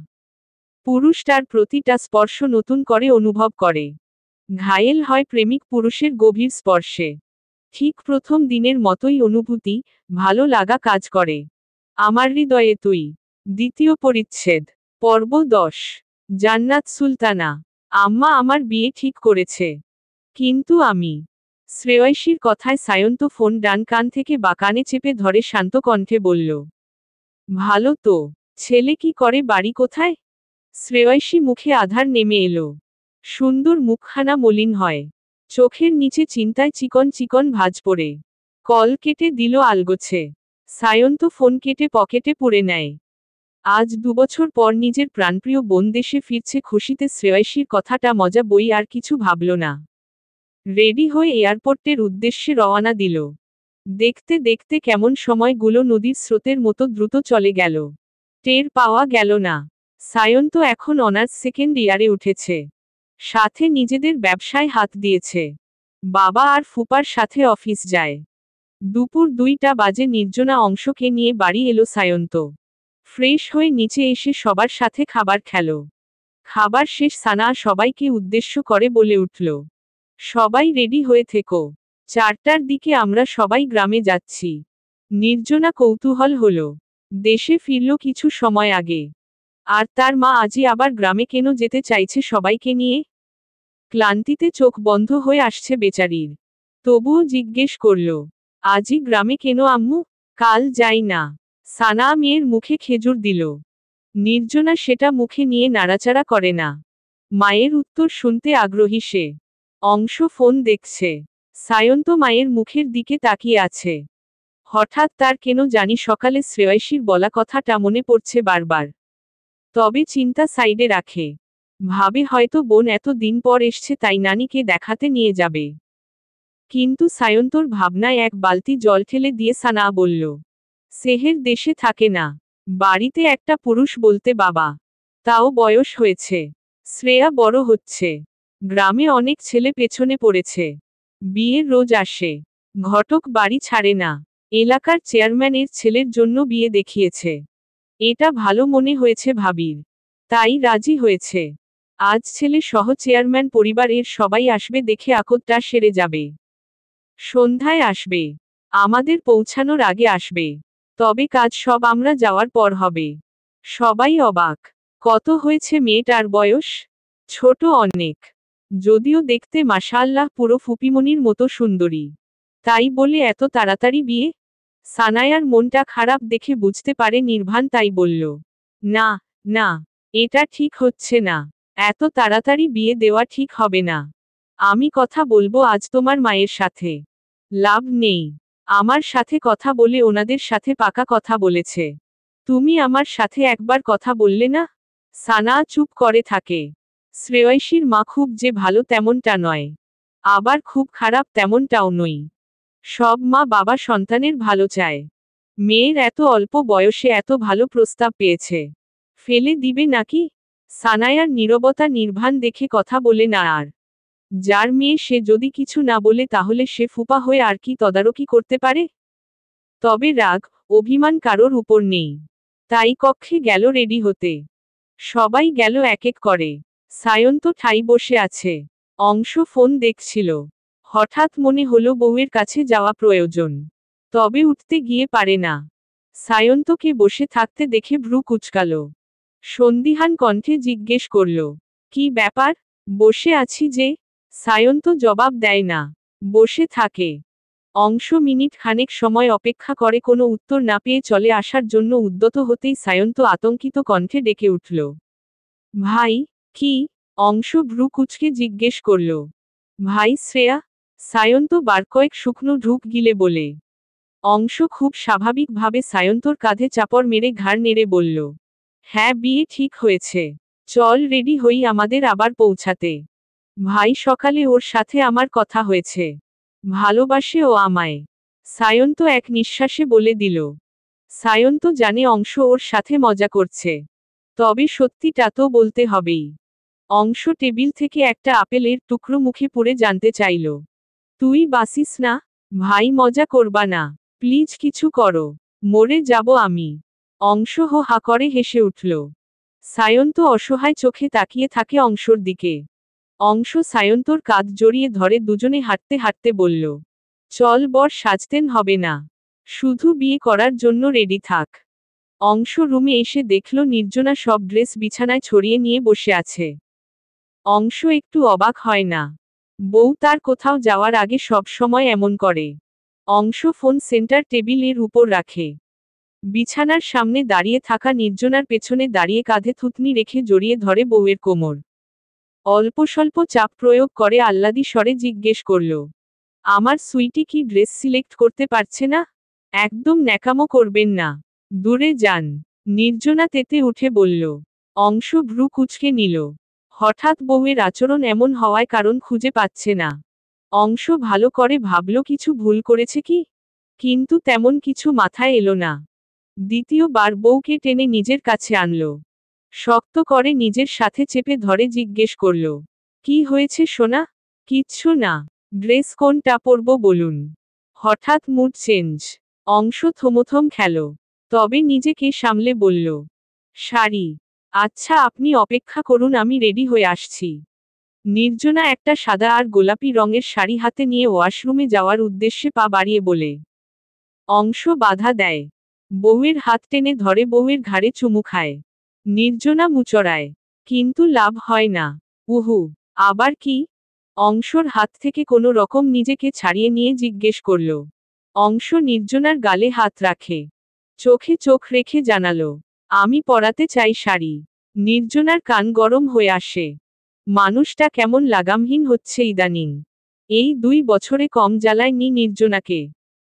পুরুষটার প্রতিটা স্পর্শ নতুন করে অনুভব করে। ঘায়েল হয় প্রেমিক পুরুষের গভীর স্পর্শে। ঠিক প্রথম দিনের মতোই অনুভূতি, ভালো লাগা কাজ করে। আমার হৃদয়ে তুই। দ্বিতীয় পরিচ্ছেদ। পর্ব 10। জান্নাত সুলতানা। আম্মা আমার বিয়ে ঠিক করেছে। কিন্তু আমি। শ্রেয়সীর কথায় সায়ন্ত ফোন ডান কান থেকে বাকানে চেপে ধরে শান্ত কণ্ঠে বলল, ভালো তো। ছেলে কি করে, বাড়ি কোথায়? শ্রেয়সী মুখে আধার নেমে এলো। সুন্দর মুখখানা মলিন হয়। চোখের নিচে চিন্তায় চিকন চিকন ভাঁজ পড়ে। কল কেটে দিল আলগোছে। সায়ন্ত ফোন কেটে পকেটে পুরে নেয়। আজ 2 বছর পর নিজের প্রাণপ্রিয় বোন দেশে ফিরছে খুশিতে শ্রেয়সীর কথাটা মজা বই আর কিছু ভাবল না। রেডি হয়ে এয়ারপোর্টের উদ্দেশ্যে রওনা দিল। দেখতে দেখতে কেমন সময়গুলো নদীর স্রোতের মতো দ্রুত চলে গেল। টের পাওয়া গেল না। সায়ন্ত এখন অনার্স সেকেন্ড ইয়ারে উঠেছে। সাথে নিজেদের ব্যবসায় হাত দিয়েছে। বাবা আর ফুপার সাথে অফিস যায়। দুপুর 2টা বাজে নির্জনা অংশকে নিয়ে বাড়ি এলো সায়ন্ত। ফ্রেশ হয়ে নিচে এসে সবার সাথে খাবার খেলো। খাবার শেষ সানা সবাইকে উদ্দেশ্য করে বলে উঠল, সবাই রেডি হয়ে থেকো। 4টার দিকে আমরা সবাই গ্রামে যাচ্ছি। নির্জনা কৌতূহল হলো। দেশে ফিরল কিছু সময় আগে। আর তার মা আজই আবার গ্রামে কেন যেতে চাইছে সবাইকে নিয়ে? ক্লান্তিতে চোখ বন্ধ হয়ে আসছে বেচারির। তবুও জিজ্ঞেস করল, আজই গ্রামে কেন আম্মু? কাল যাই না? সানা মেয়ের মুখে খেজুর দিল। নির্জনা সেটা মুখে নিয়ে নাড়াচাড়া করে না। মায়ের উত্তর শুনতে আগ্রহী সে। অংশ ফোন দেখছে। সায়ন্ত মায়ের মুখের দিকে তাকিয়ে আছে। হঠাৎ তার কেন জানি সকালে শ্রেয়সীর বলা কথাটা মনে পড়ছে বারবার। তবে চিন্তা সাইডে রাখে। ভাবে হয়তো বোন এত দিন পর এসছে তাই নানিকে দেখাতে নিয়ে যাবে। কিন্তু সায়ন্তর ভাবনায় এক বালতি জল ঠেলে দিয়ে সানা বলল, সেহের দেশে থাকে না। বাড়িতে একটা পুরুষ বলতে বাবা। তাও বয়স হয়েছে। শ্রেয়া বড় হচ্ছে। গ্রামে অনেক ছেলে পেছনে পড়েছে। বিয়ের রোজ আসে। ঘটক বাড়ি ছাড়ে না। এলাকার চেয়ারম্যানের ছেলের জন্য বিয়ে দেখিয়েছে। এটা ভালো মনে হয়েছে ভাবির। তাই রাজি হয়েছে। আজ ছেলে সহ চেয়ারম্যান পরিবারের সবাই আসবে, দেখে আকতটা সেরে যাবে। সন্ধ্যায় আসবে। আমাদের পৌঁছানোর আগে আসবে। তবে কাজ সব আমরা যাওয়ার পর হবে। সবাই অবাক। কত হয়েছে মেয়েটার বয়স? ছোট অনেক। যদিও দেখতে মাশাআল্লাহ পুরো ফুপিমনির মতো সুন্দরী। তাই বলে এত তাড়াতাড়ি বিয়ে? সানায়ার মনটা খারাপ দেখে বুঝতে পারে নির্ভান, তাই বলল, না না, এটা ঠিক হচ্ছে না। এত তাড়াতাড়ি বিয়ে দেওয়া ঠিক হবে না। আমি কথা বলবো আজ তোমার মায়ের সাথে। লাভ নেই। আমার সাথে কথা বলে ওনাদের সাথে পাকা কথা বলেছে। তুমি আমার সাথে একবার কথা বললে না? সানা চুপ করে থাকে। শ্রেয়সীর মা খুব যে ভালো তেমনটা নয়। আবার খুব খারাপ তেমনটাও নই। সব মা বাবা সন্তানের ভালো চায়। মেয়ের এত অল্প বয়সে এত ভালো প্রস্তাব পেয়েছে। ফেলে দিবে নাকি? সানায়ার নীরবতা নির্ভান দেখে কথা বলে না আর। যার মেয়ে সে যদি কিছু না বলে তাহলে সে ফুপা হয়ে আর কি তদারকি করতে পারে? তবে রাগ, অভিমান কারোর উপর নেই। তাই কক্ষে গেল রেডি হতে। সবাই গেল এক এক করে। সায়ন্ত ঠাই বসে আছে। অংশ ফোন দেখছিল। হঠাৎ মনে হলো বউয়ের কাছে যাওয়া প্রয়োজন। তবে উঠতে গিয়ে পারে না। সায়ন্তকে বসে থাকতে দেখে ভ্রু কুঁচকাল। সন্দিহান কণ্ঠে জিজ্ঞেস করল, কি ব্যাপার? বসে আছি যে। সায়ন্ত জবাব দেয় না। বসে থাকে। অংশ মিনিট খানেক সময় অপেক্ষা করে, কোনো উত্তর না পেয়ে চলে আসার জন্য উদ্যত হতেই সায়ন্ত আতঙ্কিত কণ্ঠে ডেকে উঠল, ভাই। কি? অংশ ভ্রু কুঁচকে জিজ্ঞেস করল, ভাই শ্রেয়া। সায়ন্ত বার কয়েক শুকনো ঢুক গিলে বলে। অংশ খুব স্বাভাবিকভাবে সায়ন্তর কাঁধে চাপড় মেরে ঘাড় নেড়ে বলল, হ্যাঁ, বিয়ে ঠিক হয়েছে। চল রেডি হই আমাদের আবার পৌঁছাতে। ভাই সকালে ওর সাথে আমার কথা হয়েছে। ভালোবাসে ও আমায়। সায়ন্ত এক নিঃশ্বাসে বলে দিল। সায়ন্ত জানে অংশ ওর সাথে মজা করছে। তবে সত্যিটা তো বলতে হবেই। অংশ টেবিল থেকে একটা আপেলের টুকরো মুখে পুরে জানতে চাইল। তুই বাসিস না? ভাই মজা করবা না প্লিজ, কিছু করো, মরে যাব আমি। অংশ হো হা করে হেসে উঠল। সায়ন্ত অসহায় চোখে তাকিয়ে থাকে অংশর দিকে। অংশ সায়ন্তর কাঁধ জড়িয়ে ধরে দুজনে হাঁটতে হাঁটতে বলল, চল বর সাজতেন হবে না, শুধু বিয়ে করার জন্য রেডি থাক। অংশ রুমে এসে দেখল নির্জনা সব ড্রেস বিছানায় ছড়িয়ে নিয়ে বসে আছে। অংশ একটু অবাক হয় না। বউ তার কোথাও যাওয়ার আগে সব সময় এমন করে। অংশ ফোন সেন্টার টেবিলের উপর রাখে। বিছানার সামনে দাঁড়িয়ে থাকা নির্জনার পেছনে দাঁড়িয়ে কাঁধে থুতনি রেখে জড়িয়ে ধরে বউয়ের কোমর। অল্প স্বল্প চাপ প্রয়োগ করে আহ্লাদি স্বরে জিজ্ঞেস করল, আমার সুইটি কি ড্রেস সিলেক্ট করতে পারছে না? একদম ন্যাকামো করবেন না, দূরে যান। নির্জনা তেতে উঠে বলল। অংশ ভ্রু কুঁচকে নিল। হঠাৎ বউয়ের আচরণ এমন হওয়ায় কারণ খুঁজে পাচ্ছে না। অংশ ভালো করে ভাবল কিছু ভুল করেছে কি, কিন্তু তেমন কিছু মাথায় এলো না। দ্বিতীয়বার বউকে টেনে নিজের কাছে আনল। শক্ত করে নিজের সাথে চেপে ধরে জিজ্ঞেস করল, কি হয়েছে সোনা? কিচ্ছু না, ড্রেস কোনটা পরব বলুন। হঠাৎ মুড চেঞ্জ। অংশ থমথম খেল, তবে নিজেকে সামলে বলল, শাড়ি। আচ্ছা আপনি অপেক্ষা করুন, আমি রেডি হয়ে আসছি। নির্জনা একটা সাদা আর গোলাপি রঙের শাড়ি হাতে নিয়ে ওয়াশরুমে যাওয়ার উদ্দেশ্যে পা বাড়িয়ে বলে। অংশ বাধা দেয়। বউয়ের হাত টেনে ধরে বউয়ের ঘাড়ে চুমু খায়। নির্জনা মুচড়ায়, কিন্তু লাভ হয় না। উহু, আবার কি? অংশর হাত থেকে কোনো রকম নিজেকে ছাড়িয়ে নিয়ে জিজ্ঞেস করল। অংশ নির্জনার গালে হাত রাখে। চোখে চোখ রেখে জানালো, আমি পরাতে চাই শাড়ি। নির্জনার কান গরম হয়ে আসে। মানুষটা কেমন লাগামহীন হচ্ছে ইদানিং। এই 2 বছরে কম জ্বালায়নি নির্জনাকে।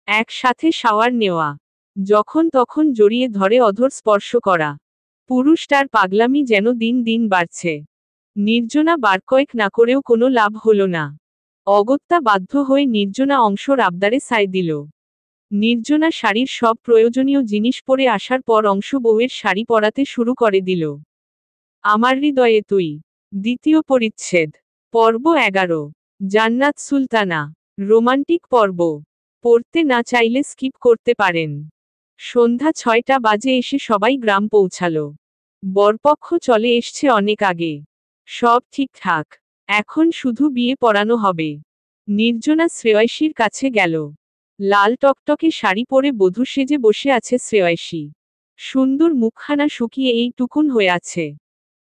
একসাথে শাওয়ার নেওয়া, যখন তখন জড়িয়ে ধরে অধর স্পর্শ করা। পুরুষটার পাগলামি যেন দিন দিন বাড়ছে। নির্জনা বার কয়েক না করেও কোনো লাভ হলো না। অগত্যা বাধ্য হয়ে নির্জনা অংশর আবদারে সায় দিল। নির্জনা শাড়ির সব প্রয়োজনীয় জিনিস পরে আসার পর অংশ বউয়ের শাড়ি পরাতে শুরু করে দিল। আমার হৃদয়ে তুই, দ্বিতীয় পরিচ্ছেদ, পর্ব 11। জান্নাত সুলতানা, রোমান্টিক পর্ব। পড়তে না চাইলে স্কিপ করতে পারেন। সন্ধ্যা 6টা বাজে এসে সবাই গ্রাম পৌঁছালো। বরপক্ষ চলে এসছে অনেক আগে। সব ঠিকঠাক, এখন শুধু বিয়ে পড়ানো হবে। নির্জনা শ্রেয়সীর কাছে গেল। লাল টকটকে শাড়ি পরে বধূ সেজে বসে আছে শ্রেয়সী। সুন্দর মুখখানা শুকিয়ে এইটুকুন হয়ে আছে।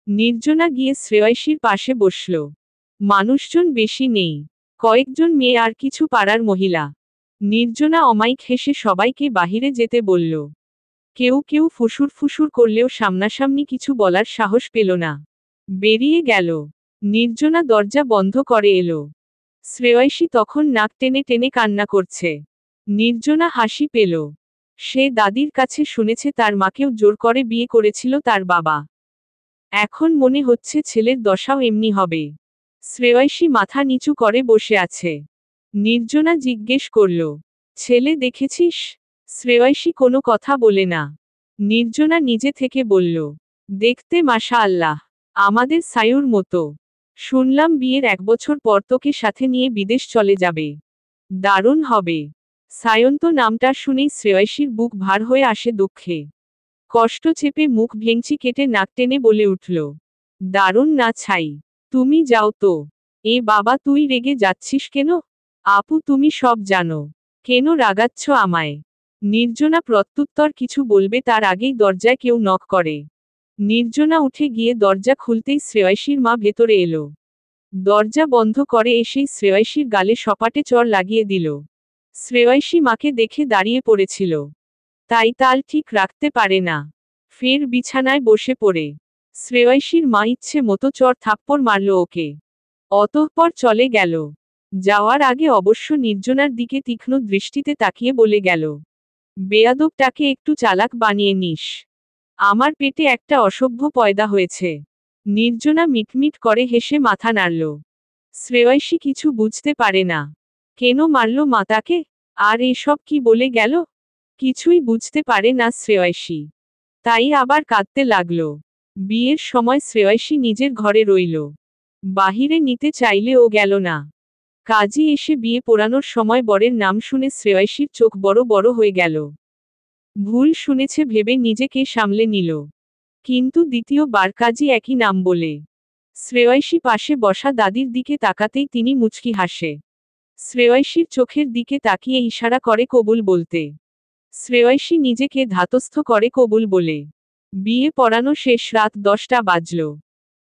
নির্জনা গিয়ে শ্রেয়সীর পাশে বসল। মানুষজন বেশি নেই, কয়েকজন মেয়ে আর কিছু পাড়ার মহিলা। নির্জনা অমায়িক হেসে সবাইকে বাহিরে যেতে বলল। কেউ কেউ ফুসুর ফুসুর করলেও সামনাসামনি কিছু বলার সাহস পেল না। বেরিয়ে গেল। নির্জনা দরজা বন্ধ করে এলো। শ্রেয়সী তখন নাক টেনে টেনে কান্না করছে। নির্জনা হাসি পেল। সে দাদির কাছে শুনেছে তার মাকেও জোর করে বিয়ে করেছিল তার বাবা। এখন মনে হচ্ছে ছেলের দশাও এমনি হবে। শ্রেয়সী মাথা নিচু করে বসে আছে। নির্জনা জিজ্ঞেস করল, ছেলে দেখেছিস? শ্রেয়সী কোনো কথা বলে না। নির্জনা নিজে থেকে বলল, দেখতে মাশাআল্লাহ, আমাদের সায়ুর মতো। শুনলাম বিয়ের 1 বছর পর তোকে সাথে নিয়ে বিদেশ চলে যাবে। দারুণ হবে। সায়ন্ত নামটা শুনেই শ্রেয়সীর বুক ভার হয়ে আসে দুঃখে। কষ্ট চেপে মুখ ভেঙচি কেটে নাক টেনে বলে উঠল, দারুণ না ছাই। তুমি যাও তো। এ বাবা, তুই রেগে যাচ্ছিস কেন? আপু তুমি সব জানো, কেন রাগাচ্ছ আমায়? নির্জনা প্রত্যুত্তর কিছু বলবে তার আগেই দরজায় কেউ নক করে। নির্জনা উঠে গিয়ে দরজা খুলতেই শ্রেয়সীর মা ভেতরে এলো। দরজা বন্ধ করে এসেই শ্রেয়সীর গালে সপাটে চড় লাগিয়ে দিল। শ্রেয়সী মাকে দেখে দাঁড়িয়ে পড়েছিল, তাই তাল ঠিক রাখতে পারে না। ফের বিছানায় বসে পড়ে শ্রেয়সীর মা ইচ্ছে মতো চড় থাপ্পড় মারল ওকে। অতঃপর চলে গেল। যাওয়ার আগে অবশ্য নির্জনার দিকে তীক্ষ্ণ দৃষ্টিতে তাকিয়ে বলে গেল, বেয়াদবটাকে একটু চালাক বানিয়ে নিস। আমার পেটে একটা অসভ্য পয়দা হয়েছে। নির্জনা মিটমিট করে হেসে মাথা নাড়ল। শ্রেয়সী কিছু বুঝতে পারে না। কেন মারল মা তাকে? আর এসব কি বলে গেল? কিছুই বুঝতে পারে না শ্রেয়সী। তাই আবার কাঁদতে লাগল। বিয়ের সময় শ্রেয়সী নিজের ঘরে রইল। বাহিরে নিতে চাইলে ও গেল না। কাজী এসে বিয়ে পড়ানোর সময় বরের নাম শুনে শ্রেয়সীর চোখ বড় বড় হয়ে গেল। ভুল শুনেছে ভেবে নিজেকে সামলে নিল। কিন্তু দ্বিতীয়বার কাজী একই নাম বলে। শ্রেয়সী পাশে বসা দাদির দিকে তাকাতেই তিনি মুচকি হাসে। শ্রেয়সীর চোখের দিকে তাকিয়ে ইশারা করে কবুল বলতে। শ্রেয়সী নিজেকে ধাতস্থ করে কবুল বলে। বিয়ে পড়ানো শেষ, রাত 10টা বাজল।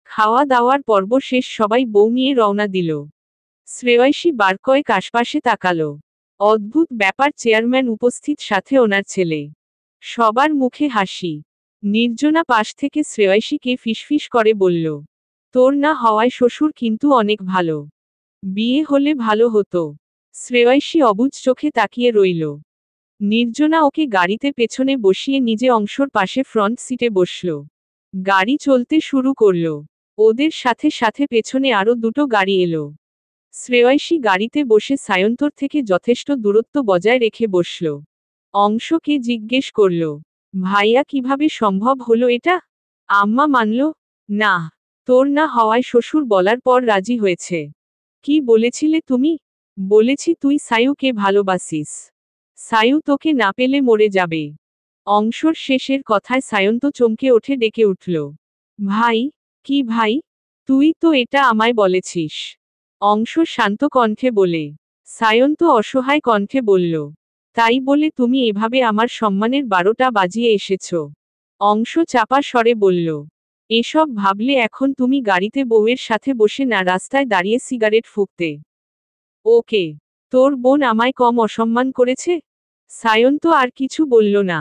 খাওয়া দাওয়ার পর্ব শেষ, সবাই বউ নিয়ে রওনা দিল। শ্রেয়সী বার কয়েক আশপাশে তাকালো। অদ্ভুত ব্যাপার, চেয়ারম্যান উপস্থিত, সাথে ওনার ছেলে। সবার মুখে হাসি। নির্জনা পাশ থেকে শ্রেয়সীকে ফিসফিস করে বলল, তোর না হওয়ায় শ্বশুর কিন্তু অনেক ভালো। বিয়ে হলে ভালো হতো। শ্রেয়সী অবুঝ চোখে তাকিয়ে রইল। নির্জনা ওকে গাড়িতে পেছনে বসিয়ে নিজে অংশর পাশে ফ্রন্ট সিটে বসল। গাড়ি চলতে শুরু করল। ওদের সাথে সাথে পেছনে আরো দুটো গাড়ি এলো। শ্রেয়সী গাড়িতে বসে সায়ন্তর থেকে যথেষ্ট দূরত্ব বজায় রেখে বসল। অংশকে জিজ্ঞেস করল, ভাইয়া কিভাবে সম্ভব হলো এটা? আম্মা মানল? না, তোর না হওয়ায় শ্বশুর বলার পর রাজি হয়েছে। কি বলেছিলে তুমি? বলেছি তুই সায়ুকে ভালোবাসিস। সায়ু তোকে না পেলে মরে যাবে। অংশর শেষের কথায় সায়ন্ত চমকে ওঠে, ডেকে উঠল, ভাই? কি ভাই? তুই তো এটা আমায় বলেছিস। অংশ শান্ত কণ্ঠে বলে। সায়ন্ত অসহায় কণ্ঠে বলল, তাই বলে তুমি এভাবে আমার সম্মানের 12টা বাজিয়ে এসেছ? অংশ চাপা স্বরে বলল, এসব ভাবলে এখন তুমি গাড়িতে বউয়ের সাথে বসে না রাস্তায় দাঁড়িয়ে সিগারেট ফুঁকতে। ওকে, তোর বোন আমায় কম অসম্মান করেছে? সায়ন্ত আর কিছু বলল না।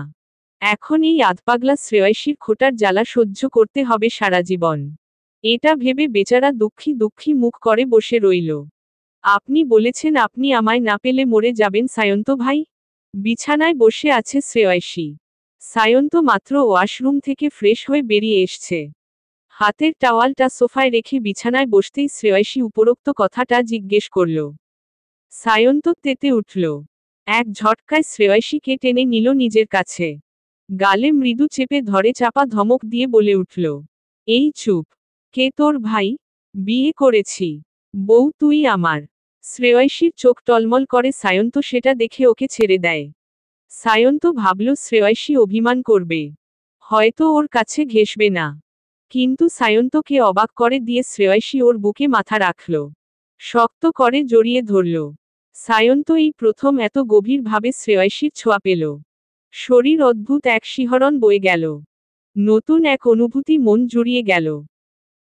এখন এই আধপাগলা শ্রেয়সীর খোটার জ্বালা সহ্য করতে হবে সারা জীবন। এটা ভেবে বেচারা দুঃখী দুঃখী মুখ করে বসে রইল। আপনি বলেছেন আপনি আমায় না পেলে মরে যাবেন সায়ন্ত ভাই? বিছানায় বসে আছে শ্রেয়সী। সায়ন্ত মাত্র ওয়াশরুম থেকে ফ্রেশ হয়ে বেরিয়ে এসছে। হাতের টাওয়ালটা সোফায় রেখে বিছানায় বসতেই শ্রেয়সী উপরোক্ত কথাটা জিজ্ঞেস করল। সায়ন্ত তেতে উঠল। এক ঝটকায় শ্রেয়সীকে টেনে নিল নিজের কাছে। গালে মৃদু চেপে ধরে চাপা ধমক দিয়ে বলে উঠল, এই চুপ। কে তোর ভাই? বিয়ে করেছি। বউ তুই আমার। শ্রেয়সীর চোখ টলমল করে, সায়ন্ত সেটা দেখে ওকে ছেড়ে দেয়। সায়ন্ত ভাবল শ্রেয়সী অভিমান করবে, হয়তো ওর কাছে ঘেঁষবে না। কিন্তু সায়ন্তকে অবাক করে দিয়ে শ্রেয়সী ওর বুকে মাথা রাখল। শক্ত করে জড়িয়ে ধরল। সায়ন্ত এই প্রথম এত গভীরভাবে শ্রেয়সীর ছোঁয়া পেল। শরীর অদ্ভুত এক শিহরণ বয়ে গেল। নতুন এক অনুভূতি মন জুড়িয়ে গেল।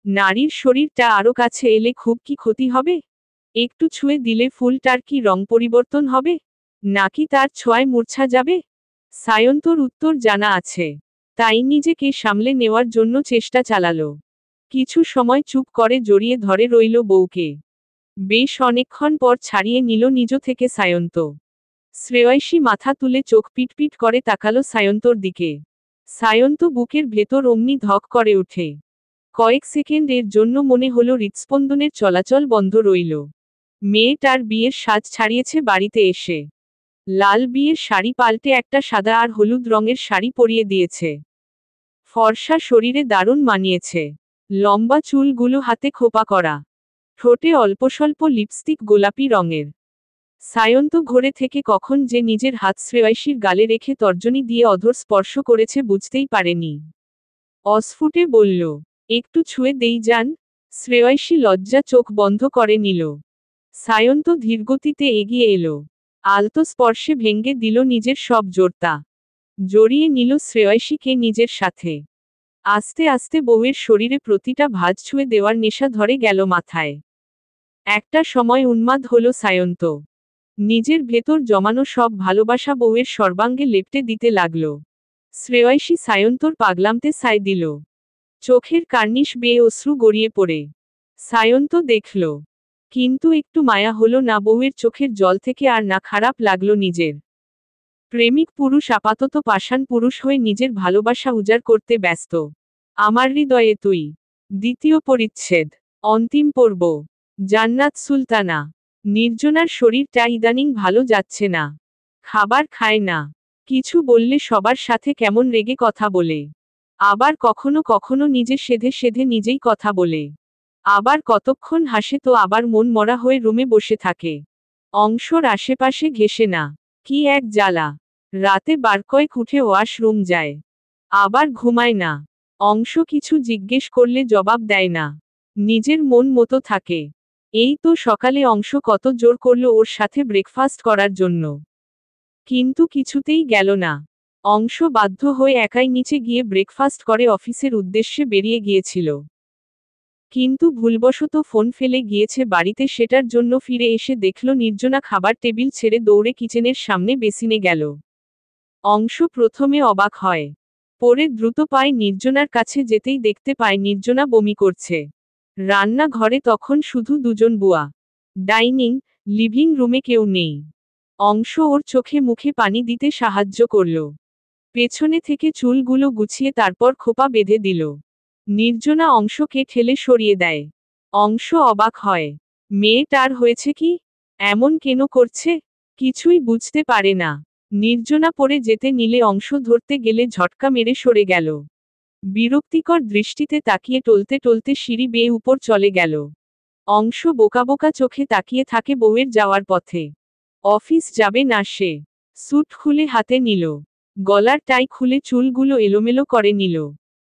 নারীর শরীরটা আরো কাছে এলে খুব কি ক্ষতি হবে? একটু ছুঁয়ে দিলে ফুলটার কি রং পরিবর্তন হবে? নাকি তার ছোঁয়ায় মূর্ছা যাবে? সায়ন্তর উত্তর জানা আছে। তাই নিজেকে সামলে নেওয়ার জন্য চেষ্টা চালালো। কিছু সময় চুপ করে জড়িয়ে ধরে রইল বউকে। বেশ অনেকক্ষণ পর ছাড়িয়ে নিল নিজ থেকে সায়ন্ত। শ্রেয়সী মাথা তুলে চোখ পিটপিট করে তাকালো সায়ন্তর দিকে। সায়ন্ত বুকের ভেতর অমনি ধক করে ওঠে। কয়েক সেকেন্ড এর জন্য মনে হলো হৃৎস্পন্দনের চলাচল বন্ধ রইল। মেয়েটার বিয়ের সাজ ছাড়িয়েছে বাড়িতে এসে। লাল বিয়ের শাড়ি পাল্টে একটা সাদা আর হলুদ রঙের শাড়ি পরিয়ে দিয়েছে। ফর্সা শরীরে দারুণ মানিয়েছে। লম্বা চুলগুলো হাতে খোপা করা। ঠোঁটে অল্পস্বল্প লিপস্টিক গোলাপি রঙের। সায়ন্ত ঘরে থেকে কখন যে নিজের হাত শ্রেয়সীর গালে রেখে তর্জনী দিয়ে অধর স্পর্শ করেছে বুঝতেই পারেনি। অস্ফুটে বলল, একটু ছুঁয়ে দেই যান। শ্রেয়সী লজ্জা চোখ বন্ধ করে নিল। সায়ন্ত ধীরগতিতে এগিয়ে এলো। আলতো স্পর্শে ভেঙে দিল নিজের সব জড়তা। জড়িয়ে নিল শ্রেয়সীকে নিজের সাথে। আস্তে আস্তে বউয়ের শরীরে প্রতিটা ভাঁজ ছুঁয়ে দেওয়ার নেশা ধরে গেল মাথায়। একটা সময় উন্মাদ হলো সায়ন্ত। নিজের ভেতর জমানো সব ভালোবাসা বউয়ের সর্বাঙ্গে লেপ্টে দিতে লাগল। শ্রেয়সী সায়ন্তর পাগলামতে সায় দিল। চোখের কার্নিশ বেয়ে অশ্রু গড়িয়ে পড়ে। সায়ন্ত দেখল। কিন্তু একটু মায়া হলো না বউয়ের চোখের জল থেকে, আর না খারাপ লাগলো নিজের। প্রেমিক পুরুষ আপাতত পাষাণ পুরুষ হয়ে নিজের ভালোবাসা উজাড় করতে ব্যস্ত। আমার হৃদয়ে তুই। দ্বিতীয় পরিচ্ছেদ। অন্তিম পর্ব। জান্নাত সুলতানা। নির্জনার শরীরটা ইদানিং ভালো যাচ্ছে না। খাবার খায় না। কিছু বললে সবার সাথে কেমন রেগে কথা বলে। আবার কখনো কখনো নিজে সেধে সেধে নিজেই কথা বলে। আবার কতক্ষণ হাসে তো আবার মন মরা হয়ে রুমে বসে থাকে। অংশর আশেপাশে ঘেঁষে না। কি এক জ্বালা। রাতে বারকয়েক উঠে ওয়াশরুম যায়। আবার ঘুমায় না। অংশ কিছু জিজ্ঞেস করলে জবাব দেয় না। নিজের মন মতো থাকে। এই তো সকালে অংশ কত জোর করল ওর সাথে ব্রেকফাস্ট করার জন্য। কিন্তু কিছুতেই গেল না। অংশ বাধ্য হয়ে একাই নিচে গিয়ে ব্রেকফাস্ট করে অফিসের উদ্দেশ্যে বেরিয়ে গিয়েছিল। কিন্তু ভুলবশত ফোন ফেলে গিয়েছে বাড়িতে, সেটার জন্য ফিরে এসে দেখল নির্জনা খাবার টেবিল ছেড়ে দৌড়ে কিচেনের সামনে বেসিনে গেল। অংশ প্রথমে অবাক হয়। পরে দ্রুত পায়ে নির্জনার কাছে যেতেই দেখতে পায় নির্জনা বমি করছে। রান্নাঘরে তখন শুধু দুজন বুয়া। ডাইনিং, লিভিং রুমে কেউ নেই। অংশ ওর চোখে মুখে পানি দিতে সাহায্য করল। পেছনে থেকে চুলগুলো গুছিয়ে তারপর খোপা বেঁধে দিল। নির্জনা অংশকে ঠেলে সরিয়ে দেয়। অংশ অবাক হয়। মেয়েটার হয়েছে কি? এমন কেন করছে? কিছুই বুঝতে পারে না। নির্জনা পড়ে যেতে নিলে অংশ ধরতে গেলে ঝটকা মেরে সরে গেল। বিরক্তিকর দৃষ্টিতে তাকিয়ে টলতে টলতে সিঁড়ি বেয়ে উপর চলে গেল। অংশ বোকা বোকা চোখে তাকিয়ে থাকে বউয়ের যাওয়ার পথে। অফিস যাবে না সে। স্যুট খুলে হাতে নিল। গলার টাই খুলে চুলগুলো এলোমেলো করে নিল।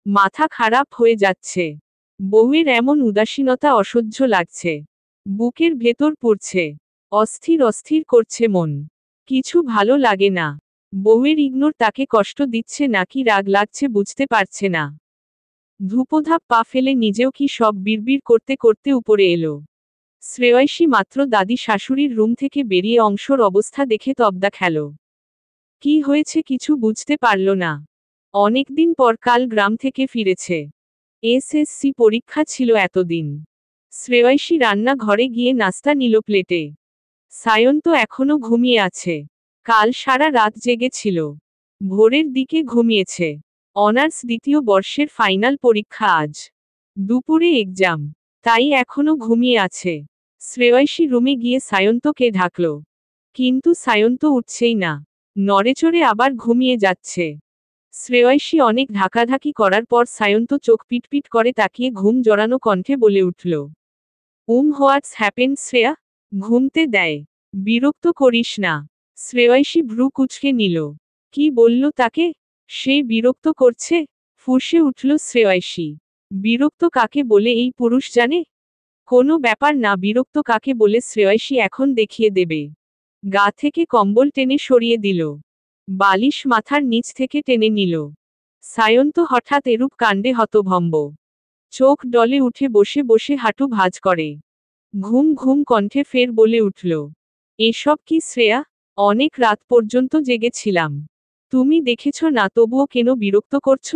মাথা খারাপ হয়ে যাচ্ছে। বউয়ের এমন উদাসীনতা অসহ্য লাগছে। বুকের ভেতর পড়ছে। অস্থির অস্থির করছে মন। কিছু ভালো লাগে না। বউয়ের ইগনোর তাকে কষ্ট দিচ্ছে নাকি রাগ লাগছে বুঝতে পারছে না। ধূপধাপ পা ফেলে নিজেও কি সব বিড়বিড় করতে করতে উপরে এলো। শ্রেয়সী মাত্র দাদি শাশুড়ির রুম থেকে বেরিয়ে অংশর অবস্থা দেখে তবদা খেল। কি হয়েছে কিছু বুঝতে পারল না। অনেকদিন পর কাল গ্রাম থেকে ফিরেছে। এসএসসি পরীক্ষা ছিল এতদিন। শ্রেয়সী রান্না ঘরে গিয়ে নাস্তা নিল প্লেটে। সায়ন্ত এখনো ঘুমিয়ে আছে। কাল সারা রাত জেগেছিল। ভোরের দিকে ঘুমিয়েছে। অনার্স দ্বিতীয় বর্ষের ফাইনাল পরীক্ষা আজ। দুপুরে এক্সাম। তাই এখনো ঘুমিয়ে আছে। শ্রেয়সী রুমে গিয়ে সায়ন্তকে ঢাকল। কিন্তু সায়ন্ত উঠছেই না। নড়েচড়ে আবার ঘুমিয়ে যাচ্ছে। শ্রেয়সী অনেক ধাকাধাকি করার পর সায়ন্ত চোখ পিটপিট করে তাকিয়ে ঘুম জড়ানো কণ্ঠে বলে উঠল, হোয়াটস হ্যাপেন শ্রেয়া? ঘুমতে দেয়। বিরক্ত করিস না। শ্রেয়সী ভ্রু কুঁচকে নিল। কি বলল তাকে? সে বিরক্ত করছে? ফুঁসে উঠল শ্রেয়সী। বিরক্ত কাকে বলে এই পুরুষ জানে? কোনো ব্যাপার না, বিরক্ত কাকে বলে শ্রেয়সী এখন দেখিয়ে দেবে। গা থেকে কম্বল টেনে সরিয়ে দিল। বালিশ মাথার নিচ থেকে টেনে নিল। সায়ন্ত হঠাৎ এরূপ কাণ্ডে হতভম্ব। চোখ ডলে উঠে বসে বসে হাঁটু ভাঁজ করে। ঘুম ঘুম কণ্ঠে ফের বলে উঠল, এসব কি শ্রেয়া? অনেক রাত পর্যন্ত জেগেছিলাম। তুমি দেখেছ না তবুও কেন বিরক্ত করছ?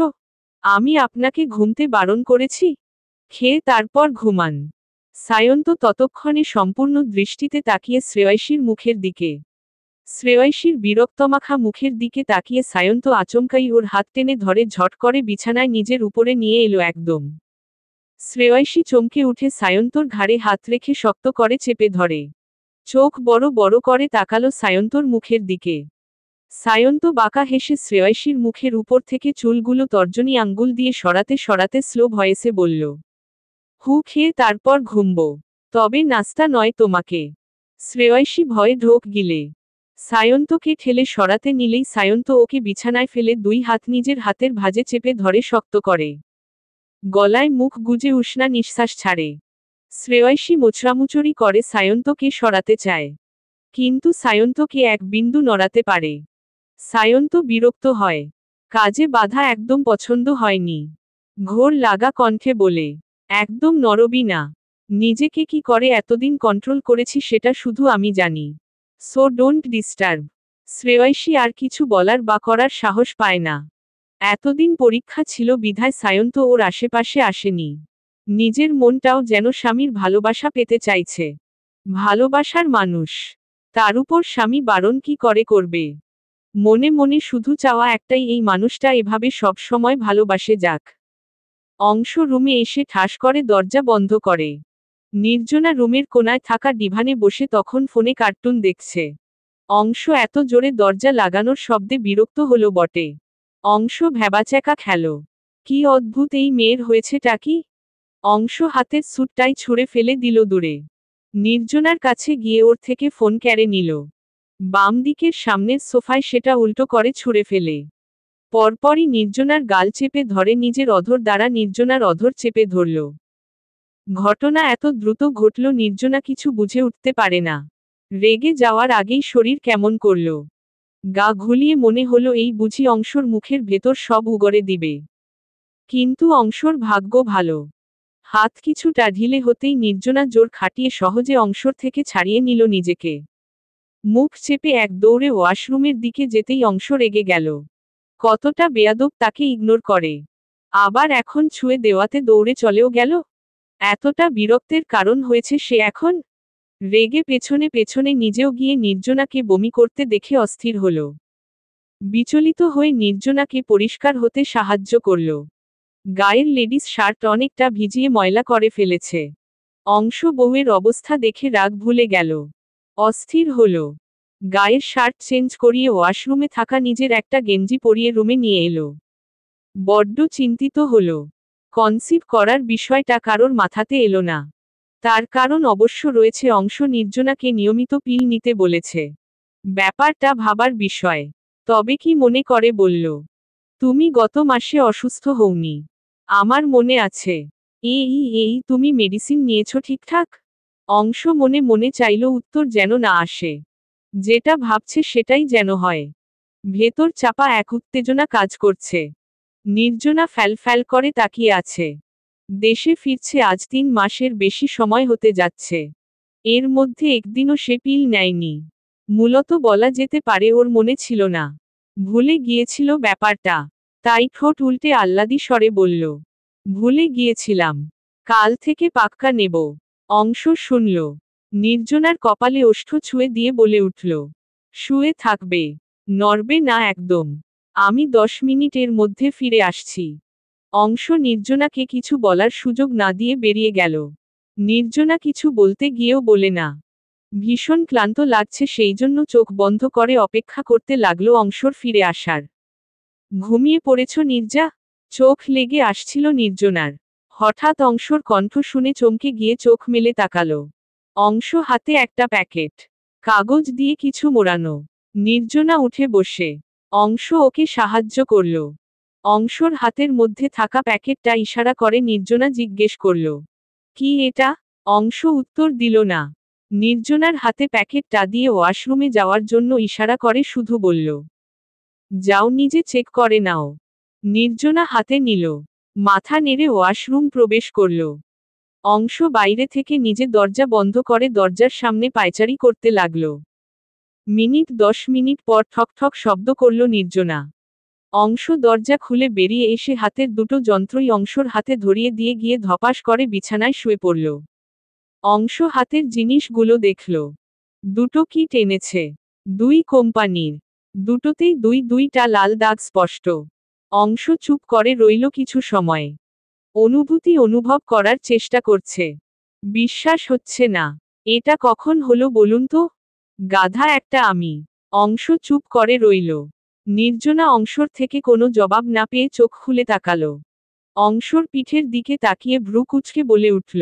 আমি আপনাকে ঘুমতে বারণ করেছি? খেয়ে তারপর ঘুমান। সায়ন্ত ততক্ষণে সম্পূর্ণ দৃষ্টিতে তাকিয়ে শ্রেয়সীর মুখের দিকে। শ্রেয়সীর বিরক্তমাখা মুখের দিকে তাকিয়ে সায়ন্ত আচমকাই ওর হাত টেনে ধরে ঝট করে বিছানায় নিজের উপরে নিয়ে এলো একদম। শ্রেয়সী চমকে উঠে সায়ন্তর ঘাড়ে হাত রেখে শক্ত করে চেপে ধরে। চোখ বড় বড় করে তাকালো সায়ন্তর মুখের দিকে। সায়ন্ত বাঁকা হেসে শ্রেয়সীর মুখের উপর থেকে চুলগুলো তর্জনী আঙ্গুল দিয়ে সরাতে সরাতে স্লো ভয়েসে বলল, খেয়ে তারপর ঘুমব। তবে নাস্তা নয় তোমাকে। শ্রেয়সী ভয়ে ঢোক গিলে সায়ন্তকে ঠেলে সরাতে নিলেই সায়ন্ত ওকে বিছানায় ফেলে দুই হাত নিজের হাতের ভাঁজে চেপে ধরে শক্ত করে। গলায় মুখ গুজে উষ্ণা নিঃশ্বাস ছাড়ে। শ্রেয়সী মোচড়ামুচড়ি করে সায়ন্তকে সরাতে চায়। কিন্তু সায়ন্তকে এক বিন্দু নড়াতে পারে। সায়ন্ত বিরক্ত হয়। কাজে বাধা একদম পছন্দ হয়নি। ঘোর লাগা কণ্ঠে বলে, একদম নড়বি না। নিজেকে কি করে এতদিন কন্ট্রোল করেছি সেটা শুধু আমি জানি। So don't disturb. শ্রেয়সী আর কিছু বলার বা করার সাহস পায় না। এতদিন পরীক্ষা ছিল বিধায় সায়ন্ত ওর আশেপাশে আসেনি। নিজের মনটাও যেন স্বামীর ভালোবাসা পেতে চাইছে। ভালোবাসার মানুষ। তার উপর স্বামী বারণ কি করে করবে। মনে মনে শুধু চাওয়া একটাই, এই মানুষটা এভাবে সব সময় ভালোবাসে যাক। অংশ রুমে এসে ঠাস করে দরজা বন্ধ করে। নির্জনা রুমের কোনায় থাকা ডিভানে বসে তখন ফোনে কার্টুন দেখছে। অংশ এত জোরে দরজা লাগানোর শব্দে বিরক্ত হলো বটে। অংশ ভ্যাবাচ্যাকা খেল। কি অদ্ভুত এই মেয়ের হয়েছেটা কি? অংশ হাতের স্যুটটাই ছুঁড়ে ফেলে দিল দূরে। নির্জনার কাছে গিয়ে ওর থেকে ফোন কেড়ে নিল। বাম দিকের সামনের সোফায় সেটা উল্টো করে ছুঁড়ে ফেলে। পরপরই নির্জনার গাল চেপে ধরে নিজের অধর দ্বারা নির্জনার অধর চেপে ধরল। ঘটনা এত দ্রুত ঘটল নির্জনা কিছু বুঝে উঠতে পারে না। রেগে যাওয়ার আগেই শরীর কেমন করল। গা ঘুলিয়ে মনে হলো এই বুঝি অংশর মুখের ভেতর সব উগরে দিবে। কিন্তু অংশর ভাগ্য ভালো। হাত কিছুটা ঢিলে হতেই নির্জনা জোর খাটিয়ে সহজে অংশর থেকে ছাড়িয়ে নিল নিজেকে। মুখ চেপে এক দৌড়ে ওয়াশরুমের দিকে যেতেই অংশ রেগে গেল। কতটা বেয়াদব তাকে ইগনোর করে। আবার এখন ছুঁয়ে দেওয়াতে দৌড়ে চলেও গেল। এতটা বিরক্তের কারণ হয়েছে সে এখন। রেগে পেছনে পেছনে নিজেও গিয়ে নির্জনাকে বমি করতে দেখে অস্থির হল। বিচলিত হয়ে নির্জনাকে পরিষ্কার হতে সাহায্য করল। গায়ের লেডিস শার্ট অনেকটা ভিজিয়ে ময়লা করে ফেলেছে। অংশ বউয়ের অবস্থা দেখে রাগ ভুলে গেল। অস্থির হল। গায়ের শার্ট চেঞ্জ করিয়ে ওয়াশরুমে থাকা নিজের একটা গেঞ্জি পরিয়ে রুমে নিয়ে এলো। বড্ড চিন্তিত হল। কনসিভ করার বিষয়টা কারোর মাথাতে এলো না। তার কারণ অবশ্য রয়েছে, অংশ নির্জনাকে নিয়মিত পিল নিতে বলেছে। ব্যাপারটা ভাবার বিষয়। তবে কি মনে করে বলল, তুমি গত মাসে অসুস্থ হওনি? আমার মনে আছে। এই তুমি মেডিসিন নিয়েছো ঠিকঠাক? অংশ মনে মনে চাইল উত্তর যেন না আসে। যেটা ভাবছে সেটাই যেন হয়। ভেতর চাপা এক উত্তেজনা কাজ করছে। নির্জনা ফ্যাল করে তাকিয়ে আছে। দেশে ফিরছে আজ 3 মাসের বেশি সময় হতে যাচ্ছে। এর মধ্যে একদিনও সে পিল নেয়নি। মূলত বলা যেতে পারে ওর মনে ছিল না। ভুলে গিয়েছিল ব্যাপারটা। তাই ঠোঁট উল্টে আহ্লাদি স্বরে বলল, ভুলে গিয়েছিলাম। কাল থেকে পাক্কা নেব। অংশ শুনল। নির্জনার কপালে ওষ্ঠ ছুঁয়ে দিয়ে বলে উঠল, শুয়ে থাকবে, নড়বে না একদম। আমি 10 মিনিটের মধ্যে ফিরে আসছি। অংশ নির্জনাকে কিছু বলার সুযোগ না দিয়ে বেরিয়ে গেল। নির্জনা কিছু বলতে গিয়েও বলে না। ভীষণ ক্লান্ত লাগছে সেই জন্য চোখ বন্ধ করে অপেক্ষা করতে লাগলো অংশর ফিরে আসার। ঘুমিয়ে পড়েছ নির্জা? চোখ লেগে আসছিল নির্জনার। হঠাৎ অংশর কণ্ঠ শুনে চমকে গিয়ে চোখ মেলে তাকালো। অংশ হাতে একটা প্যাকেট, কাগজ দিয়ে কিছু মোড়ানো। নির্জনা উঠে বসে। অংশ ওকে সাহায্য করল। অংশর হাতের মধ্যে থাকা প্যাকেটটা ইশারা করে নির্জনা জিজ্ঞেস করল, কি এটা? অংশ উত্তর দিল না। নির্জনার হাতে প্যাকেটটা দিয়ে ওয়াশরুমে যাওয়ার জন্য ইশারা করে শুধু বলল, যাও নিজে চেক করে নাও। নির্জনা হাতে নিল। মাথা নেড়ে ওয়াশরুম প্রবেশ করল। অংশ বাইরে থেকে নিজে দরজা বন্ধ করে দরজার সামনে পায়চারি করতে লাগল। 10 মিনিট পর ঠক ঠক শব্দ করল নির্জনা। অংশ দরজা খুলে বেরিয়ে এসে হাতের দুটো যন্ত্রই অংশর হাতে ধরিয়ে দিয়ে গিয়ে ধপাস করে বিছানায় শুয়ে পড়ল। অংশ হাতের জিনিসগুলো দেখল। দুটো কিট এনেছে। 2 কোম্পানির। দুটোতেই 2টা লাল দাগ স্পষ্ট। অংশ চুপ করে রইল কিছু সময়। অনুভূতি অনুভব করার চেষ্টা করছে। বিশ্বাস হচ্ছে না। এটা কখন হলো বলুন তো? গাধা একটা আমি। অংশ চুপ করে রইল। নির্জনা অংশর থেকে কোনো জবাব না পেয়ে চোখ খুলে তাকালো। অংশর পিঠের দিকে তাকিয়ে ভ্রু কুঁচকে বলে উঠল,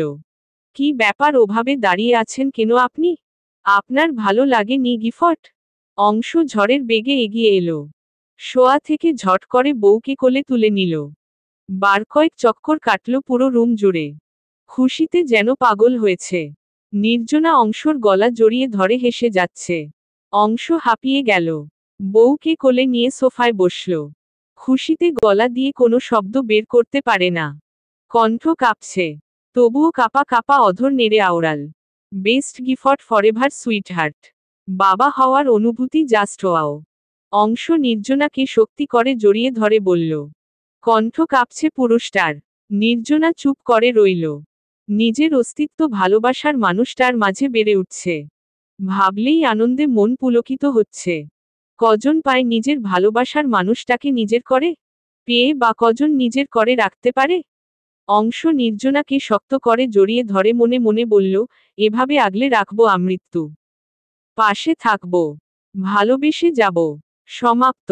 কি ব্যাপার ওভাবে দাঁড়িয়ে আছেন কেন আপনি? আপনার ভালো লাগেনি গিফট? অংশ ঝড়ের বেগে এগিয়ে এলো। শোয়া থেকে ঝট করে বউকে কোলে তুলে নিল। বার কয়েক চক্কর কাটল পুরো রুম জুড়ে। খুশিতে যেন পাগল হয়েছে। নির্জনা অংশর গলা জড়িয়ে ধরে হেসে যাচ্ছে। অংশ হাঁপিয়ে গেল। বউকে কোলে নিয়ে সোফায় বসল। খুশিতে গলা দিয়ে কোনো শব্দ বের করতে পারে না। কণ্ঠ কাঁপছে। তবুও কাপা কাপা অধর নেড়ে আওড়াল, বেস্ট গিফট ফরএভার সুইটহার্ট। বাবা হওয়ার অনুভূতি জাস্ট ওয়াও। অংশ নির্জনাকে শক্তি করে জড়িয়ে ধরে বলল। কণ্ঠ কাঁপছে পুরুষটার। নির্জনা চুপ করে রইল। নিজের অস্তিত্ব ভালোবাসার মানুষটার মাঝে বেড়ে উঠছে। ভাবলেই আনন্দে মন পুলকিত হচ্ছে। কজন পায় নিজের ভালোবাসার মানুষটাকে নিজের করে? পেয়ে বা কজন নিজের করে রাখতে পারে? অংশ নির্জনাকে শক্ত করে জড়িয়ে ধরে মনে মনে বলল, এভাবে আগলে রাখবো আমৃত্যু। পাশে থাকবো। ভালোবেসে যাব। সমাপ্ত।